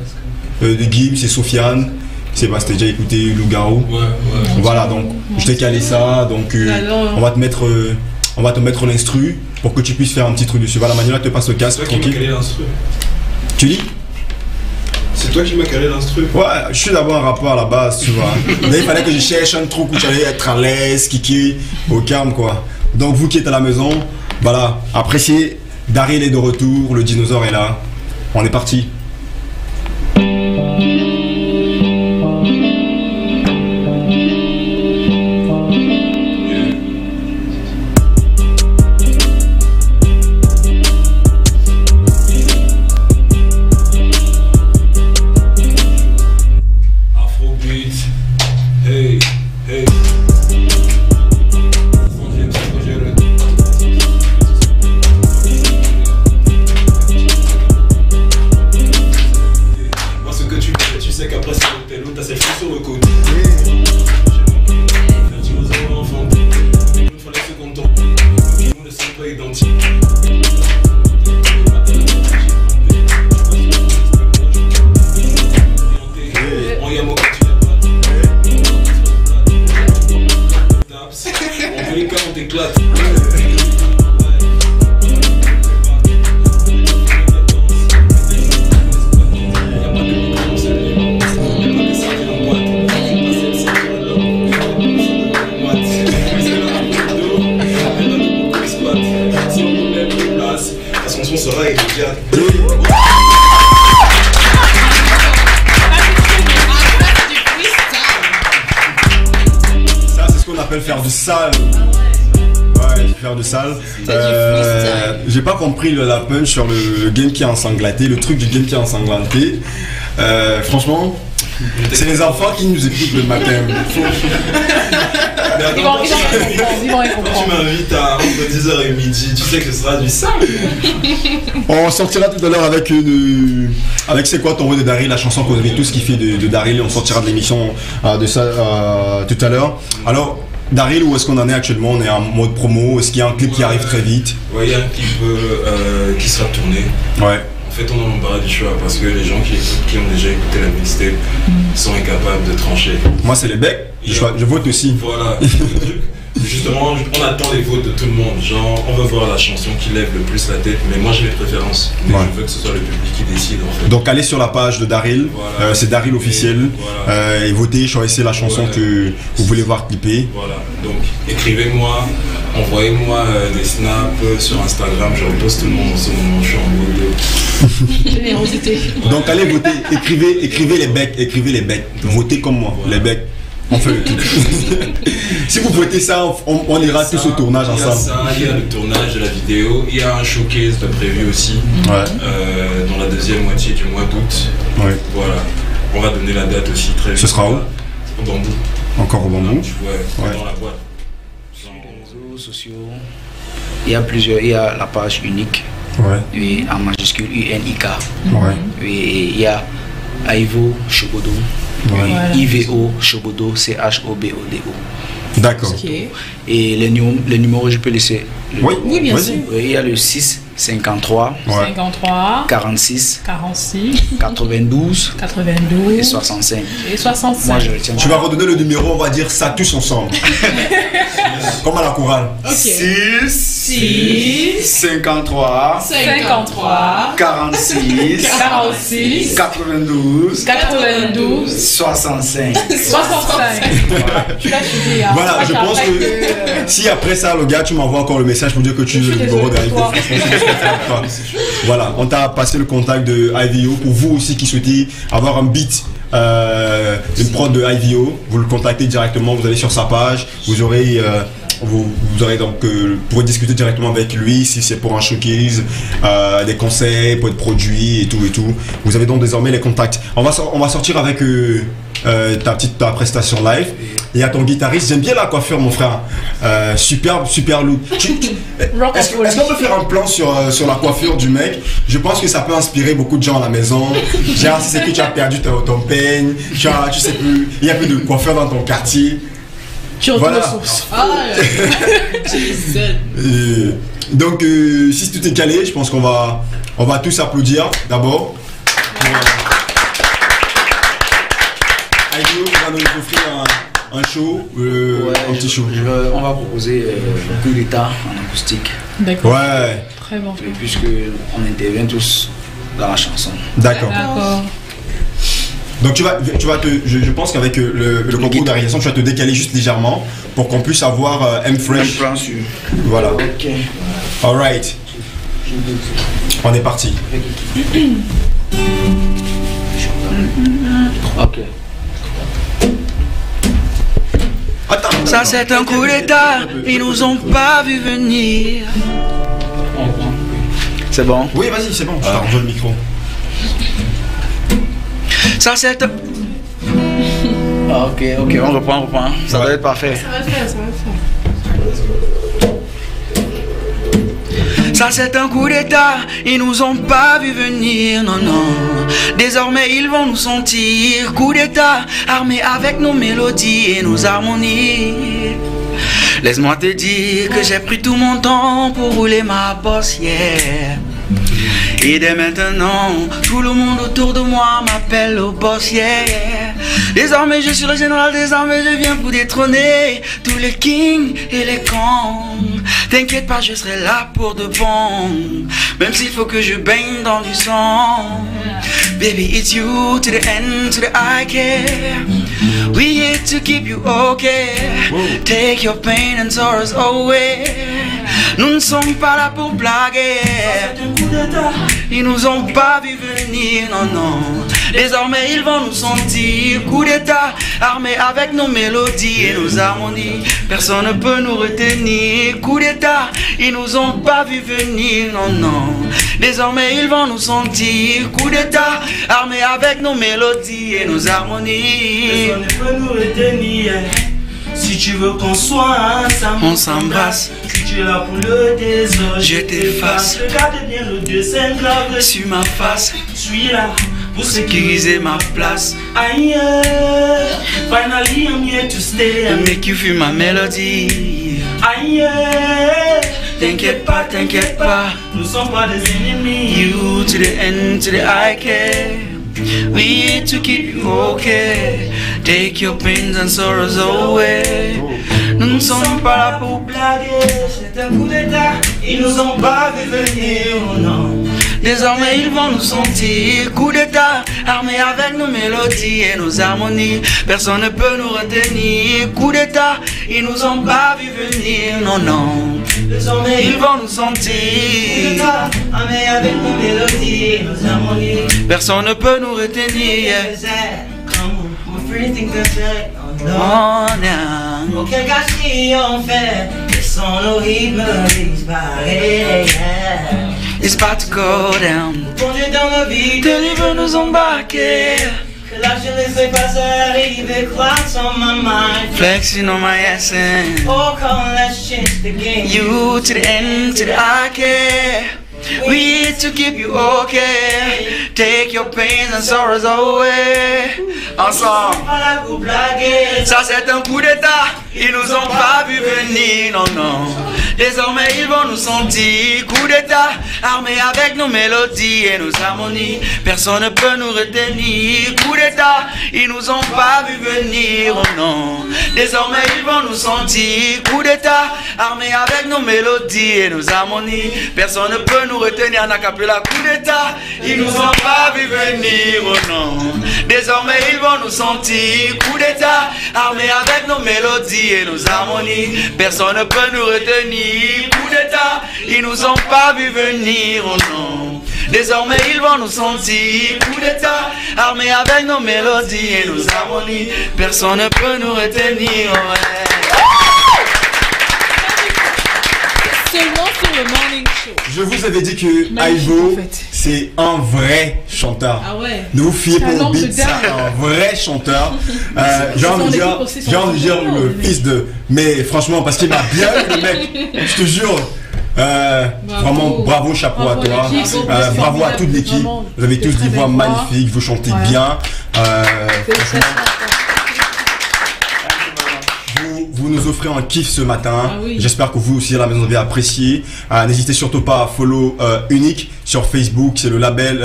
Speaker 1: de Gims et Sofiane. Je sais pas si t'as déjà écouté Loup-Garou. Ouais. Voilà, donc je t'ai calé ça. Donc on va te mettre l'instru pour que tu puisses faire un petit truc dessus. Voilà, Manuela te passe le casque.
Speaker 7: C'est toi qui m'as calé l'instru.
Speaker 1: Tu dis?
Speaker 7: C'est toi qui m'as calé l'instru.
Speaker 1: Ouais, je suis d'abord un rappeur à la base, tu vois. Mais il fallait que je cherche un truc où tu allais être à l'aise, kiki, au calme, quoi. Donc vous qui êtes à la maison, voilà, appréciez. Daryl est de retour, le dinosaure est là. On est parti. Faire du sale. Ouais, faire du sale. J'ai pas compris la punch sur le game qui est ensanglanté, le truc du game qui est ensanglanté. Franchement, c'est les enfants qui nous écoutent le matin.
Speaker 2: Ils vont y comprendre.
Speaker 7: Tu m'invites à entre 10h et midi, tu sais que ce sera du sale.
Speaker 1: On sortira tout à l'heure avec C'est quoi ton rôle de Daryl, la chanson qu'on avait tous kiffé de Daryl. On sortira de l'émission de ça tout à l'heure. Alors, Daryl, où est-ce qu'on en est actuellement? On est en mode promo. Est-ce qu'il y a un clip qui arrive très vite?
Speaker 7: Ouais, il y a un clip qui sera tourné.
Speaker 1: Ouais.
Speaker 7: En fait, on a l'embarras du choix parce que les gens qui ont déjà écouté la mixtape sont incapables de trancher.
Speaker 1: Moi, c'est les becs. Je vote aussi.
Speaker 7: Voilà. Justement, on attend les votes de tout le monde. Genre, on veut voir la chanson qui lève le plus la tête, mais moi j'ai mes préférences. Mais je veux que ce soit le public qui décide en fait.
Speaker 1: Donc allez sur la page de Daryl, voilà. C'est Daryl officiel, voilà. Et votez, choisissez la chanson que vous voulez voir clipper.
Speaker 7: Voilà, donc écrivez-moi, envoyez-moi des snaps sur Instagram, je repose tout le monde en ce moment, je suis en mode.
Speaker 2: Générosité.
Speaker 1: Donc allez voter, écrivez les becs, votez comme moi, les becs. On fait le tout. Si vous votez ça, on ira tous au tournage ensemble.
Speaker 7: Il y a le tournage de la vidéo, il y a un showcase de prévu aussi, dans la deuxième moitié du mois d'août.
Speaker 1: Ouais.
Speaker 7: Voilà, on va donner la date aussi très vite.
Speaker 1: Ce sera où?
Speaker 7: Au Bambou.
Speaker 1: Encore au Bambou?
Speaker 7: Ouais, dans la boîte.
Speaker 5: Sur les réseaux sociaux, il y a la page unique, en majuscule UNIK. Il y a Ivo Chobodo. Voilà. IVO Chobodo, CHOBODO.
Speaker 1: D'accord.
Speaker 5: Okay. Et les numéros, je peux laisser.
Speaker 2: Oui, bien sûr.
Speaker 5: Il y a le 6 53 46 92 et 65.
Speaker 2: Moi, je
Speaker 5: retiens.
Speaker 1: Tu vas redonner le numéro, on va dire ça tous ensemble. Comme à la chorale.
Speaker 5: Okay. 6 53 46 92 65.
Speaker 2: Tu l'as suivi.
Speaker 1: Voilà, je pense que si après ça, le gars, tu m'envoies encore le message pour dire que tu veux le numéro d'arrivée. Voilà, on t'a passé le contact de IVO. Pour vous aussi qui souhaitez avoir un beat, une prod de IVO, vous le contactez directement, vous allez sur sa page, vous aurez vous aurez donc pour discuter directement avec lui si c'est pour un showcase, des conseils pour être produit et tout. Vous avez donc désormais les contacts. On va sortir avec ta prestation live. Il y a ton guitariste, j'aime bien la coiffure mon frère, super look. Est-ce qu'on peut faire un plan sur la coiffure du mec? Je pense que ça peut inspirer beaucoup de gens à la maison. Genre si c'est que tu as perdu ton peigne, tu sais plus, il n'y a plus de coiffeur dans ton quartier.
Speaker 2: Tu retournes aux sources.
Speaker 1: Donc si tout est calé, je pense qu'on va tous applaudir d'abord. Aïdou va nous offrir un show, un petit show.
Speaker 5: On va proposer un coup d'état en acoustique.
Speaker 2: D'accord.
Speaker 1: Ouais.
Speaker 2: Très bon.
Speaker 5: Puisque on intervient tous dans la chanson.
Speaker 1: D'accord. Donc je pense qu'avec le concours de réalisation, tu vas te décaler juste légèrement pour qu'on puisse avoir M-Fresh. Voilà. Ok. Alright. On est parti.
Speaker 5: Ok.
Speaker 1: Attends.
Speaker 8: Ça c'est un coup d'état, ils nous ont pas vu venir.
Speaker 5: C'est bon?
Speaker 1: Oui, vas-y, c'est bon. Je t'arrange le micro.
Speaker 8: Ça c'est un...
Speaker 5: Ok, on reprend. Ça doit être parfait.
Speaker 2: Ça va le faire.
Speaker 8: Ça c'est un coup d'état, ils nous ont pas vu venir, non. Désormais ils vont nous sentir. Coup d'état, armés avec nos mélodies et nos harmonies. Laisse-moi te dire que j'ai pris tout mon temps pour rouler ma bossière. Et dès maintenant, tout le monde autour de moi m'appelle le boss, yeah. Désormais je suis le général des armées, je viens pour détrôner tous les kings et les kings. T'inquiète pas, je serai là pour de bon, même s'il faut que je baigne dans du sang. Baby, it's you to the end, to the I care. We here to keep you okay. Take your pain and sorrows away. Nous ne sommes pas là pour blaguer. Ils nous ont pas vu venir, non. Désormais ils vont nous sentir. Coup d'état, armés avec nos mélodies et nos harmonies. Personne ne peut nous retenir. Coup d'état, ils nous ont pas vu venir, non. Désormais ils vont nous sentir. Coup d'état, armés avec nos mélodies et nos harmonies.
Speaker 6: Personne ne peut nous retenir. Si tu veux qu'on soit ensemble,
Speaker 8: on s'embrasse.
Speaker 6: Si tu es là pour le désordre,
Speaker 8: je t'efface.
Speaker 6: Regarde bien le dessin grave
Speaker 8: sur ma face.
Speaker 6: Je suis là
Speaker 8: pour sécuriser ma place.
Speaker 6: Aïe, finally I'm here to stay
Speaker 8: and make you feel my melody.
Speaker 6: Aïe,
Speaker 8: t'inquiète pas,
Speaker 6: nous sommes pas des ennemis.
Speaker 8: You to the end, to the I care. We here to keep you okay. Take your pains and sorrows away. Nous ne sommes pas là pour blaguer.
Speaker 6: C'est un coup d'état, ils nous ont pas vu venir, non.
Speaker 8: Désormais ils vont nous sentir. Coup d'état, armés avec nos mélodies et nos harmonies. Personne ne peut nous retenir. Coup d'état, ils nous ont pas vu venir, non.
Speaker 6: Désormais
Speaker 8: ils vont nous sentir.
Speaker 6: Coup d'état, armés avec nos mélodies et nos harmonies.
Speaker 8: Personne ne peut nous retenir.
Speaker 6: Aucun gâchis on fait, laissons nos rythmes disparaître.
Speaker 8: It's about to go down.
Speaker 6: Plonger dans nos vies,
Speaker 8: délivre nous embarquer.
Speaker 6: Que la jeunesse n'est pas arrivée, clocks on my mind.
Speaker 8: Flexing on my essence.
Speaker 6: Oh, come, let's change the game.
Speaker 8: You to the end, to the I care. We here to keep you okay. Take your pains and sorrows away. Ensemble. Ça c'est un coup d'état. Ils nous ont pas vu venir, non. Désormais ils vont nous sentir. Coup d'état, armés avec nos mélodies et nos harmonies. Personne ne peut nous retenir. Coup d'état, ils nous ont pas vu venir, non. Désormais ils vont nous sentir. Coup d'état, armés avec nos mélodies et nos harmonies. Personne ne peut nous retenir. En acapella, coup d'état, ils nous ont pas vu venir, non. Désormais ils vont nous sentir. Coup d'état, armés avec nos mélodies et nos harmonies. Personne ne peut nous retenir. Coup d'état, ils nous ont pas vu venir, oh non. Désormais ils vont nous sentir. Coup d'état, armés avec nos mélodies et nos harmonies. Personne ne peut nous retenir, ouais.
Speaker 2: Seulement sur le morning show.
Speaker 1: Je vous avais dit que Ivo, c'est un vrai chanteur.
Speaker 2: Ah ouais.
Speaker 1: Ne vous fiez pas au beat, c'est un vrai chanteur. J'ai envie de dire le fils de. Mais franchement, parce qu'il m'a bien le mec. Je te jure. Vraiment bravo, chapeau à toi, bravo à toute l'équipe. Vous avez tous des voix magnifiques, vous chantez bien. Vous nous offrez un kiff ce matin. J'espère que vous aussi à la maison vous avez apprécié. N'hésitez surtout pas à follow Unique sur Facebook. C'est le label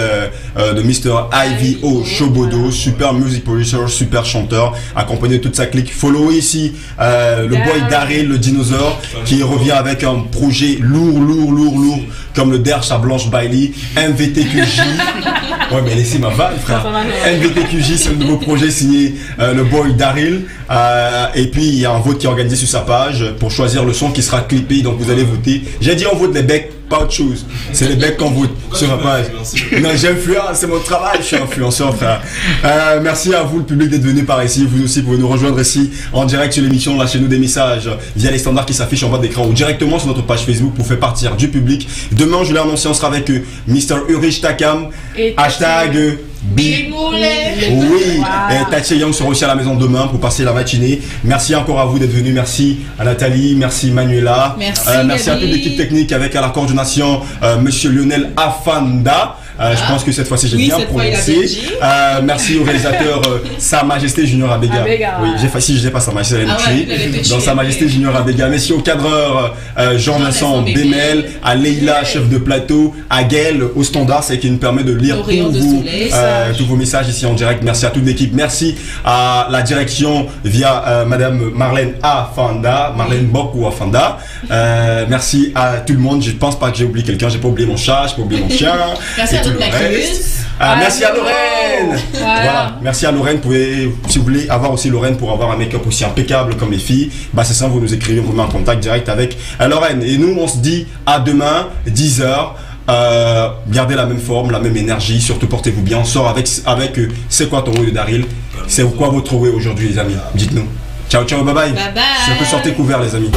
Speaker 1: de Mr. Ivo Shobodo. Super music producer, super chanteur, accompagné de toute sa clique. Follow ici le boy Daryl, le dinosaure, qui revient avec un projet lourd, comme le Derche à Blanche Bailey. MVTQJ. Ouais, mais laissez ma vanne, frère. MVTQJ, c'est un nouveau projet signé le boy Daryl. Et puis il y a un vote qui est organisé sur sa page pour choisir le son qui sera clippé, donc vous allez voter. J'ai dit on vote les becs, pas autre chose. C'est les becs qu'on vote sur ma page. Non, j'influence, c'est mon travail, je suis influenceur, frère. Merci à vous le public d'être venu par ici. Vous aussi pouvez nous rejoindre ici en direct sur l'émission, lâchez-nous des messages via les standards qui s'affichent en bas d'écran ou directement sur notre page Facebook pour faire partir du public. Demain, je l'ai annoncé, on sera avec Mr. Urich Takam, hashtag
Speaker 3: Big Moulet.
Speaker 1: Oui, et Tati et Young seront aussi à la maison demain pour passer la matinée. Merci encore à vous d'être venus. Merci à Nathalie, merci Manuela. Merci à toute l'équipe technique avec à la coordination Monsieur Lionel Afanda. Je pense que cette fois-ci j'ai bien prononcé. Merci au réalisateur Sa Majesté Junior Abega. Oui, si je n'ai pas Sa Majesté, elle est touchée. Donc Sa Majesté Junior Abega. Merci au cadreur Jean-Vincent Bémel, à Leïla, chef de plateau, à Gaël au standard, c'est qui nous permet de lire tous vos messages ici en direct. Merci à toute l'équipe. Merci à la direction via Madame Marlène Afanda, Marlène Bok ou Afanda. Merci à tout le monde. Je ne pense pas que j'ai oublié quelqu'un. J'ai pas oublié mon chat, j'ai pas oublié mon chien.
Speaker 3: Merci à toute la
Speaker 1: merci à Lorraine. Voilà. Merci à Lorraine. Si vous voulez avoir aussi Lorraine pour avoir un make-up aussi impeccable comme les filles, bah c'est ça, vous nous écrivez, on vous met en contact direct avec Lorraine. Et nous, on se dit à demain, 10h. Gardez la même forme, la même énergie, surtout portez-vous bien. On sort avec c'est quoi ton rôle de Daryl? C'est quoi votre rôle aujourd'hui les amis? Dites-nous. Ciao, bye bye.
Speaker 3: Bye bye.
Speaker 1: Surtout sortez couverts les amis.